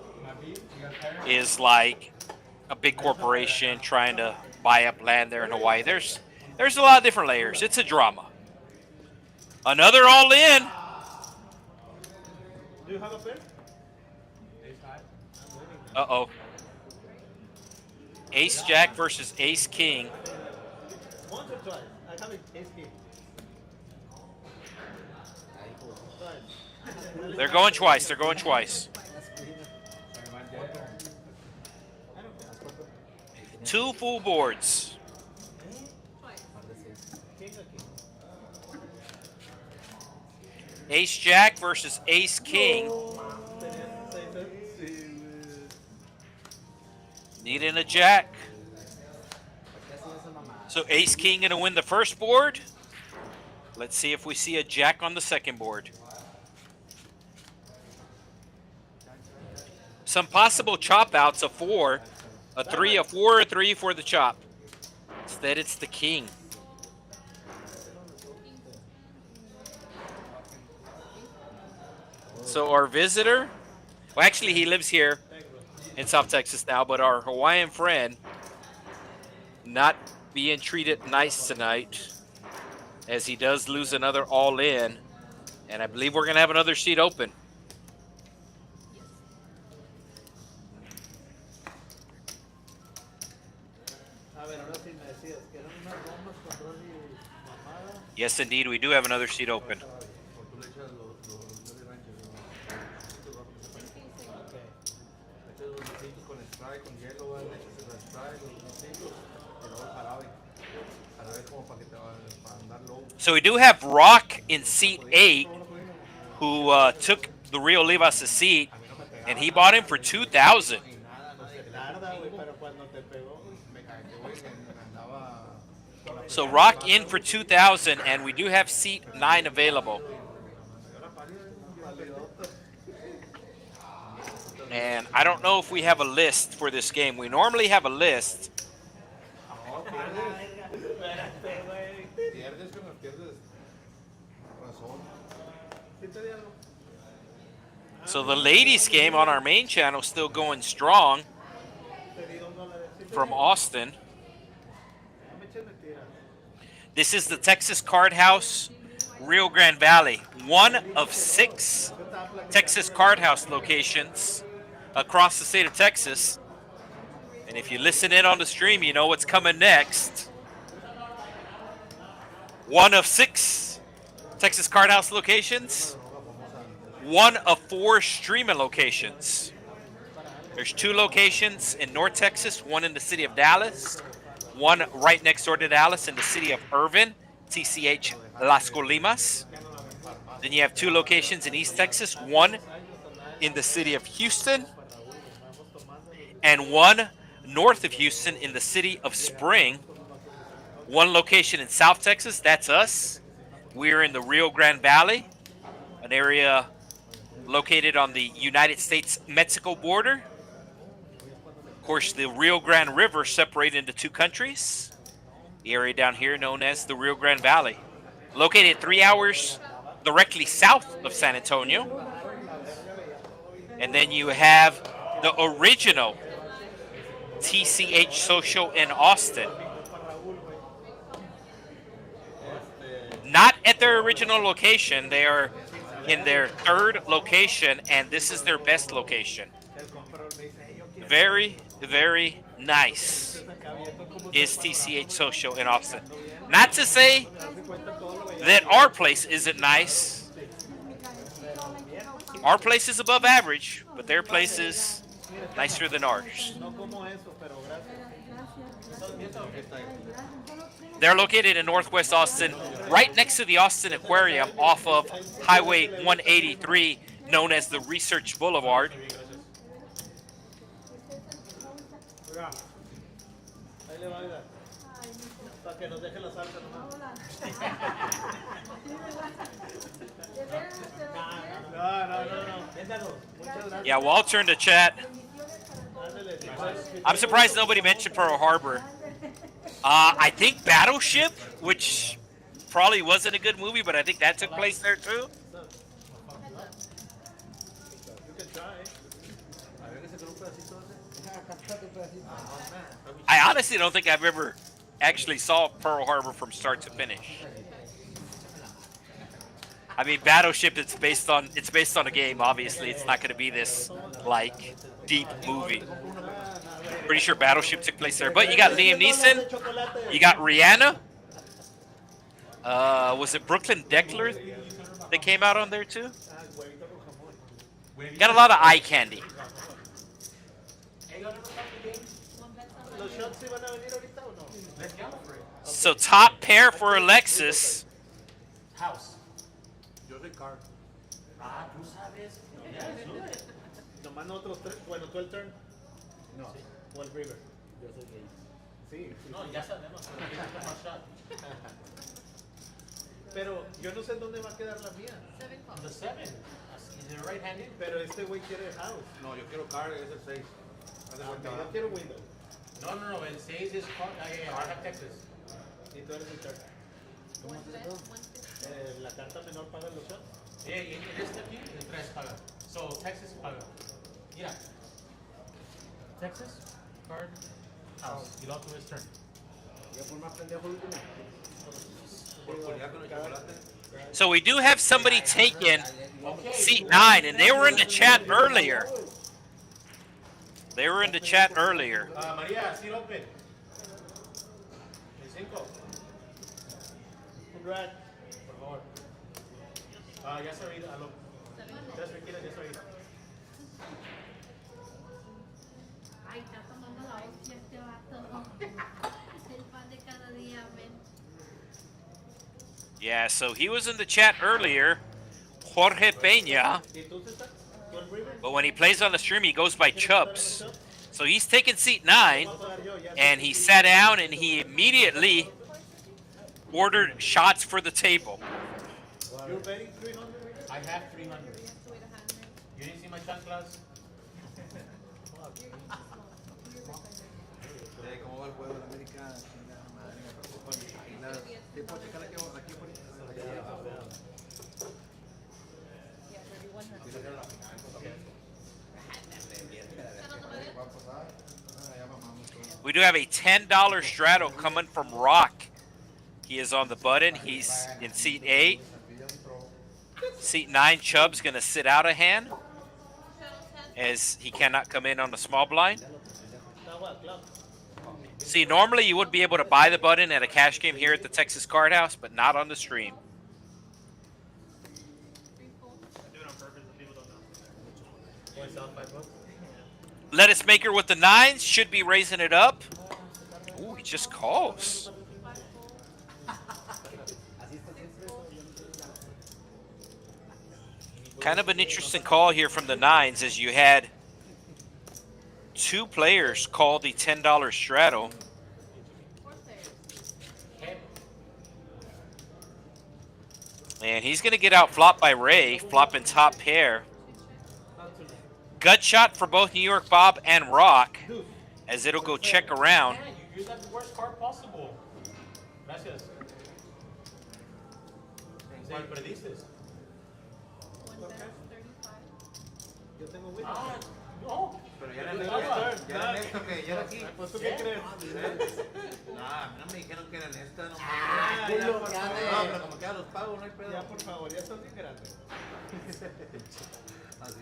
like a big corporation trying to buy up land there in Hawaii. There's a lot of different layers. It's a drama. Another All In. Do you have a pen? Uh-oh. Ace Jack versus Ace King. Once or twice? I have ace king. Twice. They're going twice. They're going twice. Two full boards. King or king? Ace Jack versus Ace King. Needing a Jack. So Ace King going to win the first board. Let's see if we see a Jack on the second board. Some possible chop outs, a 4, a 3, a 4, a 3 for the chop. Instead, it's the King. So our visitor, well, actually he lives here in South Texas now, but our Hawaiian friend not being treated nice tonight, as he does lose another All In, and I believe we're going to have another seat open. Yes, indeed, we do have another seat open. So we do have Rock in seat 8, who took the Rio Olivas' seat, and he bought him for $2,000. So Rock in for $2,000, and we do have seat 9 available. And I don't know if we have a list for this game. We normally have a list. So the ladies game on our main channel still going strong from Austin. This is the Texas Card House, Rio Grande Valley. One of 6 Texas Card House locations across the state of Texas. And if you listen in on the stream, you know what's coming next. One of 6 Texas Card House locations. One of 4 streaming locations. There's 2 locations in North Texas, one in the city of Dallas, one right next door to Dallas in the city of Irvin, TCH Las Colimas. Then you have 2 locations in East Texas, one in the city of Houston, and one north of Houston in the city of Spring. One location in South Texas, that's us, We're in the Rio Grande Valley, an area located on the United States-Mexico border. Of course, the Rio Grande River separated into two countries. The area down here known as the Rio Grande Valley. Located 3 hours directly south of San Antonio. And then you have the original TCH Social in Austin. Not at their original location. They are in their third location, and this is their best location. Very, very nice is TCH Social in Austin. Not to say that our place isn't nice. Our place is above average, but their place is nicer than ours. They're located in Northwest Austin, right next to the Austin Aquarium off of Highway 183, known as the Research Boulevard. Yeah, well, I'll turn to chat. I'm surprised nobody mentioned Pearl Harbor. I think Battleship, which probably wasn't a good movie, but I think that took place there too. I honestly don't think I've ever actually saw Pearl Harbor from start to finish. I mean, Battleship, it's based on a game. Obviously, it's not going to be this like deep movie. Pretty sure Battleship took place there. But you got Liam Neeson, you got Rihanna. Was it Brooklyn Decker that came out on there too? Got a lot of eye candy. So top pair for Alexis. House. Yo soy card. Ah, tú sabes. Nomás nosotros tres. Bueno, tú el turn. No. O el river. Yo soy gay. Sí. No, ya sabemos. Pero yo no sé dónde va a quedar la mía. The seven. Is it right-handed? Pero este güey quiere house. No, yo quiero card, es el 6. Yo quiero window. No, el 6 es card. I have Texas. Y tú eres el turn. ¿Cómo es esto? La carta menor paga los shots. Y en este aquí, el 3 paga. So, Texas paga. Mira. Texas, card, house. Y el otro es turn. Ya por más pendejo el último. So we do have somebody taking seat 9, and they were in the chat earlier. María, seat open. El 5. Congrats. Por favor. Ya se oído. Ya se oído. Ay, está tomando la hostia este vato. El pan de cada día, men. Yeah, so he was in the chat earlier, Jorge Peña. But when he plays on the stream, he goes by Chubbs. So he's taking seat 9, and he sat down, and he immediately ordered shots for the table. You're betting 300? I have 300. You didn't see my shot class? ¿Cómo va el juego de América? We do have a $10 straddle coming from Rock. He is on the button. He's in seat 8. Seat 9, Chubb's going to sit out a hand as he cannot come in on the small blind. See, normally you would be able to buy the button at a cash game here at the Texas Card House, but not on the stream. Lettuce Maker with the 9s should be raising it up. Ooh, he just calls. Kind of an interesting call here from the 9s, as you had 2 players call the $10 straddle. And he's going to get out flopped by Ray, flopping top pair. Gut shot for both New York Bob and Rock, as it'll go check around. Man, you used the worst card possible. Gracias. ¿Cuál perdiste? One bet, 35. Yo tengo Wii. Ah, no. Pero ya era Néstor, que ya era aquí. Pues tú qué crees. No me dijeron que era Néstor. No, culo, que ande. no, pero como que a los pagos no hay pedo. Ya, por favor, ya estás bien grande. Así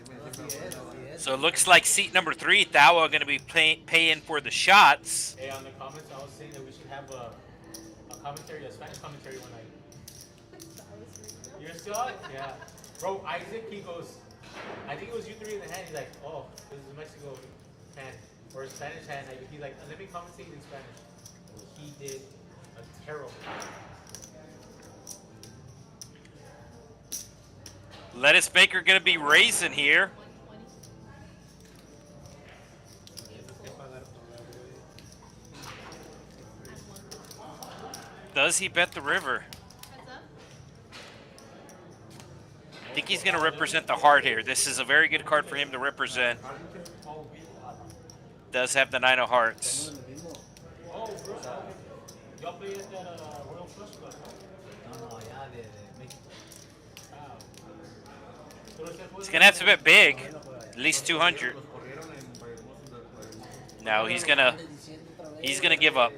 es. So it looks like seat number 3, Thao, are going to be paying for the shots. Hey, on the comments, I was saying that we should have a commentary, a Spanish commentary one night. You're still on? Yeah. Bro, Isaac, he goes, I think it was you three in the hand. He's like, oh, this is a Mexico hand or a Spanish hand. He's like, let me commentate in Spanish. He did a terrible job. Lettuce Maker going to be raising here. 120. Does he bet the river? Heads up. I think he's going to represent the heart here. This is a very good card for him to represent. Does have the 9 of hearts. Oh, bro. Y'all play at that Royal Flush Club, No, ya de México. He's going to have to bet big, at least 200. No, he's going to give up.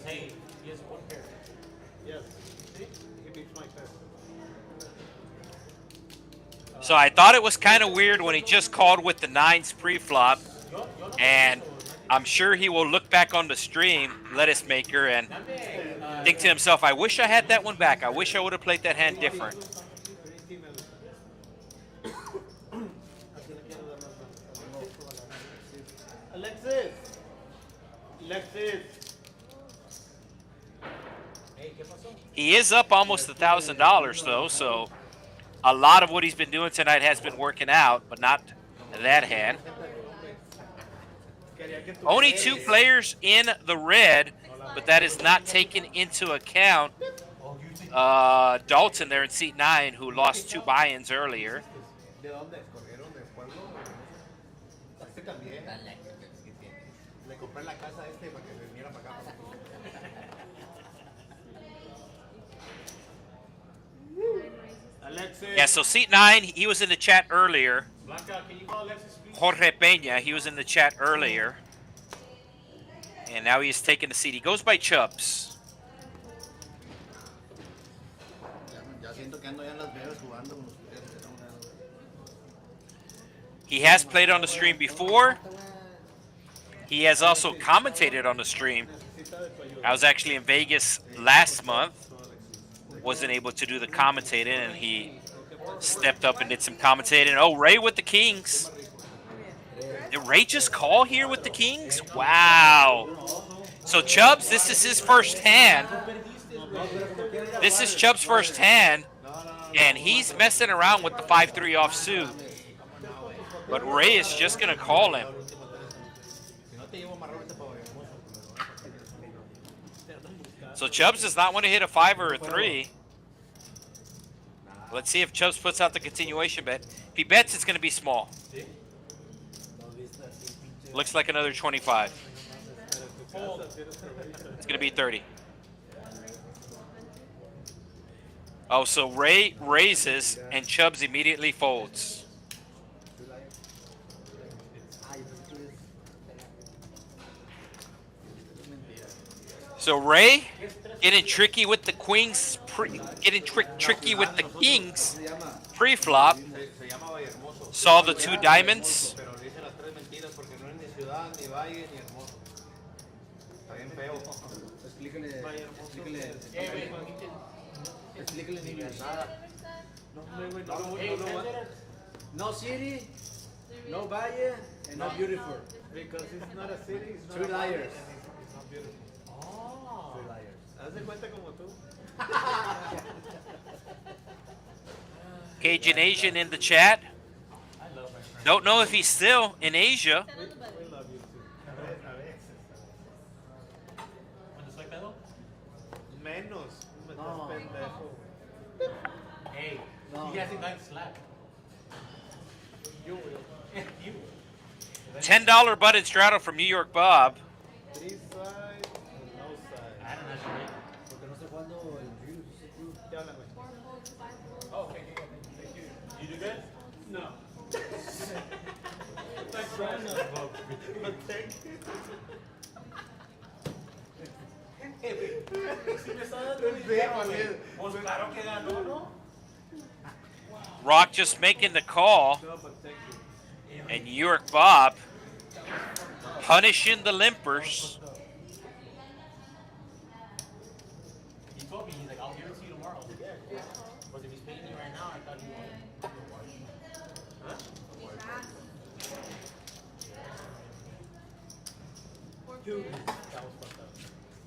Hey, he has one pair. Yes. See? He beats my pair. So I thought it was kind of weird when he just called with the 9s pre-flop, and I'm sure he will look back on the stream, Lettuce Maker, and think to himself, I wish I had that one back. I wish I would have played that hand different. Alexis! Alexis! He is up almost $1,000 though, so a lot of what he's been doing tonight has been working out, but not that hand. Only 2 players in the red, but that is not taken into account Dalton there in seat 9, who lost 2 buy-ins earlier. ¿De dónde? ¿Corrieron del pueblo? Este también. Le compré la casa a este para que se viniera para acá. Alexis! Yeah, so seat 9, he was in the chat earlier. Blanca, can you call Alexis, please? Jorge Peña, he was in the chat earlier. And now he is taking the seat. He goes by Chubbs. Ya siento que ando ya en Las Vegas jugando con ustedes. He has played on the stream before. He has also commentated on the stream. I was actually in Vegas last month. Wasn't able to do the commentating, and he stepped up and did some commentating. Oh, Ray with the Kings. Did Ray just call here with the Kings? Wow. So Chubbs, this is his first hand. This is Chubbs' first hand, and he's messing around with the 5-3 offsuit. But Ray is just going to call him. So Chubbs does not want to hit a 5 or a 3. Let's see if Chubbs puts out the continuation bet. If he bets, it's going to be small. Looks like another 25. It's going to be 30. Oh, so Ray raises and Chubbs immediately folds. So Ray getting tricky with the queens, tricky with the kings pre-flop. Saw the 2 diamonds. Pero le hice las 3 mentiras porque no es ni ciudad, ni valle, ni hermoso. Está bien feo. Explícale en inglés. No city, no valle, and no beautiful. Because it's not a city, it's not 3 a valle, liars. and it's not beautiful. 3 liars. Haz de cuenta como tú. Cajun Asian in the chat. Don't know if he's still in Asia. We love you too. A veces. ¿Cuándo soy pedo? Menos. Me estás No. pendejo. Hey, No. he hasn't gotten slapped. You will. You. $10 butted straddle from New York Bob. 3 side, no side. I don't know. Actually. Porque no sé cuándo el Drew, ese Drew. Ya hablan, güey. 4 folds, 5 folds. Oh, okay, good. Thank you. You do good? No. But thank you. Si me está dando un Sí, dinero, pues, güey. sí. Pues claro que ganó, ¿no? Rock just making the call. No, but thank you. And New York Bob punishing the limpers. He told me, he's like, I'll give it to you tomorrow. I was like, yeah, cool. But if he's paying me right now, I thought he wanted. Huh? Dude, that was fucked up.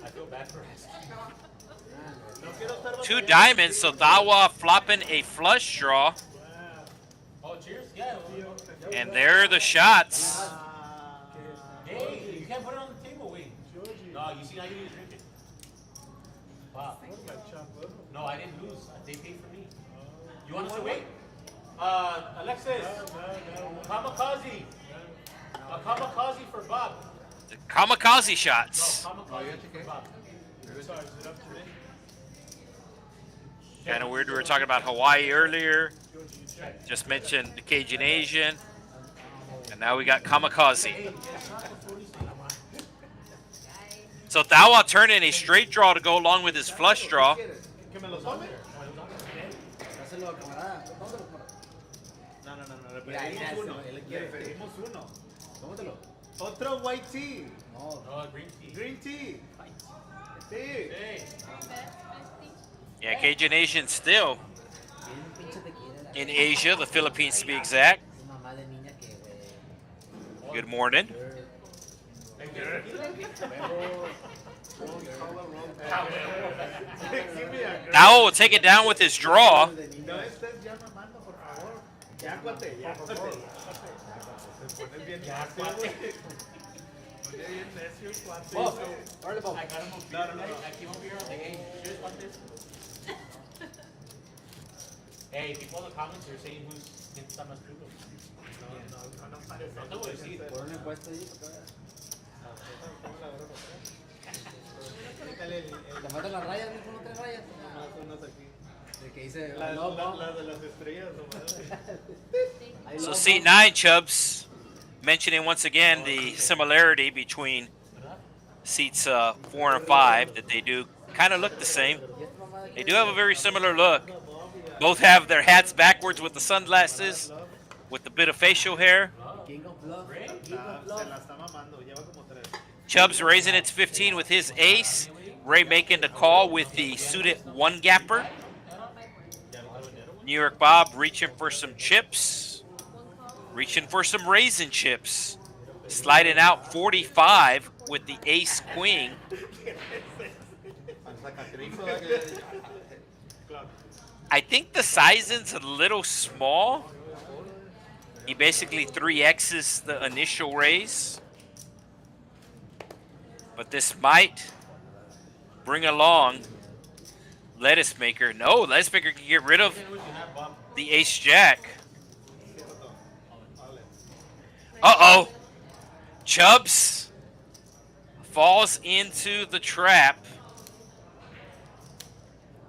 I feel bad for asking. No quiero estar 2 diamonds, so Dawa flopping a flush draw. Oh, cheers? Yeah. And there are the shots. Hey, you can't put it on the table, wait. No, you see, now you need to drink it. Wow. No, I didn't lose. They paid for me. You want us to wait? Alexis. Kamikaze. A kamikaze for Bob. The kamikaze No, shots. kamikaze for Bob. Sorry, is it up to me? Kind of weird. We were talking about Hawaii earlier. Just mentioned the Cajun Asian. And now we got kamikaze. So Dawa turning a straight draw to go along with his flush draw. Que me lo tome. Dáselo a camarada. Tómatelo, camarada. No. Mira, ahí Repetimos uno. él quiere. Repetimos uno. Tómatelo. Otro white tea. No. No, green tea. Green tea. Sí. Hey. Yeah, Cajun Asian still Bien pinche tequila. in Asia, the Philippines to be exact. Es mamá de niña que, güey. Good morning. Give me a Dawa will take it down with his draw. No estés ya mamando, por favor. Ya, cuate, ya, cuate. Te pones bien necio, güey. Pones bien necio, cuate. Bob, órale, Bob. I got him a beer. I came over here. I was like, hey, cheers about this. Hey, people in the comments are saying quién está más crudo. No parece. No te voy a decir. Por una encuesta ahí, para que veas. ¿Te faltan las rayas, mijo? ¿No tres rayas? Unos aquí. De que dice, Las no, no. de las estrellas, nomás. Ahí So lo- seat 9, Chubbs, mentioning once again the similarity between seats 4 and 5, that they do kind of look the same. ¿Y esta mamá de They qué? do have a very similar look. Both have their hats backwards with the sunglasses, with the bit of facial hair. King of Love. King Se of Love. la está mamando, lleva como 3. Chubbs raising it to 15 with his ace. Ray making the call with the suited one gapper. New York Bob reaching for some chips. Reaching for some raisin chips. Sliding out 45 with the ace queen. I think the sizing's a little small. He basically 3X's the initial raise. But this might bring along Lettuce Maker. No, Lettuce Maker can get rid of the ace jack. Uh-oh. Chubbs falls into the trap.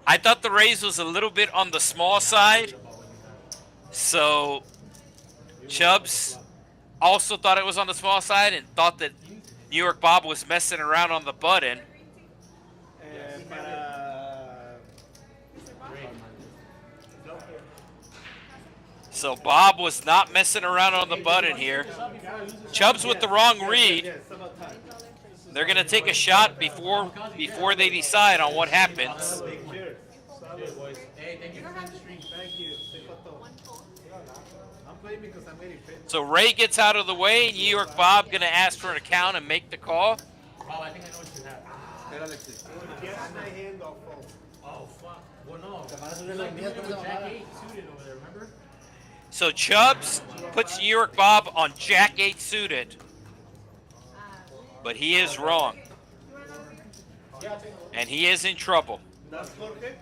I thought the raise was a little bit on the small side. So Chubbs also thought it was on the small side and thought that New York Bob was messing around on the button. So Bob was not messing around on the button here. Chubbs with the wrong read. They're going to take a shot before they decide on what happens. Hey, thank you for the stream. Thank you. I'm playing because I'm getting fit. So Ray gets out of the way. New York Bob going to ask for an account and make the call. Bob, I think I know what you have. Get my hand off phone. Oh, fuck. Well, no. Camarada, He son was las like mías, doing it pero with esa Jack mamada. 8 suited over there, remember? So Chubbs puts New York Bob on Jack 8 suited. But he is wrong. And he is in trouble. That's Jorge?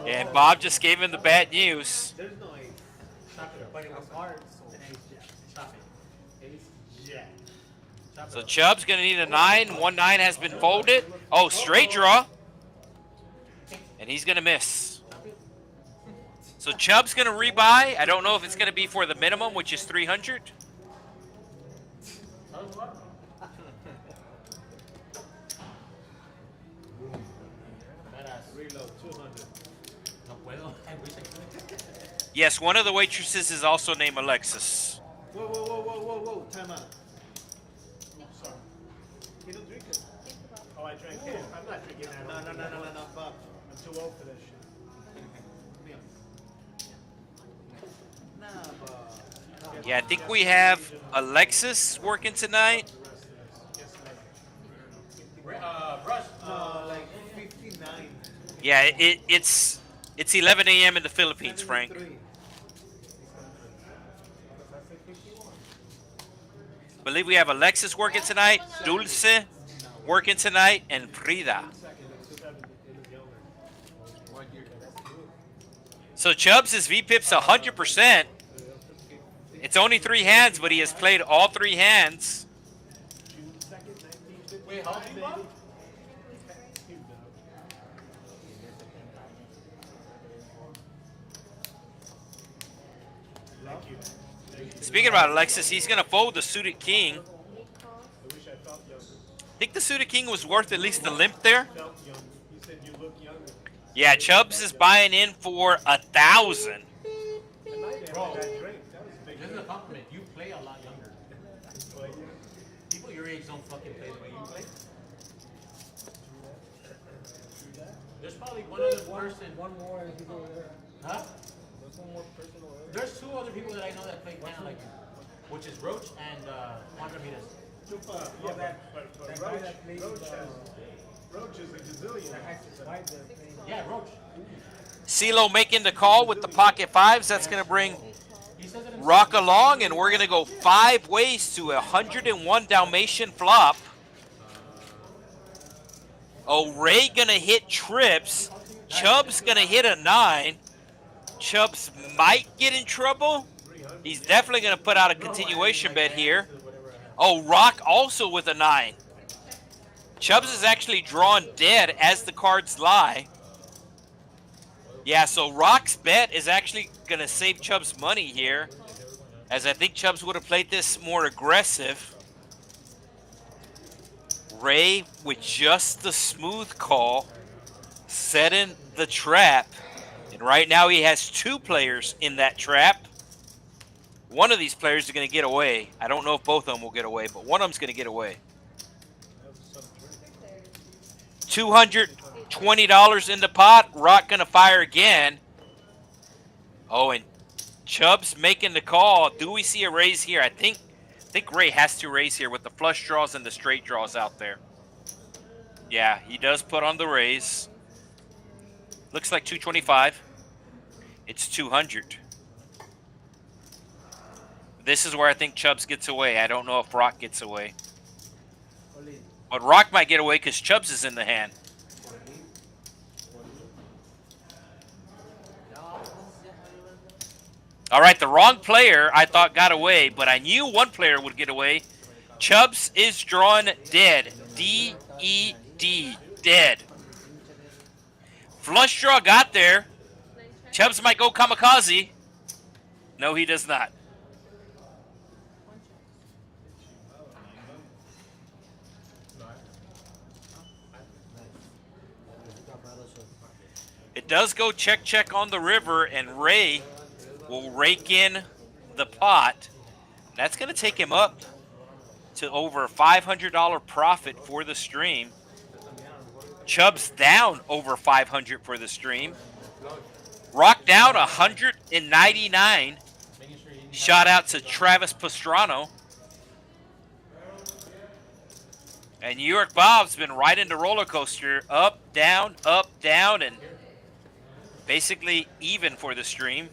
And Bob just gave him the bad news. There's no ace. Chop it up. But it was hard, so chop it. Ace jack. So Chubb's going to need a 9. 1 9 has been folded. Oh, straight draw. And he's going to miss. So Chubb's going to rebuy. I don't know if it's going to be for the minimum, which is 300. Reload 200. No puedo. I wish I could. Yes, one of the waitresses is also named Alexis. Whoa, whoa, whoa, whoa, whoa, whoa. Time out. Sorry. He don't drink it. Oh, I drank it. I'm not drinking that. No, Bob. I'm too old for that shit. Nah, Bob. Yeah, I think we have Alexis working tonight. Brush. Like 59. Yeah, it's 11 a.m. in the Philippines, Frank. 73. I believe we have Alexis working tonight, Dulce working tonight, and Frida. So Chubbs' VPIP's 100%. It's only 3 hands, but he has played all 3 hands. Wait, how old are you, Bob? Speaking about Alexis, he's going to fold the suited king. I wish I felt younger. Think the suited king was worth at least the limp there? Felt young. You said you look younger. Yeah, Chubbs is buying in for 1,000. The night after Bro. that drink, that was a big This is a compliment. You play a lot younger. Well, yeah. People your age don't fucking play the way you play. There's probably one other person. One more and he's over there. Huh? There's one more person over there. There's 2 other people that I know that play kind of like you, which is Roach and Juan Ramirez. Yeah, but that guy Roach, that plays, Roach is a gazillion. Yeah, Roach. CeeLo making the call with the pocket 5s. That's going to bring He says it himself. Rock along, and we're going to go 5 ways to 101 Dalmatian flop. Oh, Ray going to hit trips. Chubb's going to hit a 9. Chubbs might get in trouble. He's definitely going to put out a continuation bet here. Oh, Rock also with a 9. Chubbs is actually drawn dead as the cards lie. Yeah, so Rock's bet is actually going to save Chubbs money here, as I think Chubbs would have played this more aggressive. Ray with just the smooth call, setting the trap. And right now he has 2 players in that trap. One of these players is going to get away. I don't know if both of them will get away, but one of them's going to get away. $220 in the pot. Rock going to fire again. Oh, and Chubbs making the call. Do we see a raise here? I think Ray has to raise here with the flush draws and the straight draws out there. Yeah, he does put on the raise. Looks like 225. It's 200. This is where I think Chubbs gets away. I don't know if Rock gets away. But Rock might get away because Chubbs is in the hand. All right, the wrong player I thought got away, but I knew one player would get away. Chubbs is drawn dead. D-E-D. Dead. Flush draw got there. Chubbs might go kamikaze. No, he does not. It does go check, check on the river, and Ray will rake in the pot. That's going to take him up to over a $500 profit for the stream. Chubbs down over 500 for the stream. Rock down 199. Shout out to Travis Pastrano. And New York Bob's been riding the roller coaster, up, down, and basically even for the stream.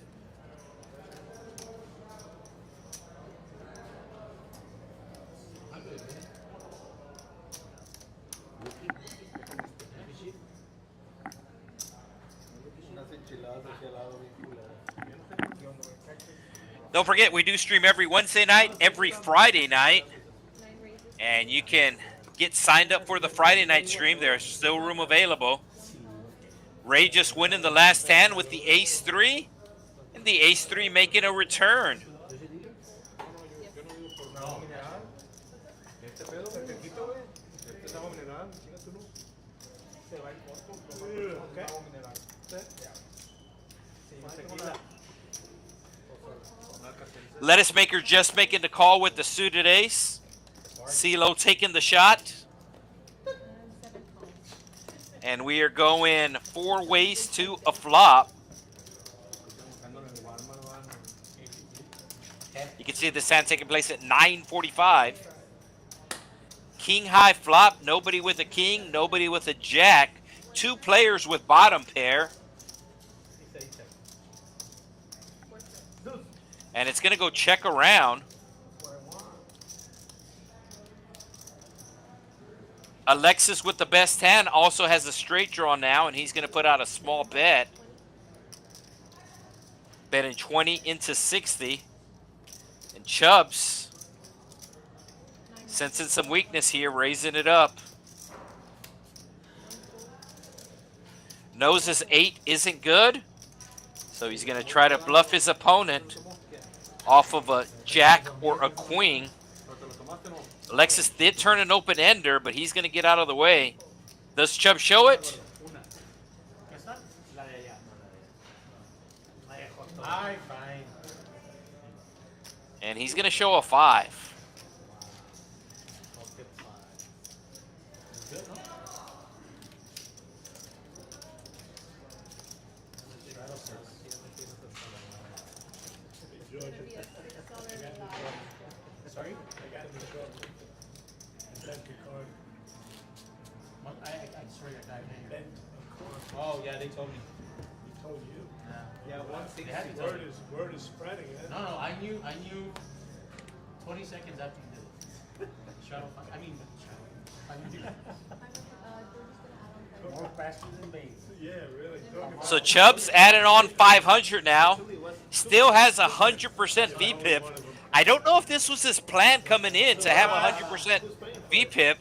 Don't forget, we do stream every Wednesday night, every Friday night. And you can get signed up for the Friday night stream. There's still room available. Ray just winning the last hand with the ace-3. And the ace-3 making a return. Este pedo que te quito, güey. Este es agua mineral, chinga tú no. Se va en corto, ¿qué? Agua mineral. Lettuce Maker just making the call with the suited ace. CeeLo taking the shot. And we are going 4 ways to a flop. You can see this hand taking place at 9:45. King high flop, nobody with a king, nobody with a jack. 2 players with bottom pair. And it's going to go check around. Alexis with the best hand also has a straight draw now, and he's going to put out a small bet. Betting 20 into 60. And Chubbs, sensing some weakness here, raising it up. Knows his 8 isn't good, so he's going to try to bluff his opponent off of a jack or a queen. Alexis did turn an open-ender, but he's going to get out of the way. Does Chubb show it? And he's going to show a 5. Sorry? Sorry, I died in. Oh, yeah, they told me. He told you. Yeah, Yeah, They had to tell word me. word is spreading, eh? No, I knew 20 seconds after you did it. Shadow, I mean, more faster than me. Yeah, really. So Chubb's added on 500 now. Still has 100% VPIP. I don't know if this was his plan coming in to have 100% VPIP,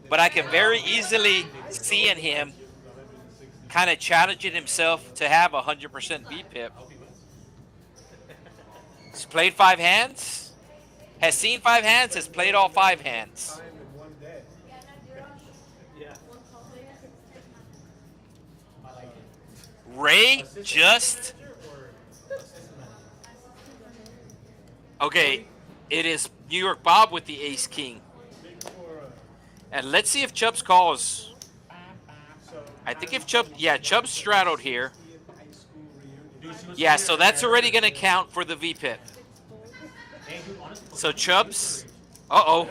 but I can very easily see in him kind of challenging himself to have 100% VPIP. He's played 5 hands, has seen 5 hands, has played all 5 hands. Time in one day. Yeah. Ray just... Okay, it is New York Bob with the ace-king. And let's see if Chubbs calls. I think if Chubb... Yeah, Chubbs straddled here. Yeah, so that's already going to count for the VPIP. So Chubbs... Uh-oh.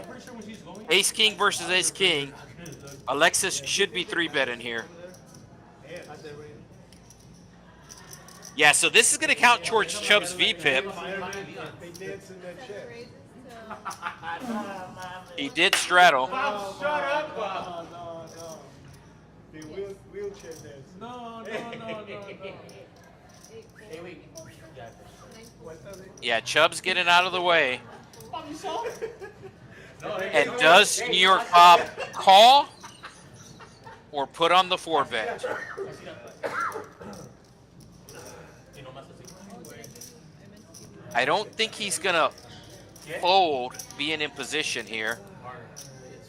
Ace-king versus ace-king. Alexis should be 3-betting here. Yeah, so this is going to count towards Chubbs' VPIP. They dance in that chair. He did straddle. Shut up, Bob. No. The wheelchair dance. No. Hey, wait. Yeah, Chubb's getting out of the way. No, And does New York Bob call or put on the 4-bet? I don't think he's going to fold being in position here.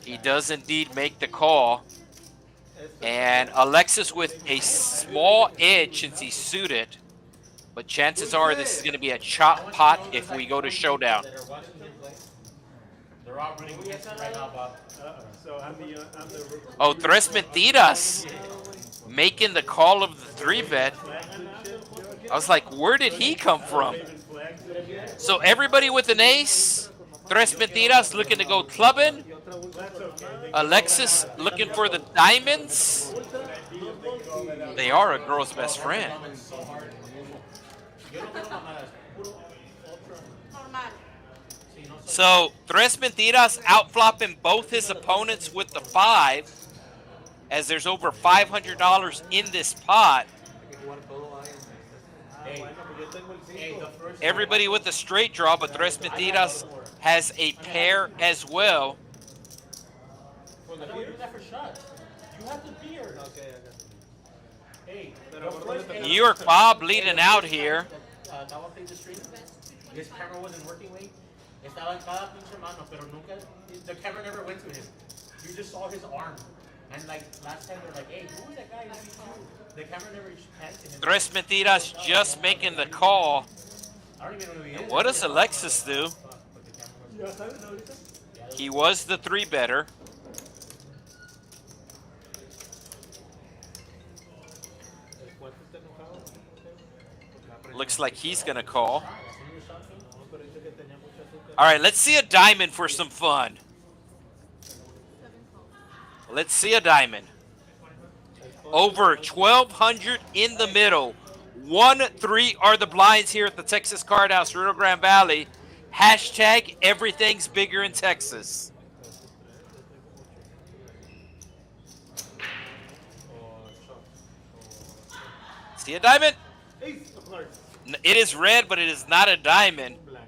He does indeed make the call. And Alexis with a small edge since he's suited. But chances are this is going to be a chop pot if we go to showdown. They're all running against it right now, Bob. So I'm the Oh, Tres Mentiras making the call of the 3-bet. I was like, where did he come from? So everybody with an ace. Tres Mentiras looking to go clubbing. Alexis looking for the diamonds. They are a girl's best friend. So Tres Mentiras outflopping both his opponents with the 5, as there's over $500 in this pot. Hey, tengo el Hey, 5. the first Everybody with a straight draw, but Tres Mentiras has a pair as well. I thought we were doing that for shots. You have the beer. Okay, I got it. Hey, Pero the gordo first le New York Bob leading out here. That one played the stream. His camera wasn't working, way. Estaba en cada pinche mano, pero nunca. The camera never went to him. You just saw his arm. And like last time, they're like, hey, who was that guy in C2? The camera never panned to him. Tres Mentiras just making the call. I don't even know who he is. What does Alexis do? But the camera was- ¿Ya sabes ahorita? He was the 3-better. ¿El 4 está enojado? Looks like he's going to call. No, pero dice que tenía mucho azúcar. All right, let's see a diamond for some fun. Let's see a diamond. Over 1,200 in the middle. 1-3 are the blinds here at the Texas Card House, Rio Grande Valley. Hashtag everything's bigger in Texas. See a diamond? Ace of hearts. It is red, but it is not a diamond. Blank.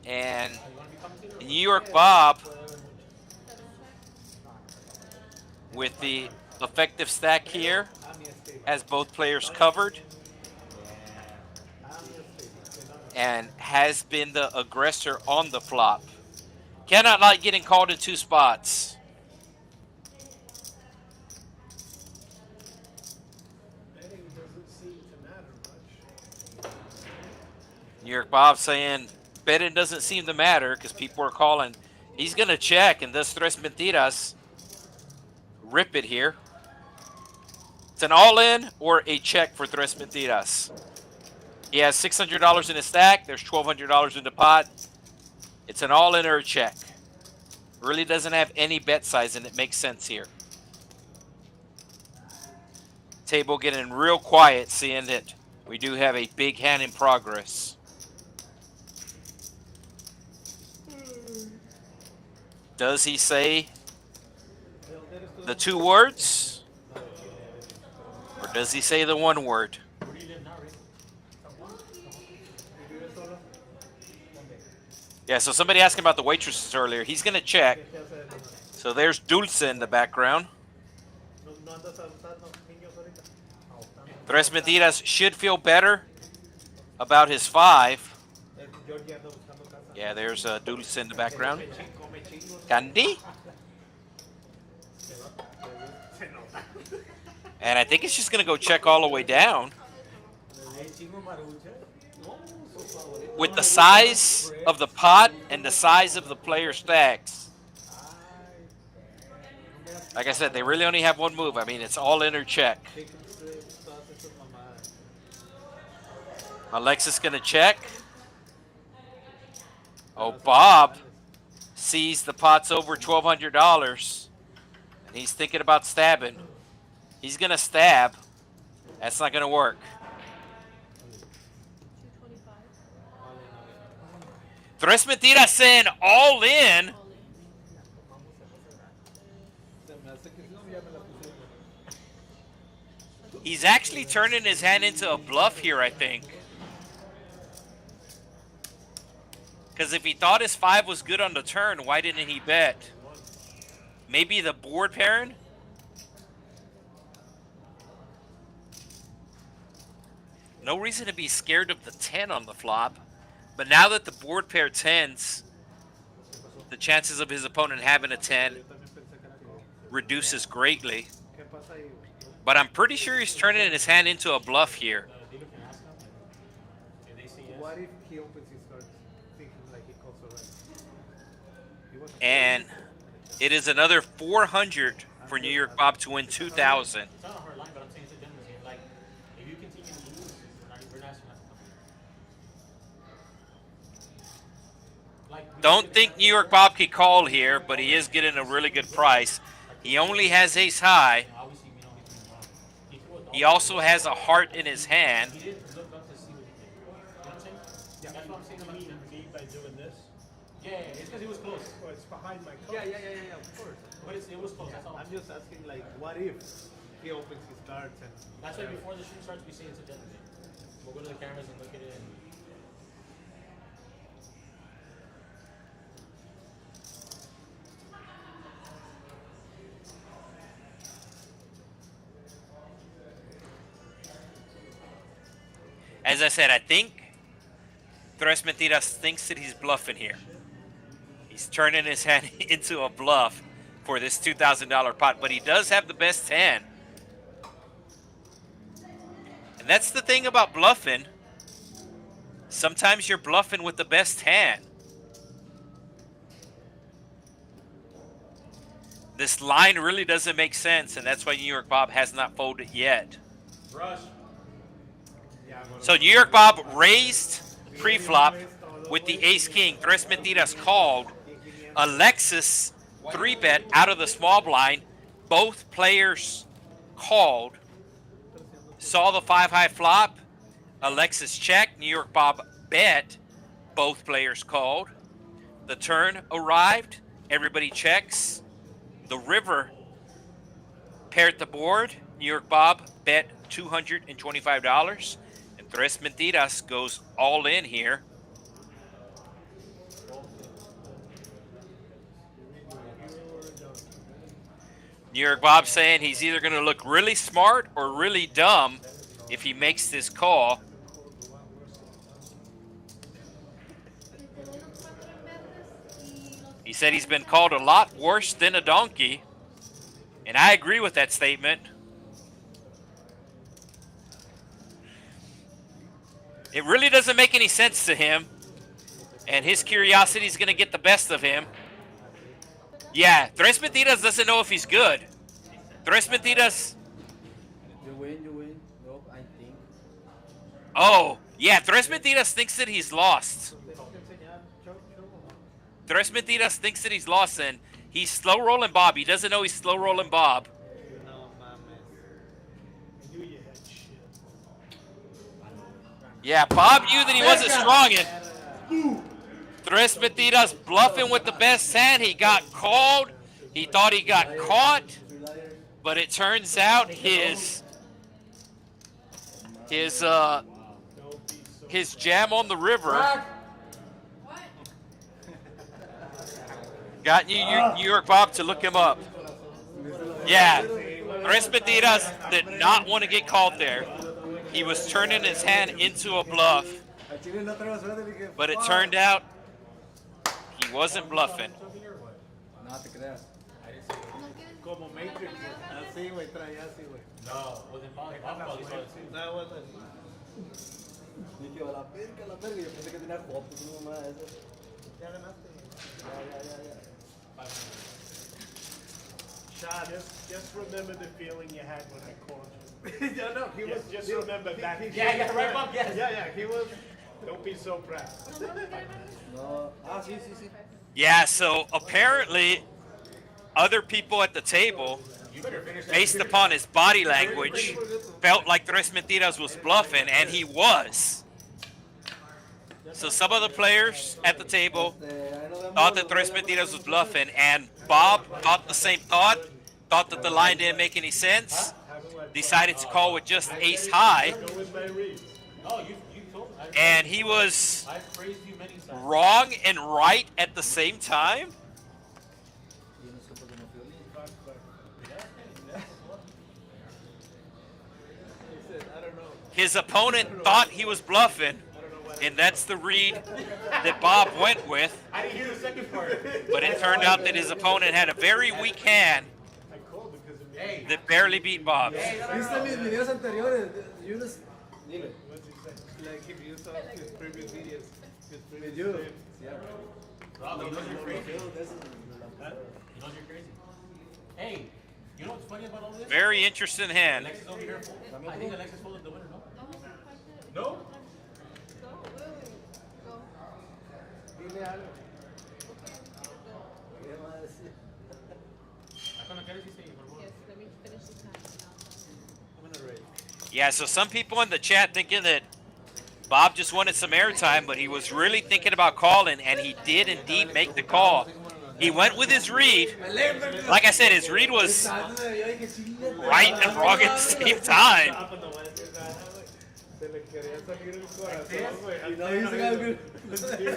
And New York Bob with the effective stack here has both players covered and has been the aggressor on the flop. Cannot like getting called in 2 spots. Betting doesn't seem to matter much. New York Bob saying betting doesn't seem to matter because people are calling. He's going to check, and thus Tres Mentiras rip it here. It's an all-in or a check for Tres Mentiras. He has $600 in his stack. There's $1,200 in the pot. It's an all-in or a check. Really doesn't have any bet size, and it makes sense here. Table getting real quiet, seeing that we do have a big hand in progress. Does he say the 2 words? Or does he say the 1 word? Where do you live now, Rick? Yeah, so somebody asked him about the waitresses earlier. He's going to check. So there's Dulce in the background. No andas abusando, niños, ahorita. Tres Mentiras should feel better about his 5. Georgie anda buscando casa. Yeah, there's Dulce in the background. Candy? And I think it's just going to go check all the way down. With the size of the pot and the size of the player stacks. Like I said, they really only have 1 move. I mean, it's all in or check. Alexis going to check. Oh, Bob sees the pot's over $1,200. And he's thinking about stabbing. He's going to stab. That's not going to work. 225. Tres Mentiras saying all in. He's actually turning his hand into a bluff here, I think. Because if he thought his 5 was good on the turn, why didn't he bet? Maybe the board pairing? No reason to be scared of the 10 on the flop. But now that the board pair 10s, the chances of his opponent having a 10 reduces greatly. But I'm pretty sure he's turning his hand into a bluff here. What if he opens his cards thinking like he calls already? And it is another 400 for New York Bob to win 2,000. It's not a hard line, but I'm saying it's a gentleman's game. Like, if you continue to lose, we're not asking us to come. Like, Don't think New York Bob can call here, but he is getting a really good price. He only has ace high. obviously, we know he's doing wrong. He threw a dog. He also has a heart in his hand. He didn't look up to see what he did. You know what I'm saying? That's what I'm saying about him. Me by doing this. Yeah, it's because he was close. Well, it's behind my Yeah, cards. of course. But it was close. That's all. I'm just asking, like, what if he opens his cards and... That's why before the stream starts, we say it's a gentleman's game. We'll go to the cameras and look at it. As I said, I think Tres Mentiras thinks that he's bluffing here. He's turning his hand into a bluff for this $2,000 pot, but he does have the best hand. And that's the thing about bluffing. Sometimes you're bluffing with the best hand. This line really doesn't make sense, and that's why New York Bob has not folded yet. Rush. So New York Bob raised pre-flop with the ace-king. Tres Mentiras called. Alexis 3-bet out of the small blind. Both players called. Saw the 5-high flop. Alexis checked. New York Bob bet. Both players called. The turn arrived. Everybody checks. The river paired the board. New York Bob bet $225. And Tres Mentiras goes all in here. New York Bob saying he's either going to look really smart or really dumb if he makes this call. He said he's been called a lot worse than a donkey. And I agree with that statement. It really doesn't make any sense to him. And his curiosity is going to get the best of him. Yeah, Tres Mentiras doesn't know if he's good. Tres Mentiras. You win. No, I think. Oh, yeah, Tres Mentiras thinks that he's lost. Tres Mentiras thinks that he's lost, and he's slow rolling Bob. He doesn't know he's slow rolling Bob. No mames. I knew you had shit. Yeah, Bob knew that he wasn't strong, and Tres Mentiras bluffing with the best hand. He got called. He thought he got caught, but it turns out his jam on the river got New York Bob to look him up. Yeah, Tres Mentiras did not want to get caught there. He was turning his hand into a bluff, but it turned out he wasn't bluffing. No te creas. Como Matrix. Así, güey, traía así, güey. No, wasn't Bob. Bob probably saw it too. That was Dije, a la verga. Yo pensé que tenía fotos, no más. Ya ganaste. Ya. Sean, just remember the feeling you had when I called you. Yeah, no, he was Just remember that. Yeah, right, Bob, yes. Yeah, he was. Don't be so proud. No. Ah, sí. Yeah, so apparently other people at the table, You better finish that. based upon his body language, felt like Tres Mentiras was bluffing, and he was. So some of the players at the table thought that Tres Mentiras was bluffing, and Bob thought the same thought that the line didn't make any sense, decided to call with just ace high, Go with my read. No, you told me. and he was I've praised you many times. wrong and right at the same time. His opponent thought he was bluffing, and that's the read that Bob went with. I didn't hear the second part. But it turned out that his opponent had a very weak hand I called because of me. Hey, that barely beat Bob's. ¿Viste mis videos anteriores? Dile. What's he say? Like if you saw his previous videos. His With previous you. videos. Rob, he knows you're crazy. This is- He knows you're crazy. Hey, you know what's funny about all this? Very interesting hand. Alexis over here. I think Alexis folded the winner, no? No, No? Dile algo. ¿Qué va a decir? ¿A cuándo quieres irse, por favor? yes, let me finish this time. I'm gonna rate. Yeah, so some people in the chat thinking that Bob just wanted some airtime, but he was really thinking about calling, and he did indeed make the call. He went with his read. Like I said, his read was right and wrong at the same time. Ah, pues no voy a decir nada, güey. Se le Quería salir el corazón, güey. Y no dice algo.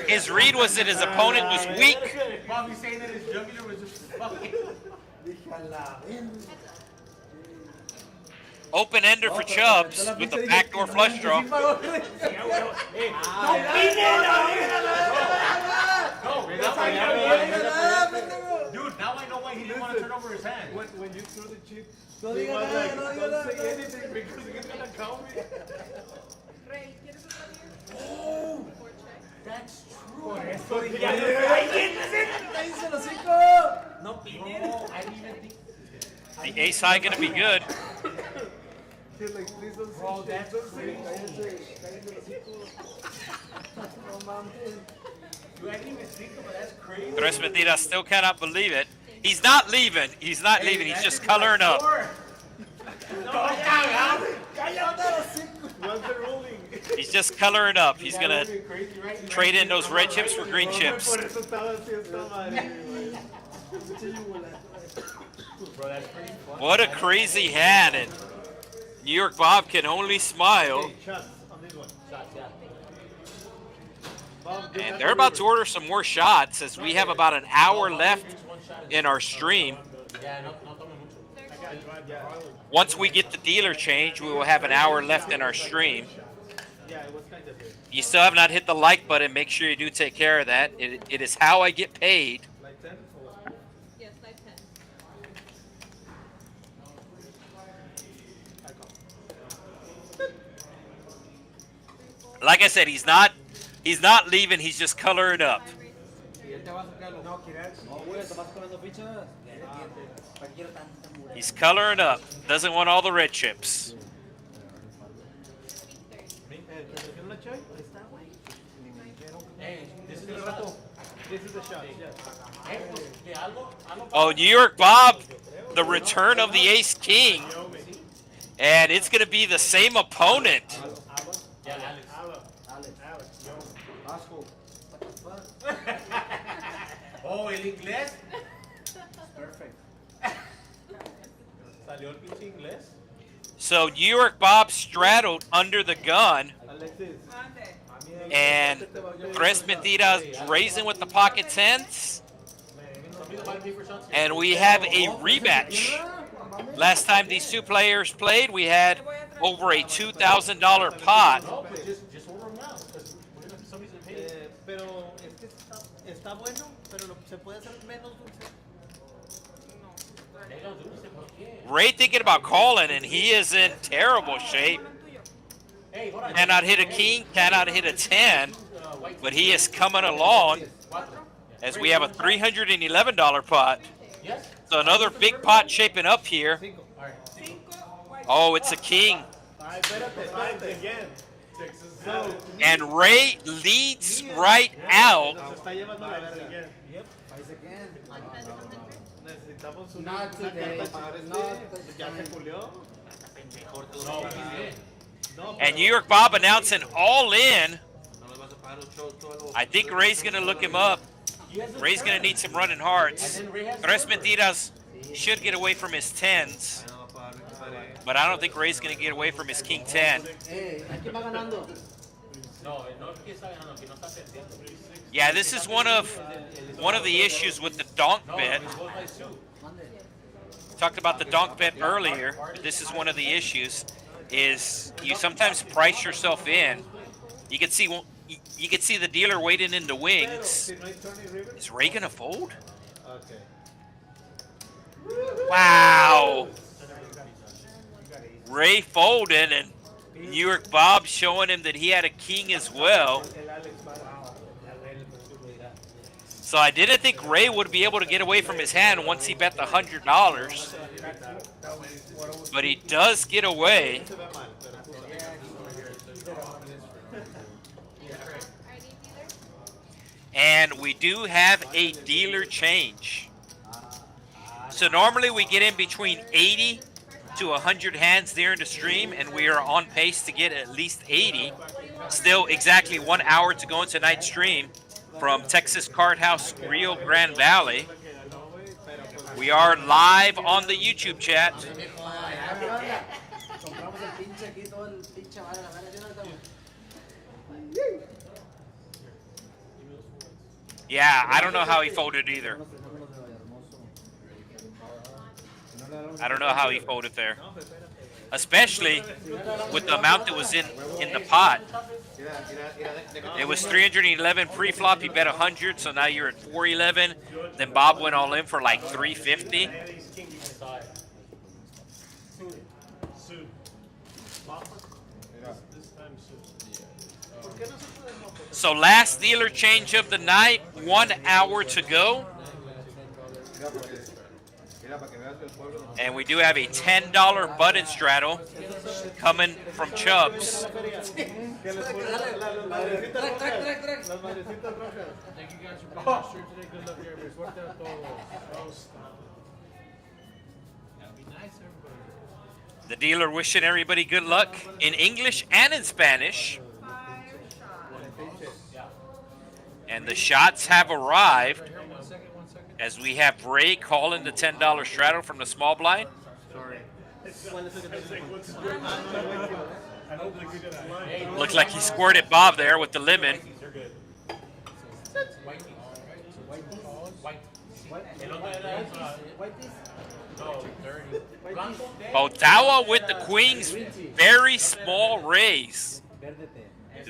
His read was that his opponent was weak. Bobby saying that his jugular was just fucking. Dije a la verga. Open ender for Chubbs with the backdoor flush draw. Dude, now I know why he didn't want to turn over his hand. When you threw the chip, No he diga was nada, like, no diga don't nada. say anything because he's gonna count me. Rey, ¿quieres otra beer? Por check. Por eso ¡Cállense los hocico! No, I didn't even think. The ace high gonna be good. He's like, please don't say Bro, shit, that's don't say crazy. shit. Cállense los hocico. No mames. Dude, I didn't even think of it. That's crazy. Tres Mentiras still cannot believe it. He's not leaving. He's not leaving. He's just coloring up. What's the ruling? He's just coloring up. He's gonna trade in those red chips for green chips. Por eso estaba así esta madre, güey. Bro, that's pretty fun. What a crazy hand. And New York Bob can only smile. Hey, shots on this one. Shots, yeah. Bob, do And not they're about to order some more shots as we have about an hour left in our stream. Yeah, no tome mucho. Once we get the dealer change, we will have an hour left in our stream. Yeah, it was kind of good. You still have not hit the like button. Make sure you do take care of that. It is how I get paid. Like 10 or what? Yes, like 10. Like I said, he's not leaving. He's just coloring up. No, güey, ¿te vas cobrando fichas? ¿Para qué quiero tanta mura? He's coloring up. Doesn't want all the red chips. ¿Te una chai? Hey, this is the shot. This is the shot, yeah. Hey, de algo. Oh, New York Bob, the return of the Ace King. And it's going to be the same opponent. Yeah, Alex. Alex, yo. Vasco. What the fuck? Oh, el inglés. Perfect. Salió el pinche inglés. So New York Bob straddled under the gun. Alexis. And Tres Mentiras raising with the pocket tens. And we have a rematch. Last time these two players played, we had over a $2,000 pot. No, but just order them now. Because somebody's gonna pay. Pero es que está bueno, pero se puede hacer menos dulce. Menos dulce, ¿por qué? Ray thinking about calling, and he is in terrible shape. Hey, hold on. Cannot hit a king, cannot hit a 10, but he is coming along as we have a $311 pot. Yes? So another big pot shaping up here. All right. Oh, it's a king. Ay, espérate again. So, And Ray leads right out. se está llevando la verga. Yep. Twice again. Necesitamos una Not today, carta para not este. Ya se culió. No, he's in. No, And New York Bob announcing all in. I think Ray's going to look him up. Ray's going to need some running hearts. Tres Mentiras should get away from his 10s. But I don't think Ray's going to get away from his king 10. Eh, ¿a quién va ganando? No, no es que está ganando, que no está perdiendo. Yeah, this is one of the issues with the donk bet. It goes by two. Mande. Talked about the donk bet earlier. This is one of the issues. Is you sometimes price yourself in. You can see the dealer waiting in the wings. si no hay Tony River. Is Ray gonna fold? Okay. Wow. Ray folded, and New York Bob showing him that he had a king as well. El Alex para. So I didn't think Ray would be able to get away from his hand once he bet the $100. But he does get away. Se ve mal, pero tú And we do have a dealer change. So normally we get in between 80 to 100 hands there in the stream, and we are on pace to get at least 80. Still exactly 1 hour to go in tonight's stream from Texas Card House Rio Grande Valley. We are live on the YouTube chat. Compramos el pinche aquí, todo el pinche vale, la verga, ¿sí o no? Yeah, I don't know how he folded either. I don't know how he folded there. Especially with the amount that was in the pot. It was 311 pre-flop. He bet 100, so now you're at 411. Then Bob went all in for like 350. Soon. This time soon. So last dealer change of the night, 1 hour to go. And we do have a $10 button straddle coming from Chubbs. Thank you guys for being on the stream today. Good luck, everybody. Suerte a todos. Be nice, everybody. The dealer wishing everybody good luck in English and in Spanish. And the shots have arrived as we have Ray calling the $10 straddle from the small blind. Looked like he squirted Bob there with the lemon. Ottawa with the queens. Very small raise.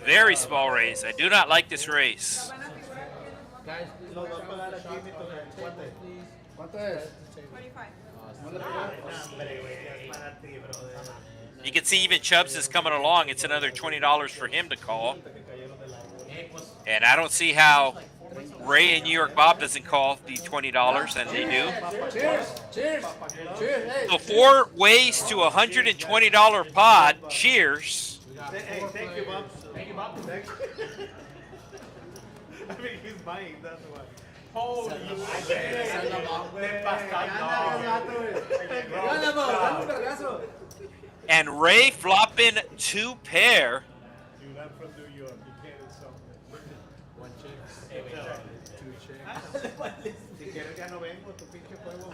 Very small raise. I do not like this raise. Guys, ¿Cuánto es? You can see even Chubbs is coming along. It's another $20 for him to call. And I don't see how Ray and New York Bob doesn't call the $20, and they do. Cheers! Cheers! Cheers! Hey! So 4 ways to a $120 pot. Cheers. Hey, thank you, Bob. Thank you, Bob. Thanks. I mean, he's buying, that's why. Holy And Ray flopping 2 pair. Dude, I'm from New York. You can't insult me. one chick, 2 chicks. Si quieres ya no vengo, tu pinche juego.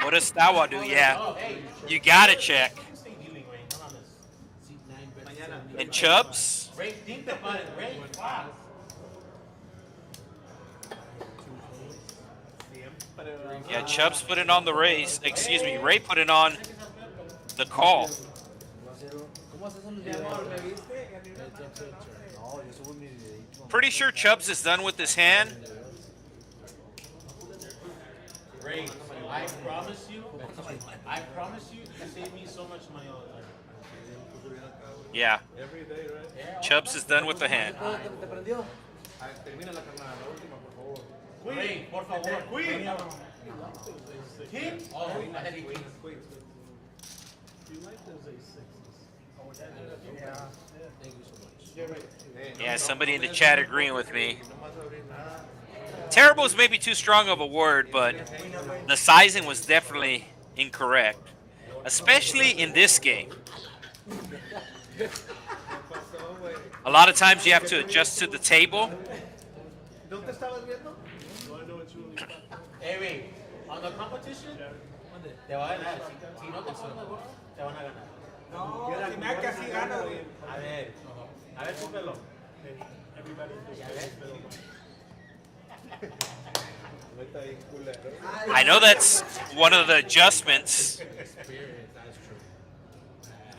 What does Stawa do? Yeah. You got to check. Seat 9 bets. And Chubbs? Ray, think about it. Ray, wow. Yeah, Chubbs put it on the raise. Excuse me, Ray put it on the call. ¿Cómo haces unos videos? ¿Me viste? No, yo subo mi videito. Pretty sure Chubbs is done with his hand. Ray, I promise you, you save me so much money all the time. Yeah, Every day, right? Chubbs is done with the hand. ¿Te prendió? Termina la carnada, la última, por favor. Ray, por favor. Queen. King? Oh, I had queen. Do you like those A6s? Thank you so much. Yeah, somebody in the chat agreeing with me. Terrible is maybe too strong of a word, but the sizing was definitely incorrect, especially in this game. A lot of times you have to adjust to the table. ¿No te estabas viendo? Do I know what you really Hey, Ray, on the competition, te va a ganar. Si no te pones gordo, te van a ganar. No, si me que así gana, güey. A ver, póngalo. Everybody in this place is better I know that's one of the adjustments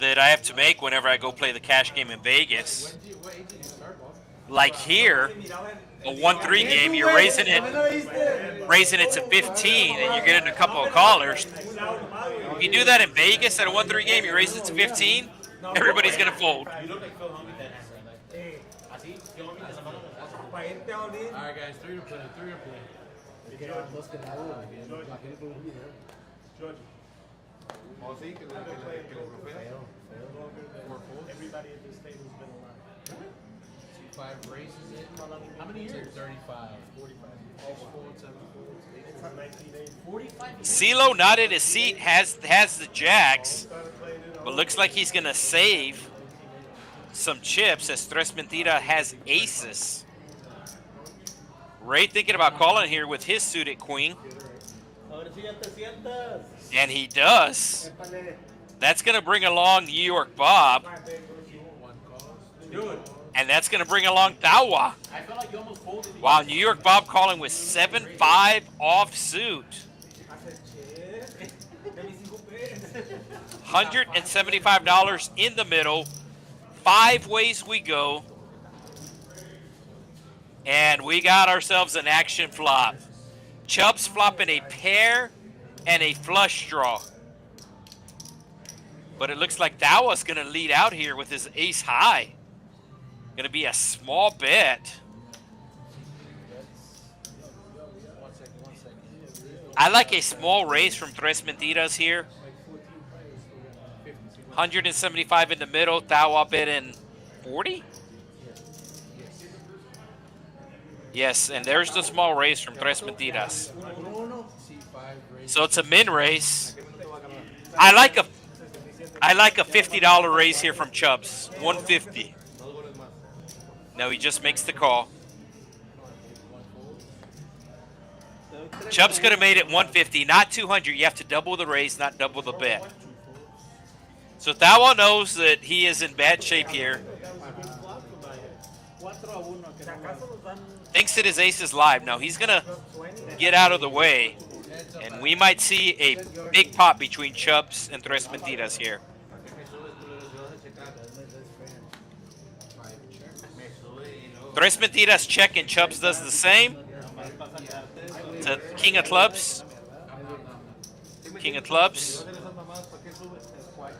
that I have to make whenever I go play the cash game in Vegas. What age did you start, Bob? Like here, a 1-3 game, you're raising it to 15, and you're getting a couple of callers. If you do that in Vegas at a 1-3 game, you raise it to 15, everybody's gonna fold. You look like Phil Hungry that has like. Así, Phil Hungry te zapatos. All right, guys, 3 to play. 3 to play. Dos que nada, güey. La gente con un video. George, Oh, sí, que lo profeta. everybody at this table's been alive. 5 races in. How many years? 35. 45. All folds, 7 folds, 8 It's folds. 1980. 45. CeeLo not in his seat, has the jacks, Started playing it but looks like he's gonna save some chips as Tres Mentira has aces. Ray thinking about calling here with his suited queen, Ahora sí ya te sientas. and he does. That's gonna bring along New York Bob. One calls. Dude, And that's going to bring along Tawa. I felt like you almost folded. Wow, New York Bob calling with 7-5 offsuit. $175 in the middle. 5 ways we go. And we got ourselves an action flop. Chubb's flopping a pair and a flush draw. But it looks like Tawa's going to lead out here with his ace high. Going to be a small bet. I like a small raise from Tres Mentiras here. 175 in the middle. Tawa bid in 40? Yes, and there's the small raise from Tres Mentiras. So it's a min raise. I like a $50 raise here from Chubbs. 150. No, he just makes the call. Chubbs could have made it 150, not 200. You have to double the raise, not double the bet. So Tawa knows that he is in bad shape here. Thinks that his ace is live. Now he's going to get out of the way. And we might see a big pop between Chubbs and Tres Mentiras here. Tres Mentiras check and Chubbs does the same. To King of Clubs. King of Clubs.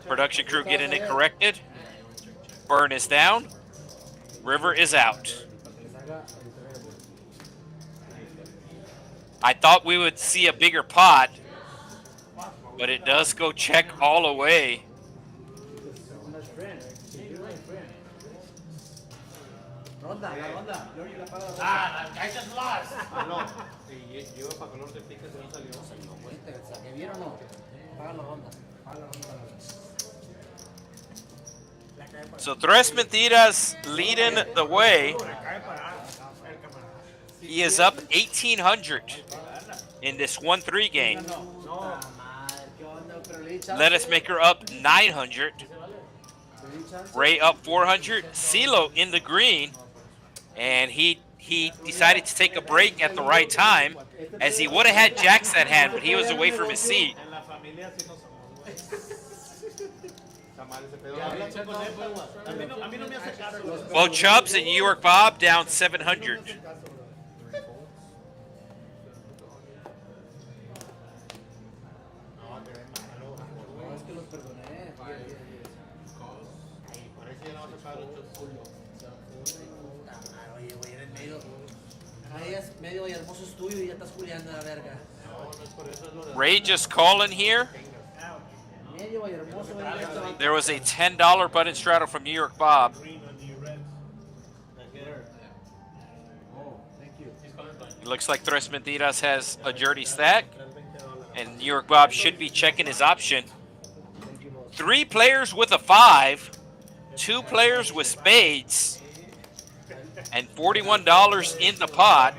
Production crew getting it corrected. Burn is down. River is out. I thought we would see a bigger pot, but it does go check all the way. I just lost. So Tres Mentiras leading the way. He is up 1,800 in this 1-3 game. Lettuce Maker up 900. Ray up 400. CeeLo in the green. And he decided to take a break at the right time, as he would have had jacks at hand, but he was away from his seat. Well, Chubbs and New York Bob down 700. Ray just calling here. There was a $10 button straddle from New York Bob. It looks like Tres Mentiras has a dirty stack, and New York Bob should be checking his option. 3 players with a 5, 2 players with spades, and $41 in the pot.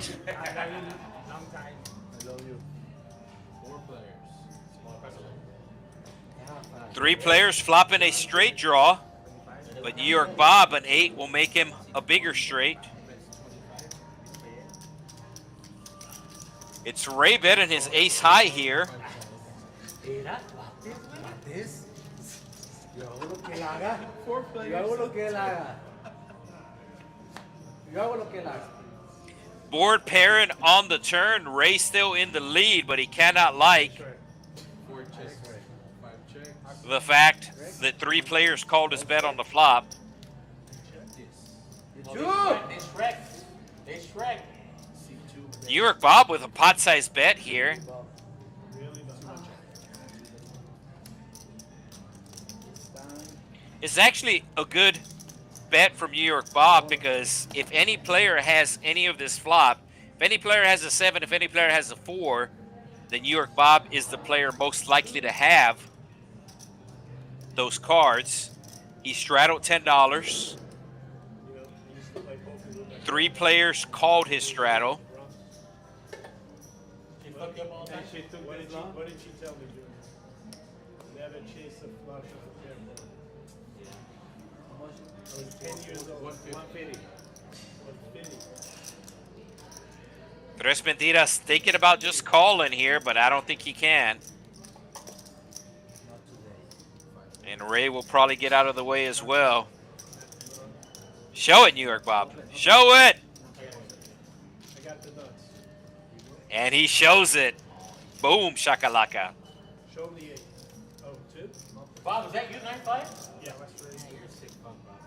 3 players flopping a straight draw, but New York Bob, an 8, will make him a bigger straight. It's Ray betting his ace high here. Board pairing on the turn. Ray still in the lead, but he cannot like the fact that 3 players called his bet on the flop. New York Bob with a pot-sized bet here. It's actually a good bet from New York Bob, because if any player has any of this flop, if any player has a 7, if any player has a 4, then New York Bob is the player most likely to have those cards. He straddled $10. 3 players called his straddle. What did she tell me, Junior? Never chase a flush of a pair. I was 10 years old. 150. 150. Tres Mentiras thinking about just calling here, but I don't think he can. And Ray will probably get out of the way as well. Show it, New York Bob. Show it! I got the nuts. And he shows it. Boom, shakalaka. Show me 8. Oh, 2? Bob, is that you, 9-5? Yeah. You're a sick fuck, Bob.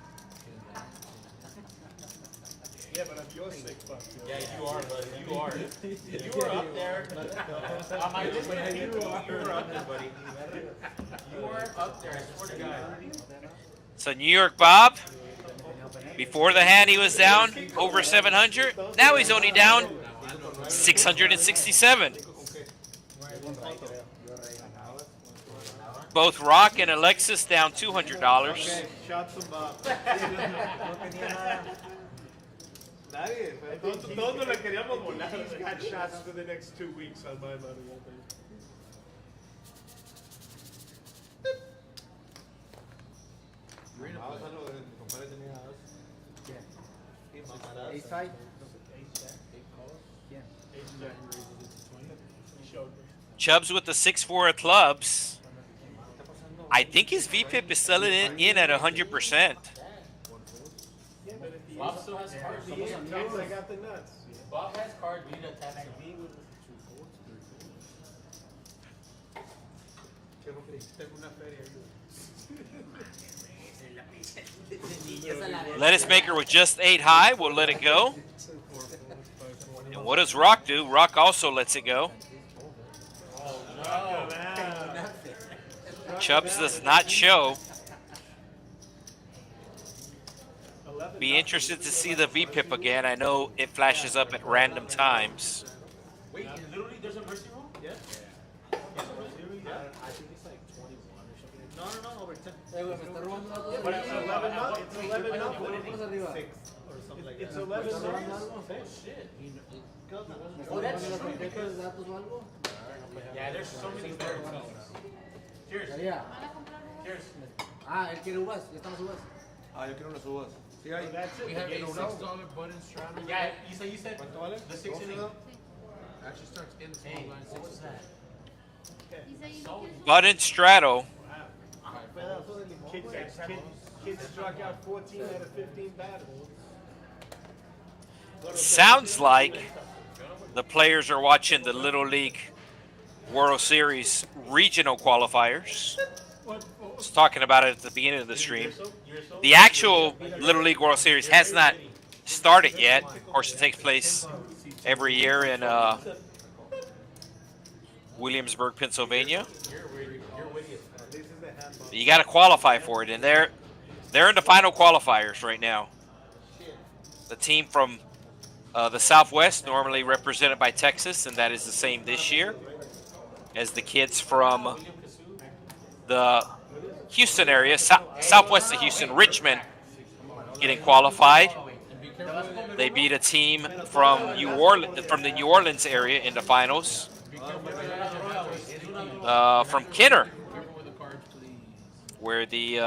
Yeah, but I'm your sick fuck. Yeah, you are, buddy. You are. You were up there. On my list, you were up there, buddy. You were up there, I swear to God. So New York Bob, before the hand he was down over 700. Now he's only down 667. Both Rock and Alexis down $200. Shots from Bob. Nadie. Todos nos la queríamos volar. He's got shots for the next 2 weeks on my money, I think. Ace side? He showed me. Chubbs with the 6-4 of clubs. I think his VPIP is selling it in at 100%. Yeah, but if he Bob still has cards. I got the nuts. Bob has cards, we need to attach them. Lettuce Maker with just 8 high. We'll let it go. And what does Rock do? Rock also lets it go. Chubbs does not show. Be interested to see the VPIP again. I know it flashes up at random times. Wait, literally there's a mercy room? Yeah. I think it's like 21 or something. No, over 10. But it's 11 nuts. It's 11 nuts. arriba. 6 or something like that. It's 11 nuts. Shit. Oh, that's tarjetas de datos o algo? Yeah, there's so many cards. Cheers. Daría. Cheers. Ah, él quiere uvas. Ya están las uvas. Ah, yo quiero unas uvas. Sí, So that's it. We have a You $6 know. button straddle. Yeah, you said ¿Cuánto vale? the 6 in it. Actually starts in the Hey, small line. what was that? Dice, ¿y no quieres Button Strato. Kids struck out 14 out of 15 battles. Sounds like the players are watching the Little League World Series regional qualifiers. I was talking about it at the beginning of the stream. The actual Little League World Series has not started yet. Of course, it takes place every year in Williamsburg, Pennsylvania. You got to qualify for it, and they're in the final qualifiers right now. The team from the Southwest, normally represented by Texas, and that is the same this year as the kids from the Houston area, southwest of Houston, Richmond, getting qualified. They beat a team from New Orleans, from the New Orleans area in the finals. From Kenner, where the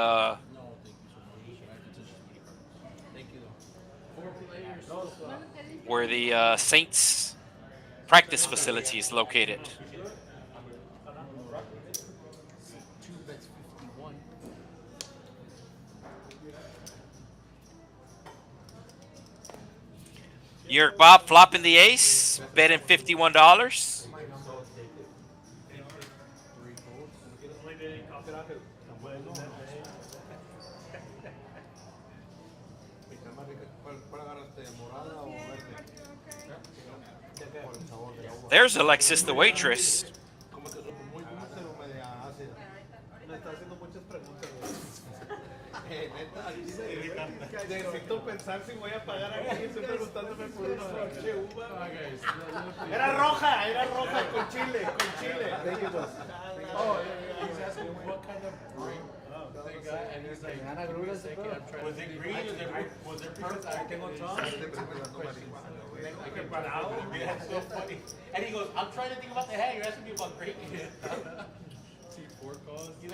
Saints practice facility is located. New York Bob flopping the ace, betting $51. There's Alexis the waitress. Necesito pensar si voy a pagar aquí. Estoy preguntándome por una pinche uva. Era roja con chile, Oh, he's asking what kind of drink they got, and he's like, Was it green? Was there because I tengo Yeah, so funny. And he goes, I'm trying to think about the hat. You're asking me about grape.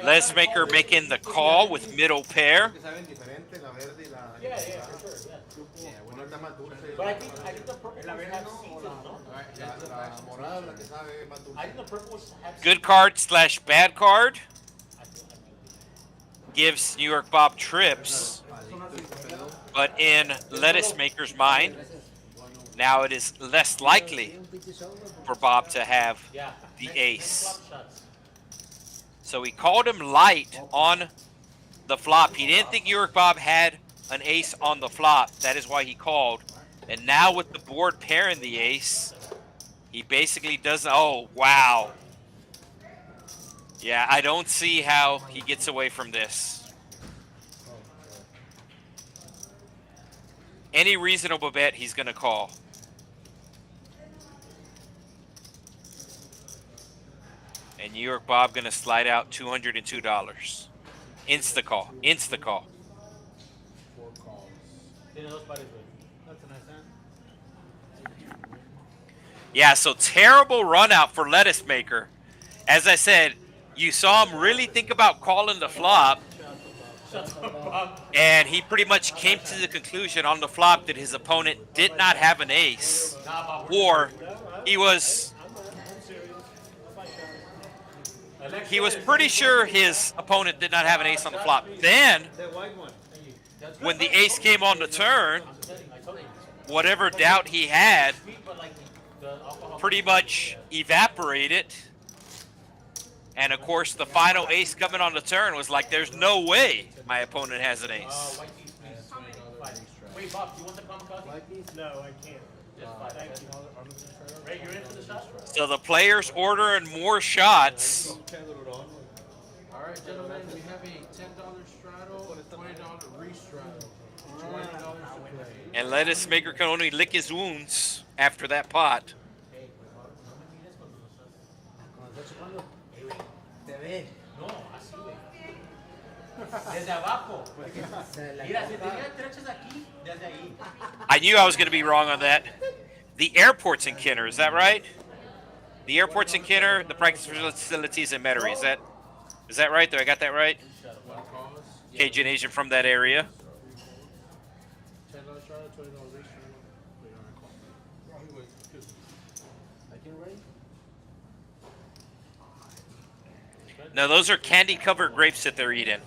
Lettuce maker making the call with middle pair. Yeah, for sure, yeah. But I think the purple ones have seeds in them, no? I think the purple ones have seeds. Good card slash bad card. Gives New York Bob trips. But in lettuce maker's mind, now it is less likely for Bob to have the ace. So he called him light on the flop. He didn't think New York Bob had an ace on the flop. That is why he called. And now with the board pairing the ace, he basically doesn't. Oh, wow. Yeah, I don't see how he gets away from this. Any reasonable bet, he's going to call. And New York Bob going to slide out $202. Insta call. Insta call. 4 calls. That's a nice hand. Yeah, so terrible run out for lettuce maker. As I said, you saw him really think about calling the flop. And he pretty much came to the conclusion on the flop that his opponent did not have an ace. Or he was pretty sure his opponent did not have an ace on the flop. Then, when the ace came on the turn, whatever doubt he had pretty much evaporated. And of course, the final ace coming on the turn was like, there's no way my opponent has an ace. Wait, Bob, do you want the kamikaze? No, I can't. Thank you. Ray, you're in for the shot? So the players ordering more shots. All right, gentlemen, we have a $10 straddle, $20 re-straddle, $20 to play. And lettuce maker can only lick his wounds after that pot. No, así, güey. Desde abajo. Mira, si tenía trechas aquí, desde ahí. I knew I was going to be wrong on that. The airport's in Kenner, is that right? The airport's in Kenner, the practice facilities in Metairie. Is that right? Did I got that right? Cajun Asian from that area. $10 straddle, $20 re-straddle. Now those are candy-covered grapes that they're eating.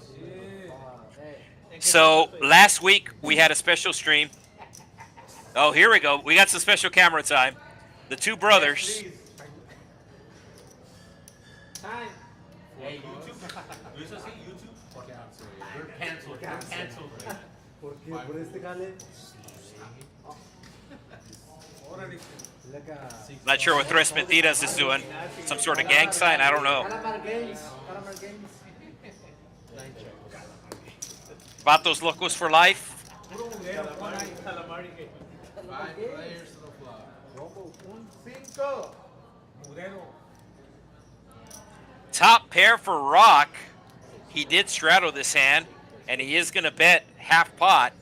So last week we had a special stream. Oh, here we go. We got some special camera time. The two brothers. Hey, YouTube. You used to see YouTube? You're canceled. You're canceled. ¿Por qué? ¿Por este jale? Not sure what Tres Mentiras is doing. Some sort of gang sign? I don't know. Calamar Games. Calamar Games. Vatos Locos for life. 5 players to the flop. Top pair for Rock. He did straddle this hand, and he is going to bet half pot.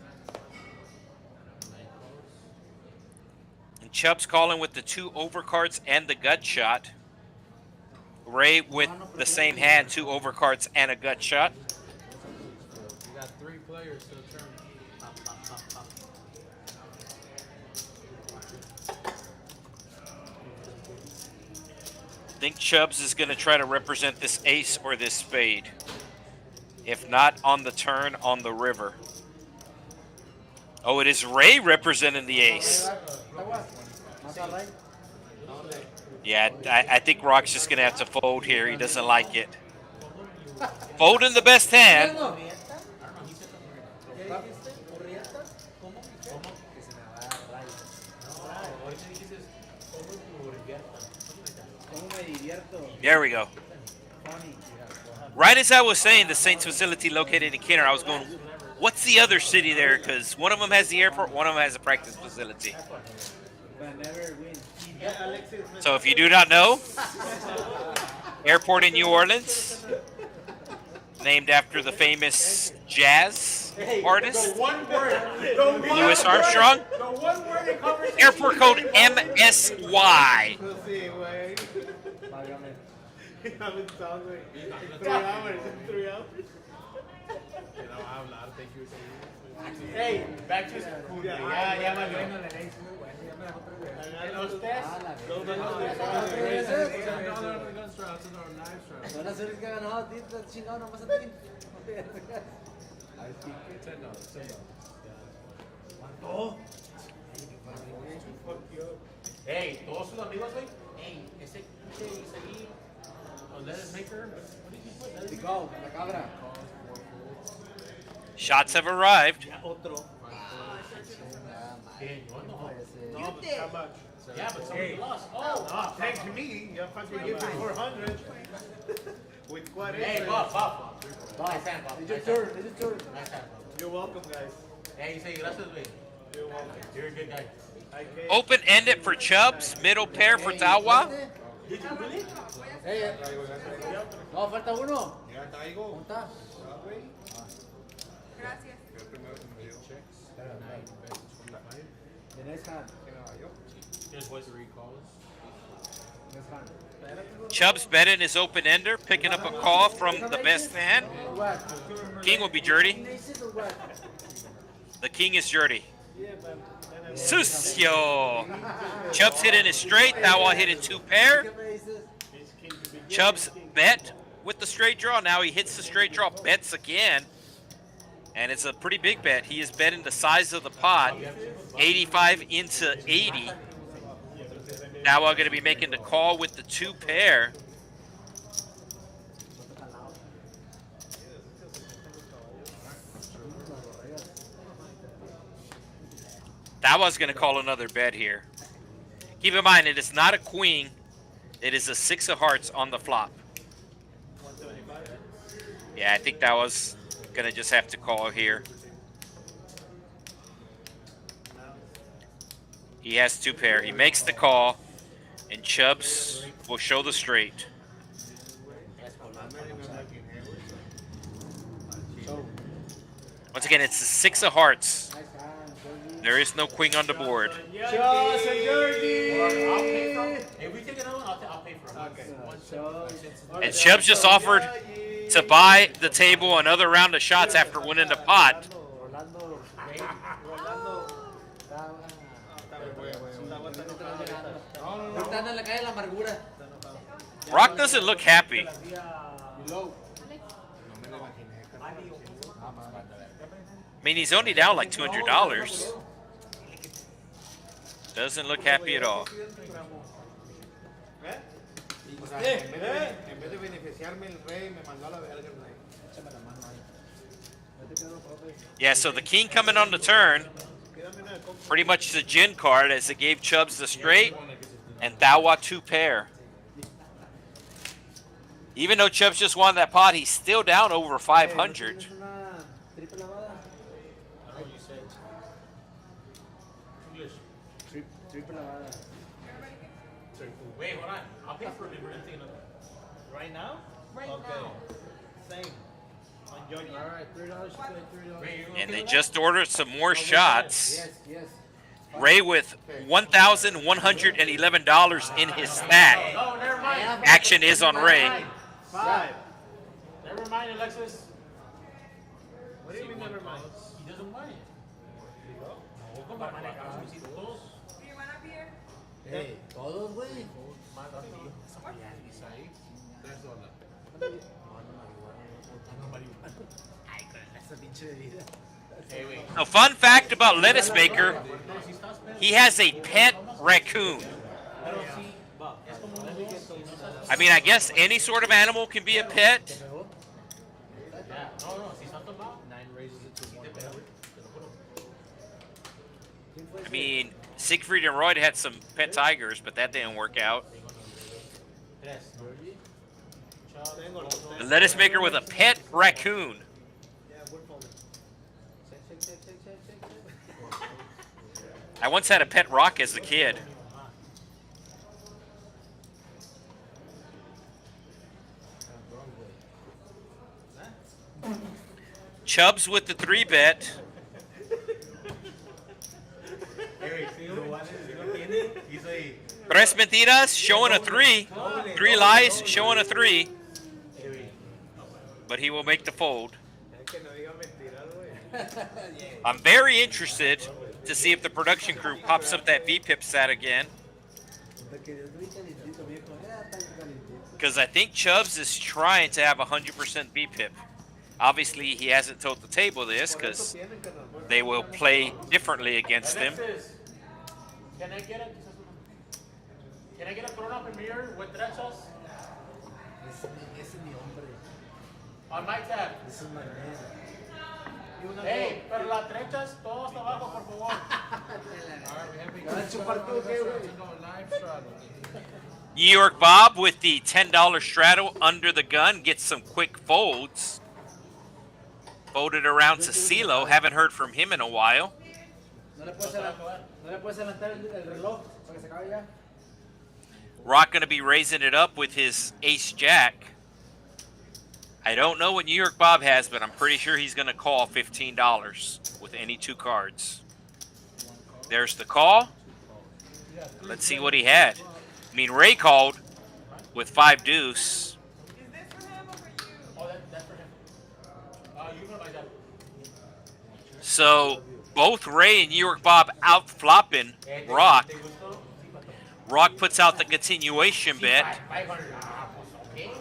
And Chubb's calling with the 2 overcards and the gut shot. Ray with the same hand, 2 overcards and a gut shot. You got 3 players to the turn. I think Chubbs is going to try to represent this ace or this spade. If not on the turn, on the river. Oh, it is Ray representing the ace. Yeah, I think Rock's just going to have to fold here. He doesn't like it. Folding the best hand. There we go. Right as I was saying, the Saints facility located in Kenner, I was going, what's the other city there? Because one of them has the airport, one of them has a practice facility. So if you do not know, airport in New Orleans, named after the famous jazz artist, Louis Armstrong. Airport code MSY. haven't sound like in 3 hours. In 3 hours. Que no va a hablar, thank you. Hey, back to school. Ya, man. Los test. Los dos Van a ser el que ha ganado a ti, estás chingado nomás a ti. Hey, todos sus amigos, güey. Hey, ese Isaí, lettuce maker. What did you put? Picao, la cabra. Shots have arrived. Otro. Hey, you want the whole- No, but how much? Yeah, but somebody lost. Oh, No, thanks to me. You fucking give me 400. With what hey, is Bob. Nice hand, Bob. It's your Nice hand. turn, it's your turn. Nice hand, Bob. You're welcome, guys. Hey, Isaí, gracias, güey. You're welcome. You're a good guy. I came. Open-ended for Chubbs. Middle pair for Tawa. Did you really? Hey, no, falta uno. ¿Dónde está? The next hand. Here's voice. Next hand. Chubbs betting his open-ender, picking up a call from the best hand. What? King will be dirty. Aces or what? The king is dirty. Yeah, but then I Sucio. Chubbs hitting his straight. Tawa hitting 2 pair. Aces. He's king to begin. Chubbs bet with the straight draw. Now he hits the straight draw, bets again. And it's a pretty big bet. He is betting the size of the pot, 85 into 80. Now we're going to be making the call with the 2 pair. That was going to call another bet here. Keep in mind, it is not a queen. It is a 6 of hearts on the flop. Yeah, I think that was going to just have to call here. He has 2 pair. He makes the call, and Chubbs will show the straight. Once again, it's a 6 of hearts. Nice hand, Georgie. There is no queen on the board. Josh and Jordy. I'll pay for him. If we take another one, I'll pay for him. Okay. And Chubbs just offered to buy the table another round of shots after winning the pot. Rolando. Rolando. Están en la calle de la amargura. Rock doesn't look happy. Below. I mean, he's only down like $200. Doesn't look happy at all. En vez de beneficiarme el rey, me mandó a la verga el rey. Yeah, so the king coming on the turn. Pretty much the gin card as it gave Chubbs the straight and Tawa 2 pair. Even though Chubbs just won that pot, he's still down over 500. ¿Tienes una triple lavada? I know you said English. Triple lavada. Wait, hold on. I'll pay for it. We're gonna take another. Right now? Right Okay. now. Same. On Jordy. All right, $3 should pay $3. Wait, you And okay they with just ordered some more shots. Yes, yes. Ray with $1,111 in his stack. that? No, never mind. Action is on Ray. 5. Never mind, Alexis. What do you mean never mind? He doesn't want it. No, come on, man. We see todos. Hey, todos, güey. Esa pinche bebida. Hey, wait. A fun fact about Lettuce Maker, he has a pet raccoon. I mean, I guess any sort of animal can be a pet. Yeah, no, si estás tomado. 9 raises it to 1. I mean, Siegfried and Roy had some pet tigers, but that didn't work out. The Lettuce Maker with a pet raccoon. Yeah, we're folding. I once had a pet rock as a kid. Chubbs with the 3 bet. Hey, see, lo tiene. He's a. Tres Mentiras showing a 3. Doble. 3 lies, showing a 3. But he will make the fold. Que no diga mentiras, güey. I'm very interested to see if the production crew pops up that VPIP stat again. Because I think Chubbs is trying to have 100% VPIP. Obviously, he hasn't told the table this because they will play differently against him. Can I get a Corona Premier with trechas on my tab? Hey, pero las trechas todo hasta abajo, por favor. New York Bob with the $10 straddle under the gun gets some quick folds. Folded around to CeeLo. Haven't heard from him in a while. Rock going to be raising it up with his ace-jack. I don't know what New York Bob has, but I'm pretty sure he's going to call $15 with any 2 cards. There's the call. Let's see what he had. I mean, Ray called with 5 deuce. Is this for him or for you? Oh, that's for him. You go like that. So both Ray and New York Bob out flopping Rock. Rock puts out the continuation bet. 500. Okay.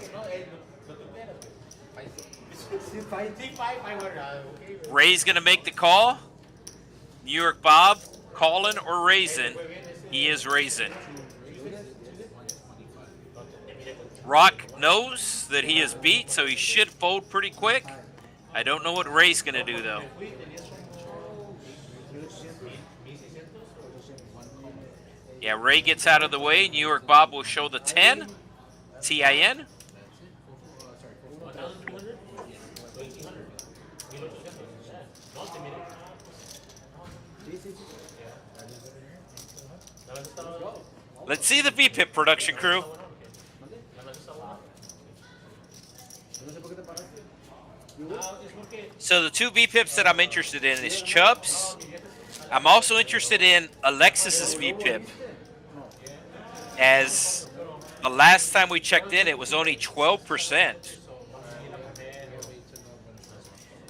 Ray's going to make the call. New York Bob calling or raising. He is raising. Rock knows that he is beat, so he should fold pretty quick. I don't know what Ray's going to do, though. Yeah, Ray gets out of the way. New York Bob will show the 10. TIN. Let's see the VPIP production crew. So the 2 VPIPs that I'm interested in is Chubbs. I'm also interested in Alexis's VPIP. As the last time we checked in, it was only 12%.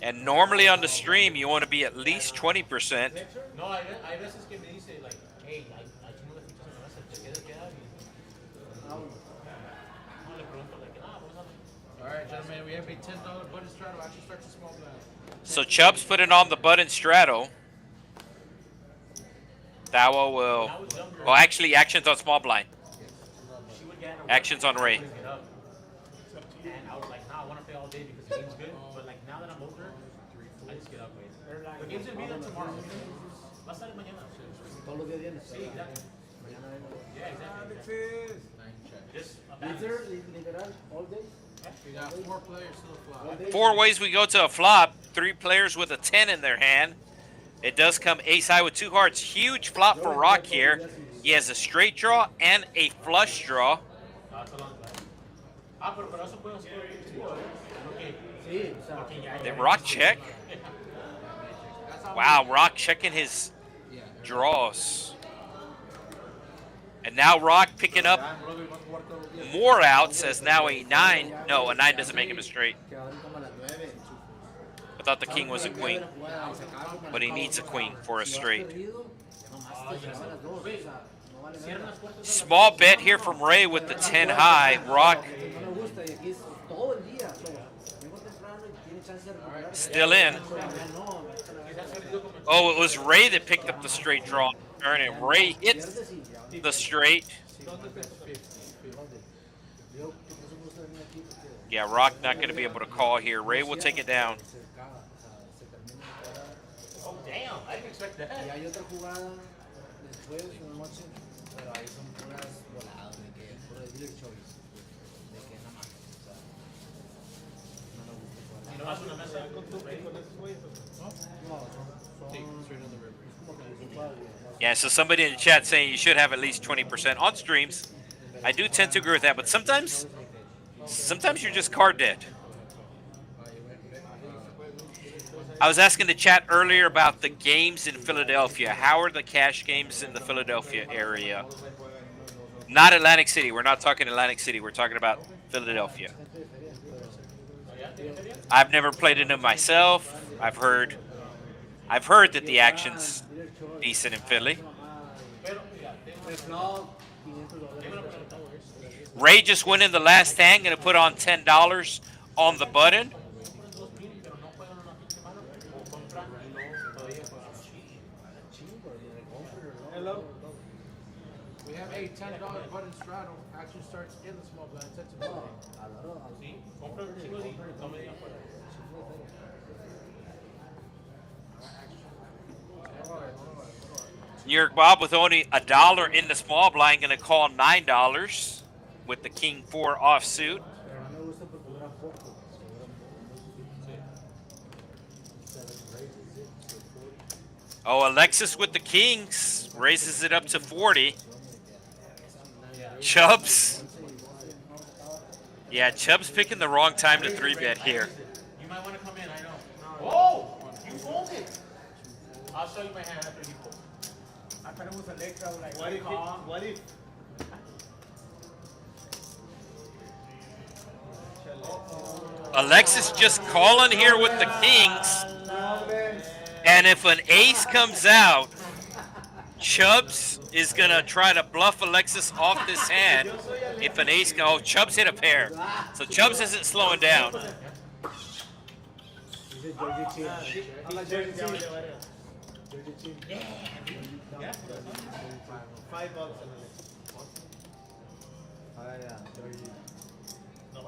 And normally on the stream, you want to be at least 20%. No, hay veces que me dice, like, hey, I chingo de fichas en la mesa, te quedas quedar y... No, le pregunto, like, All right, gentlemen, we have a $10 button straddle. Actually starts a small blind. So Chubbs put it on the button straddle. Dawa will... Well, actually, actions on small blind. Actions on Ray. And I was like, nah, I want to play all day because the game's good. But like now that I'm older, I just get up, güey. The game's gonna be there tomorrow. Va a estar mañana. Todos los días vienes. Sí, exactly. Yeah, exactly. Just a Is there literal all day? We got 4 players to the flop. 4 ways we go to a flop. 3 players with a 10 in their hand. It does come ace high with 2 hearts. Huge flop for Rock here. He has a straight draw and a flush draw. Pero eso puedo hacer. Sí, o sea. Did Rock check? Wow, Rock checking his draws. And now Rock picking up more outs as now a 9. No, a 9 doesn't make him a straight. I thought the king was a queen. But he needs a queen for a straight. Small bet here from Ray with the 10 high. Rock still in. Oh, it was Ray that picked up the straight draw. And Ray hits the straight. Yeah, Rock not going to be able to call here. Ray will take it down. Oh, damn. I didn't expect that. Y hay otra jugada después en la noche, pero ahí son puras voladas, de que puro dealer choice, de que nada más, o sea, no me gusta jugar. Si no vas a una mesa con tu rey, con esos güeyes. No, son Straight on the river. es como que se juega, Yeah, so somebody in the chat saying you should have at least 20% on streams. I do tend to agree with that, but sometimes you're just card dead. I was asking the chat earlier about the games in Philadelphia. How are the cash games in the Philadelphia area? Not Atlantic City. We're not talking Atlantic City. We're talking about Philadelphia. I've never played in them myself. I've heard that the action's decent in Philly. Ray just went in the last hand, gonna put on $10 on the button. Hello. We have a $10 button straddle. Action starts in the small blind. Sets a button. New York Bob with only $1 in the small blind, gonna call $9 with the King 4 offsuit. Oh, Alexis with the Kings raises it up to 40. Chubbs. Yeah, Chubb's picking the wrong time to 3-bet here. You might want to come in, I know. Oh! You folded! I'll show you my hand after you fold. I thought it was Electra. Like, what if? Alexis just calling here with the Kings. And if an ace comes out, Chubbs is going to try to bluff Alexis off this hand. If an ace goes, Chubbs hit a pair. So Chubbs isn't slowing down.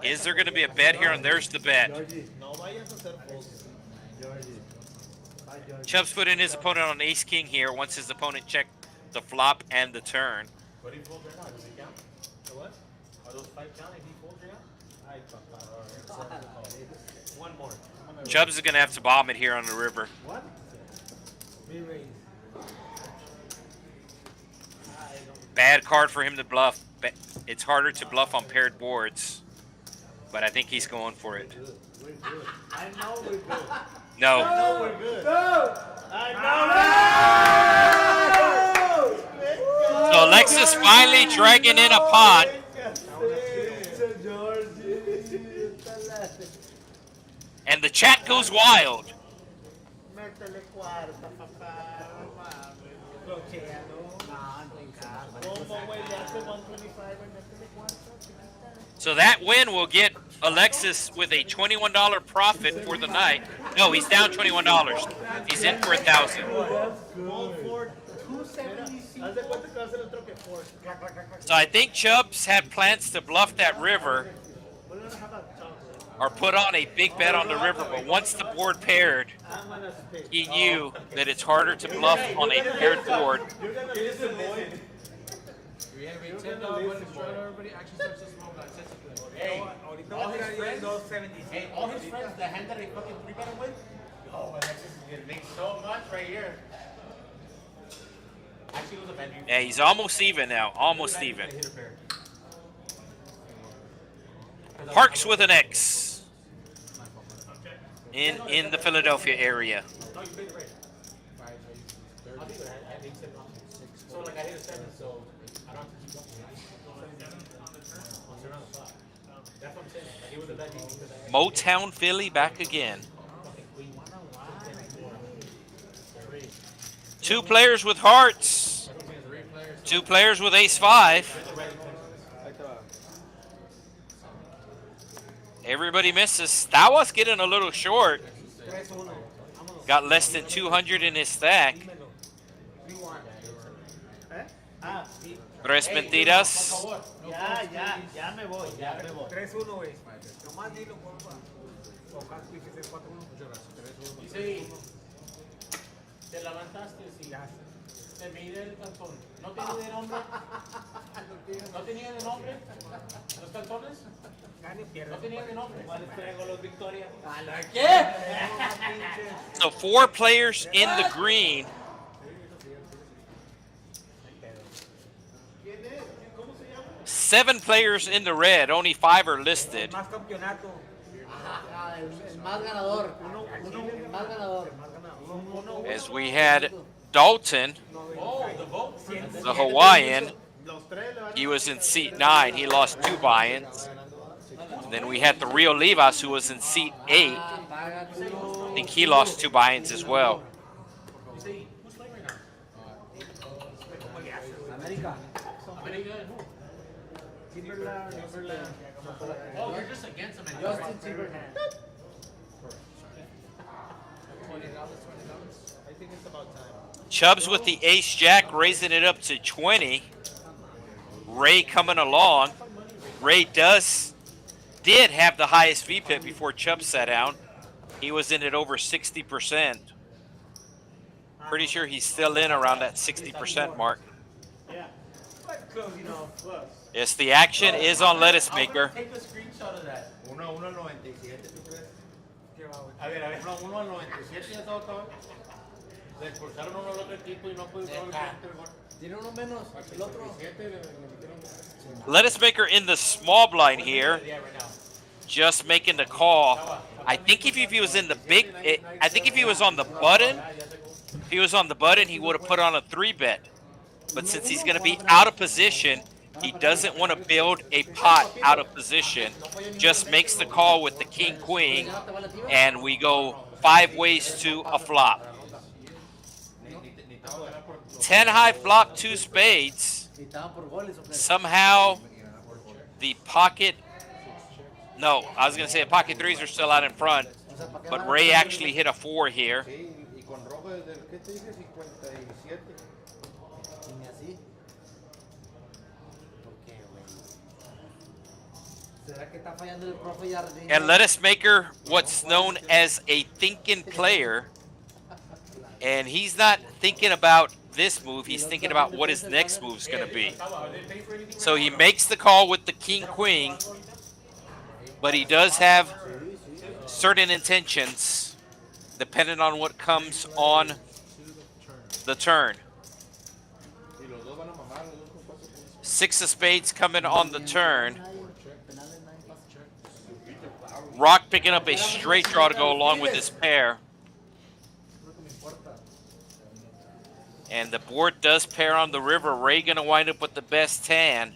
Is there going to be a bet here? And there's the bet. Chubbs put in his opponent on ace king here. Once his opponent checked the flop and the turn. What do you fold right now? Does it count? The what? Are those 5 count if he folds right now? One more. Chubbs is going to have to bomb it here on the river. What? Bad card for him to bluff. It's harder to bluff on paired boards. But I think he's going for it. I know we're good. No. No, we're good. No. I know. So Alexis finally dragging in a pot. And the chat goes wild. So that win will get Alexis with a $21 profit for the night. No, he's down $21. He's in for 1,000. So I think Chubbs had plans to bluff that river or put on a big bet on the river, but once the board paired, he knew that it's harder to bluff on a paired board. We have a $10 button straddle. Everybody action starts in small blind. Sets a button. Hey, all his friends, the hand that I fucking 3-bet him with, oh, Alexis is going to make so much right here. Actually, it was a bad view. Yeah, he's almost even now. Almost even. Parks with an X in the Philadelphia area. No, you paid the rate. I'll do it. I think 7 options. So, like, I hit a 7, so I don't have to keep up. That's what I'm saying. Like, it was a bad view because I Motown Philly back again. 2 players with hearts. 2 players with ace-5. Everybody misses. That was getting a little short. Got less than 200 in his stack. Tres mentiras. Ya me voy. 3-1, güey. Nomás dilo, porfa. Dice, te levantaste y te miré el cantón. ¿No tenía de nombre? ¿No tenía de nombre? ¿Los cantones? ¿No tenía de nombre? ¿Cuáles traigo los Victoria? ¿Qué? So 4 players in the green. ¿Quién es? ¿Cómo se llama? 7 players in the red. Only 5 are listed. Más campeonato. El más ganador. El más ganador. As we had Dalton, Oh, the vote. the Hawaiian, Los He was in seat 9. He lost 2 buy-ins. And then we had the Rio Livas, who was in seat 8. I think he lost 2 buy-ins as well. You say, who's playing right now? America. America and who? Timberland. Oh, you're just against America. Justin Timberland. I think it's about time. Chubbs with the ace-jack, raising it up to 20. Ray coming along. Ray did have the highest VPIP before Chubb sat down. He was in at over 60%. Pretty sure he's still in around that 60% mark. Yeah. Close, you know, close. Yes, the action is on Lettuce Maker. Take a screenshot of that. 1.97, ¿tú crees? A ver. 1.97 ya todo acabó. Le expulsaron uno al otro equipo y no pudo jugar el siguiente gol. Tiene uno menos. El otro. Lettuce Maker in the small blind here, Yeah, right now. just making the call. I think if he was in the big, I think if he was on the button, he would have put on a 3-bet. But since he's going to be out of position, he doesn't want to build a pot out of position. Just makes the call with the king-queen, and we go 5 ways to a flop. 10 high flop, 2 spades. Somehow the pocket, no, I was going to say the pocket 3s are still out in front, but Ray actually hit a 4 here. Y con rojo desde el, ¿qué te dije? 57. Ni así. ¿Por qué, güey? ¿Será que está fallando el profe Jardín? And Lettuce Maker, what's known as a thinking player, and he's not thinking about this move, he's thinking about what his next move is going to be. So he makes the call with the king-queen, but he does have certain intentions depending on what comes on the turn. 6 of spades coming on the turn. Rock picking up a straight draw to go along with this pair. And the board does pair on the river. Ray gonna wind up with the best hand.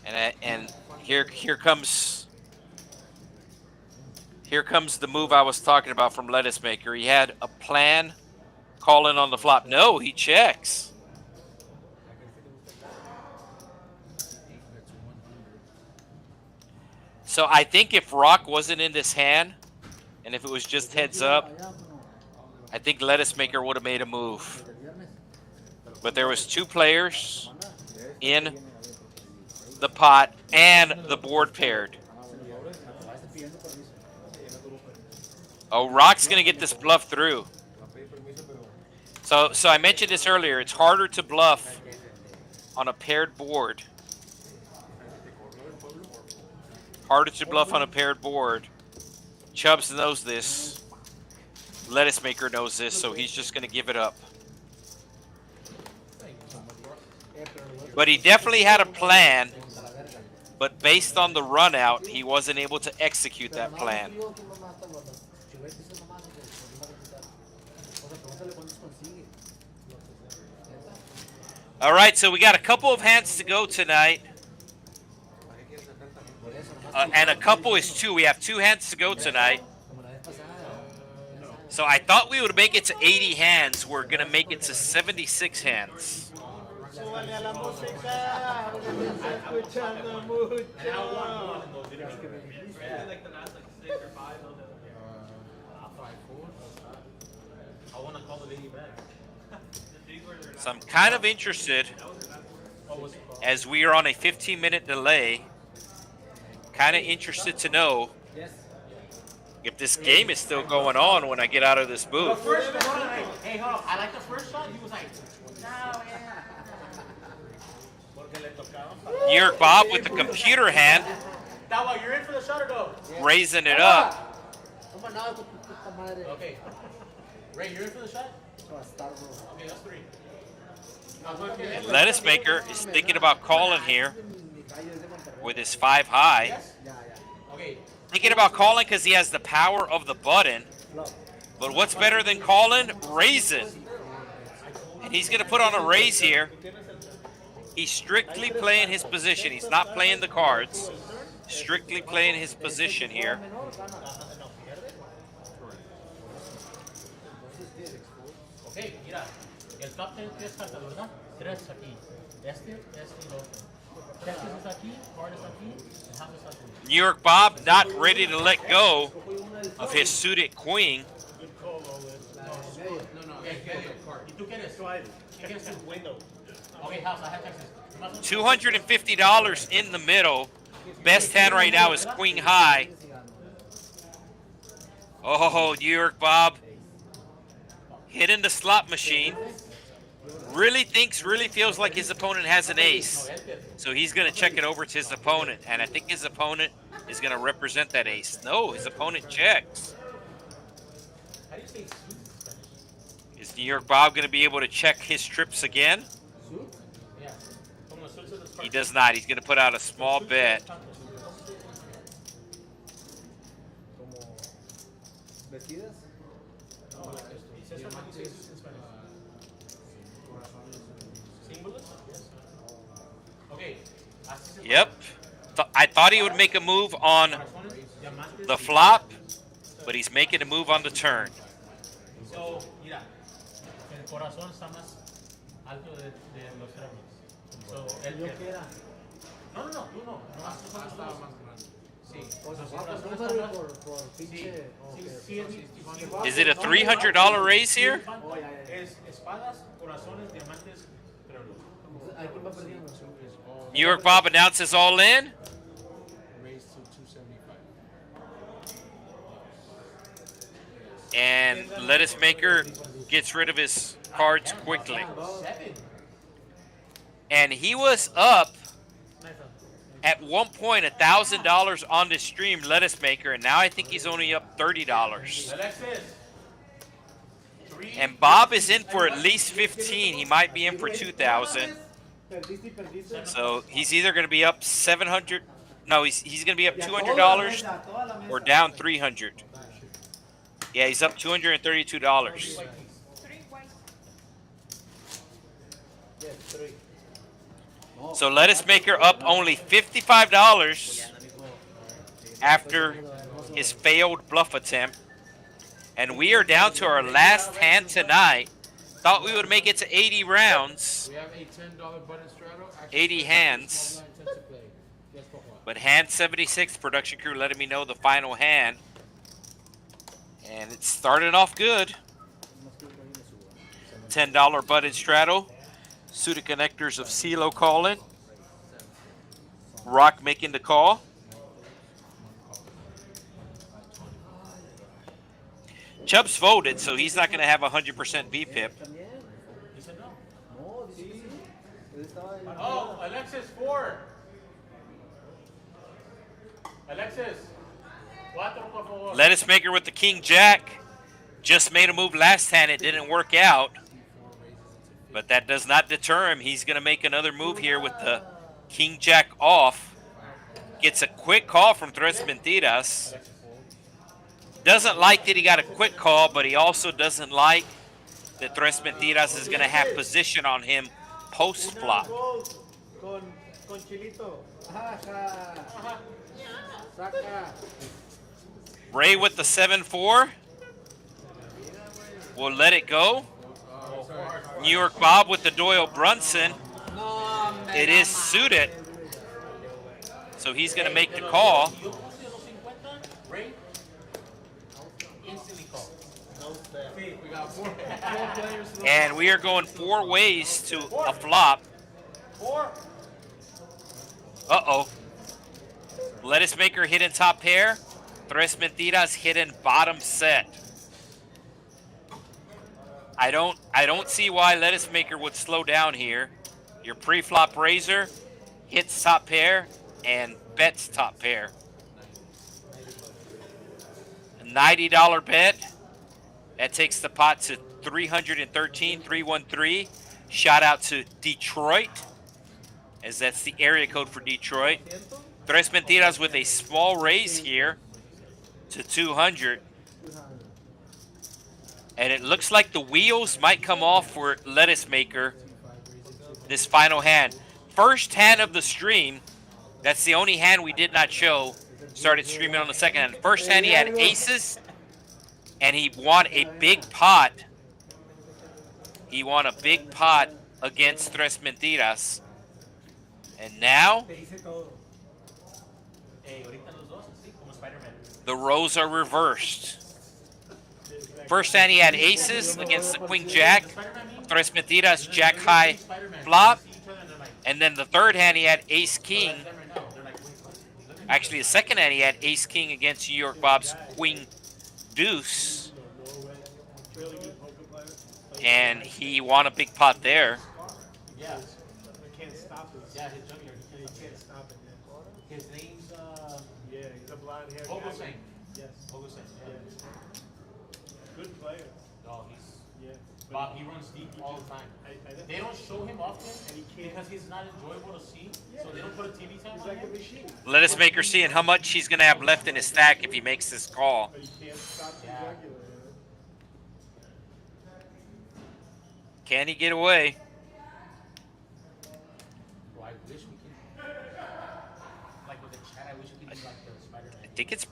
And here comes the move I was talking about from Lettuce Maker. He had a plan, calling on the flop. No, he checks. So I think if Rock wasn't in this hand, and if it was just heads up, I think Lettuce Maker would have made a move. But there was 2 players in the pot and the board paired. Oh, Rock's going to get this bluff through. So I mentioned this earlier. It's harder to bluff on a paired board. Harder to bluff on a paired board. Chubbs knows this. Lettuce Maker knows this, so he's just going to give it up. But he definitely had a plan, but based on the run out, he wasn't able to execute that plan. All right, so we got a couple of hands to go tonight. And a couple is 2. We have 2 hands to go tonight. So I thought we would make it to 80 hands. We're going to make it to 76 hands. Súbale a la música, porque se está escuchando mucho. I want to call the lady back. So I'm kind of interested, as we are on a 15-minute delay, kind of interested to know if this game is still going on when I get out of this booth. Hey, hold on. I like the first shot. He was like, no, New York Bob with the computer hand, Dawa, you're in for the shot or no? raising it up. Okay. Ray, you're in for the shot? Okay, that's 3. Lettuce Maker is thinking about calling here with his 5 high. Okay. Thinking about calling because he has the power of the button. But what's better than calling? Raising. And he's going to put on a raise here. He's strictly playing his position. He's not playing the cards. Strictly playing his position here. Okay, mira, el top tiene 3 cartas, ¿verdad? 3 aquí. Este y el otro. Texas es aquí, Card es aquí, and House es aquí. New York Bob not ready to let go of his suited queen. Good call, Olin. No, ¿Y tú quieres? ¿Qué quieres tú? Window. Okay, House, I have Texas. $250 in the middle. Best hand right now is Queen High. Oh, New York Bob hitting the slot machine. Really feels like his opponent has an ace. So he's going to check it over to his opponent. And I think his opponent is going to represent that ace. No, his opponent checks. How do you say suits in Spanish? Is New York Bob going to be able to check his trips again? Yeah. Como suits of this He card. does not. He's going to put out a small bet. ¿Vestidas? No, it says something in Spanish. Símbolos? Yes. Okay. Yep. I thought he would make a move on the flop, but he's making a move on the turn. So, mira, el corazón está más alto de los cerros. So, él ¿Yo pierde. qué era? No, tú no. No, Más estaba más grande. Sí. O sea, Los ¿cuánto corazones fue están más- por Sí, pinche? sí, Ok. Is it a $300 raise here? Oh, ya. Es espadas, corazones, diamantes, triángulos. ¿A quién va perdiendo? New York Bob announces all in. Raised to 275. And Lettuce Maker gets rid of his cards quickly. 7. And he was up at one point $1,000 on the stream, Lettuce Maker, and now I think he's only up $30. Alexis. 3. And Bob is in for at least 15. He might be in for 2,000. Perdiste y perdiste. So he's either going to be up 700. No, he's going to be up $200 or down 300. Yeah, he's up $232. So Lettuce Maker up only $55 after his failed bluff attempt. And we are down to our last hand tonight. Thought we would make it to 80 rounds, We have a $10 button straddle. 80 hands. But hand 76, production crew letting me know the final hand. And it's starting off good. $10 button straddle. Suited connectors of CeeLo calling. Rock making the call. Chubb's folded, so he's not going to have 100% VPIP. He said no. No, dice que sí. Él estaba en- Oh, Alexis, 4. Alexis. 4, por favor. Lettuce Maker with the King Jack. Just made a move last hand. It didn't work out. But that does not deter him. He's going to make another move here with the King Jack off. Gets a quick call from Tres Mentiras. Doesn't like that he got a quick call, but he also doesn't like that Tres Mentiras is going to have position on him post-flop. Con chilito. Ajá. Saca. Ray with the 7-4. Will let it go. New York Bob with the Doyle Brunson. It is suited. So he's going to make the call. Yo puse los 50, Ray. Instantly call. We got 4 players. And we are going 4 ways to a flop. 4. Uh-oh. Lettuce Maker hitting top pair. Tres Mentiras hitting bottom set. I don't see why Lettuce Maker would slow down here. Your pre-flop raiser hits top pair and bets top pair. A $90 bet. That takes the pot to 313, 313. Shout out to Detroit, as that's the area code for Detroit. Tres Mentiras with a small raise here to 200. And it looks like the wheels might come off for Lettuce Maker this final hand. first hand of the stream, that's the only hand we did not show. Started streaming on the second hand. First hand, he had aces, and he won a big pot. He won a big pot against Tres Mentiras. And now, the roles are reversed. First hand, he had aces against the Queen Jack. Tres Mentiras, Jack High flop. And then the third hand, he had Ace King. Actually, the second hand, he had Ace King against New York Bob's Queen Deuce. And he won a big pot there. Yeah. I can't stop it. Yeah, his junkyard. You can't stop it. Yeah. His name's Yeah, he's a blonde hair Bogo guy. Saint. Yes. Bogo Saint. Yeah. Good player. No, he's Yeah. Bob. He runs deep all the time. They don't show him often, And he can't. because he's not enjoyable to see. So they don't put a TV time He's on like a him. machine. Let us make her see how much he's going to have left in his stack if he makes this call. But he can't stop the Yeah. jugular. Can he get away? Bro, I wish we could. Like with the chat, I wish we could do like the Spider-Man. I think it's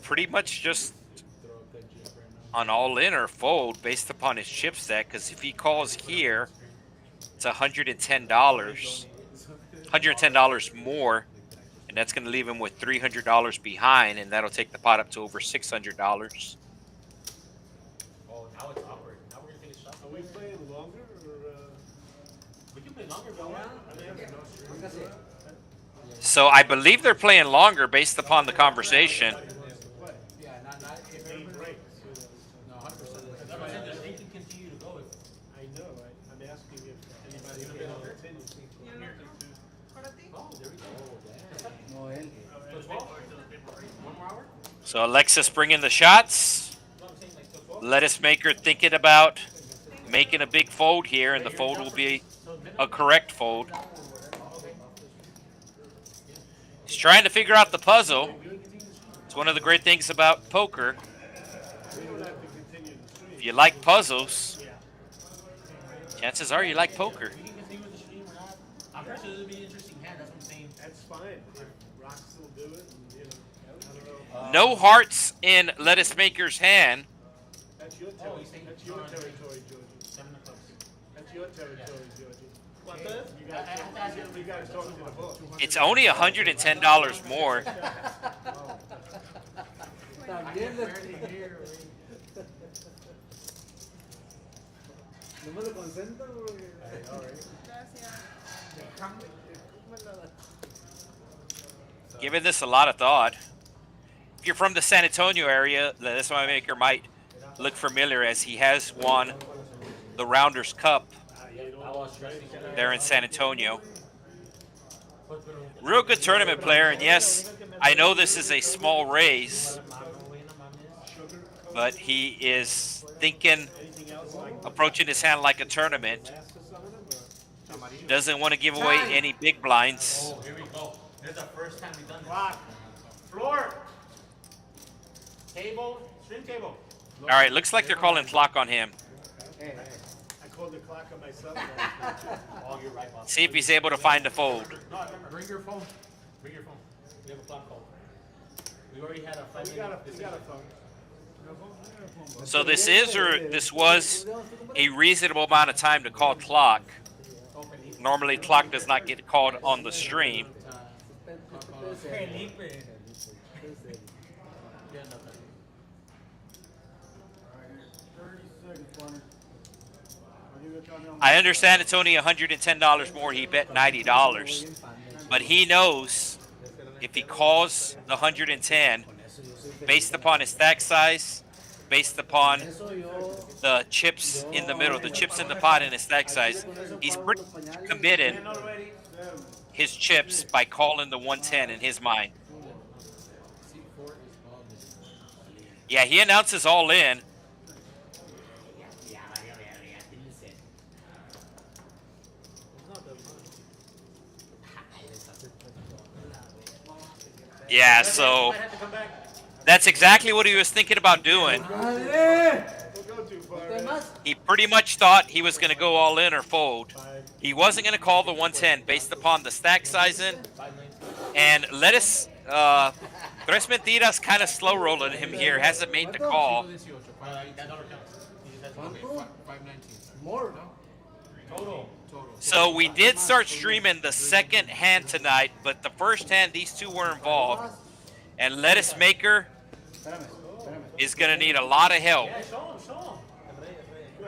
pretty much just Throw a good jib right now. an all-in or fold based upon his chip stack. Because if he calls here, it's $110. $110 more. And that's going to leave him with $300 behind. And that'll take the pot up to over $600. Oh, now it's awkward. Now we're gonna take a shot. Are we playing longer or? We can play longer, bro. Póngase. So I believe they're playing longer based upon the conversation. Yeah, not if Eight everybody. breaks. No, 100%. That's what I'm saying. They can continue to go. If I know, right? I'm asking if anybody's going to continue. oh, there we go. No, él. So 12? One more hour? So Alexis bringing the shots. No, I'm saying like till 12. Let us make her thinking about making a big fold here. And the fold will be a correct fold. He's trying to figure out the puzzle. It's one of the great things about poker. We don't have to continue the stream. If you like puzzles, chances are you like poker. We can continue with the stream or not. I'm pretty sure this will be an interesting hand. That's what I'm saying. That's fine. If Rocks will do it, and, you know, I don't know. No hearts in Lettuce Maker's hand. That's your Oh, territory. he's saying That's your it's on- territory, Georgie. 7 o'clock. That's your territory, Georgie. ¿Cuánto You es? you gotta talk to the book. It's only $110 more. También no me lo concentro porque. Giving this a lot of thought. If you're from the San Antonio area, Lettuce Maker might look familiar as he has won the Rounders Cup there in San Antonio. Real good tournament player, and yes, I know this is a small raise, but he is thinking, approaching his hand like a tournament. Doesn't want to give away any big blinds. Oh, here we go. This is the first time we've done this. Floor. Table. Stream table. All right, looks like they're calling clock on him. I called the clock on myself. Oh, you're right, boss. See if he's able to find a fold. No, bring your phone. Bring your phone. We have a clock call. We already had a 5 We got minute a phone. So this is, or this was, a reasonable amount of time to call clock. Normally, clock does not get called on the stream. I understand it's only $110 more. He bet $90, but he knows if he calls the 110, based upon his stack size, based upon the chips in the middle, the chips in the pot and his stack size, he's pretty committed his chips by calling the 110 in his mind. Yeah, he announces all in. Yeah, so that's exactly what he was thinking about doing. Don't go too far. ¿Qué más? He pretty much thought he was going to go all in or fold. He wasn't going to call the 110 based upon the stack sizing. And Lettuce, Tres Mentiras kind of slow rolling him here. Hasn't made the call. That dollar counts. That's ¿Cuánto? 519. More, no? total. So we did start streaming the second hand tonight, but the first hand, these two were involved. And Lettuce Maker is going to need a lot of help. Yeah, show him.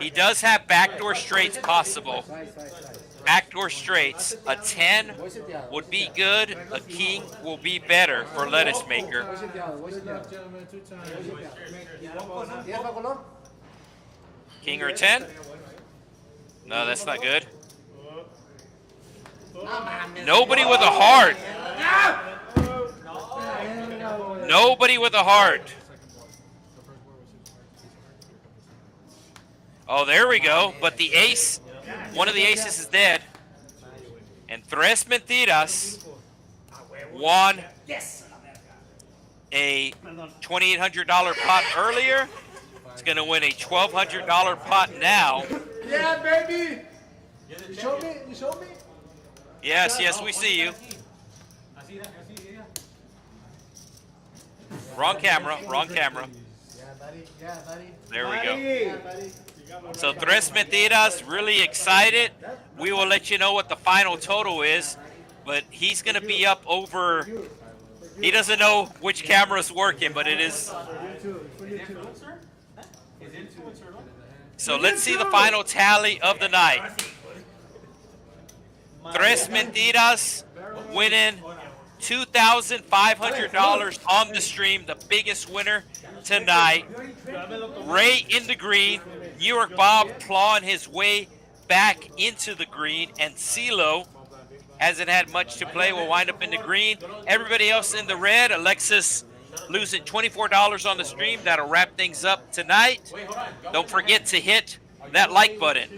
He does have backdoor straights possible. Size. Backdoor straights. A 10 would be good. A king will be better for Lettuce Maker. Voy seteado, voy seteado. Gentlemen, 2 times. ¿Tienes para color? King or 10? No, that's not good. Nobody with a heart. Nobody with a heart. Oh, there we go. But the ace, one of the aces is dead. And Tres Mentiras won a $2,800 pot earlier. It's going to win a $1,200 pot now. Yeah, baby! You show me? Yes, we see you. Wrong camera. Yeah, buddy. There we go. Yeah, buddy. So Tres Mentiras, really excited. We will let you know what the final total is, but he's going to be up over. He doesn't know which camera's working, but it is. So let's see the final tally of the night. Tres Mentiras winning $2,500 on the stream, the biggest winner tonight. Ray in the green, New York Bob clawing his way back into the green, and CeeLo hasn't had much to play, will wind up in the green. Everybody else in the red. Alexis losing $24 on the stream. That'll wrap things up tonight. Don't forget to hit that like button.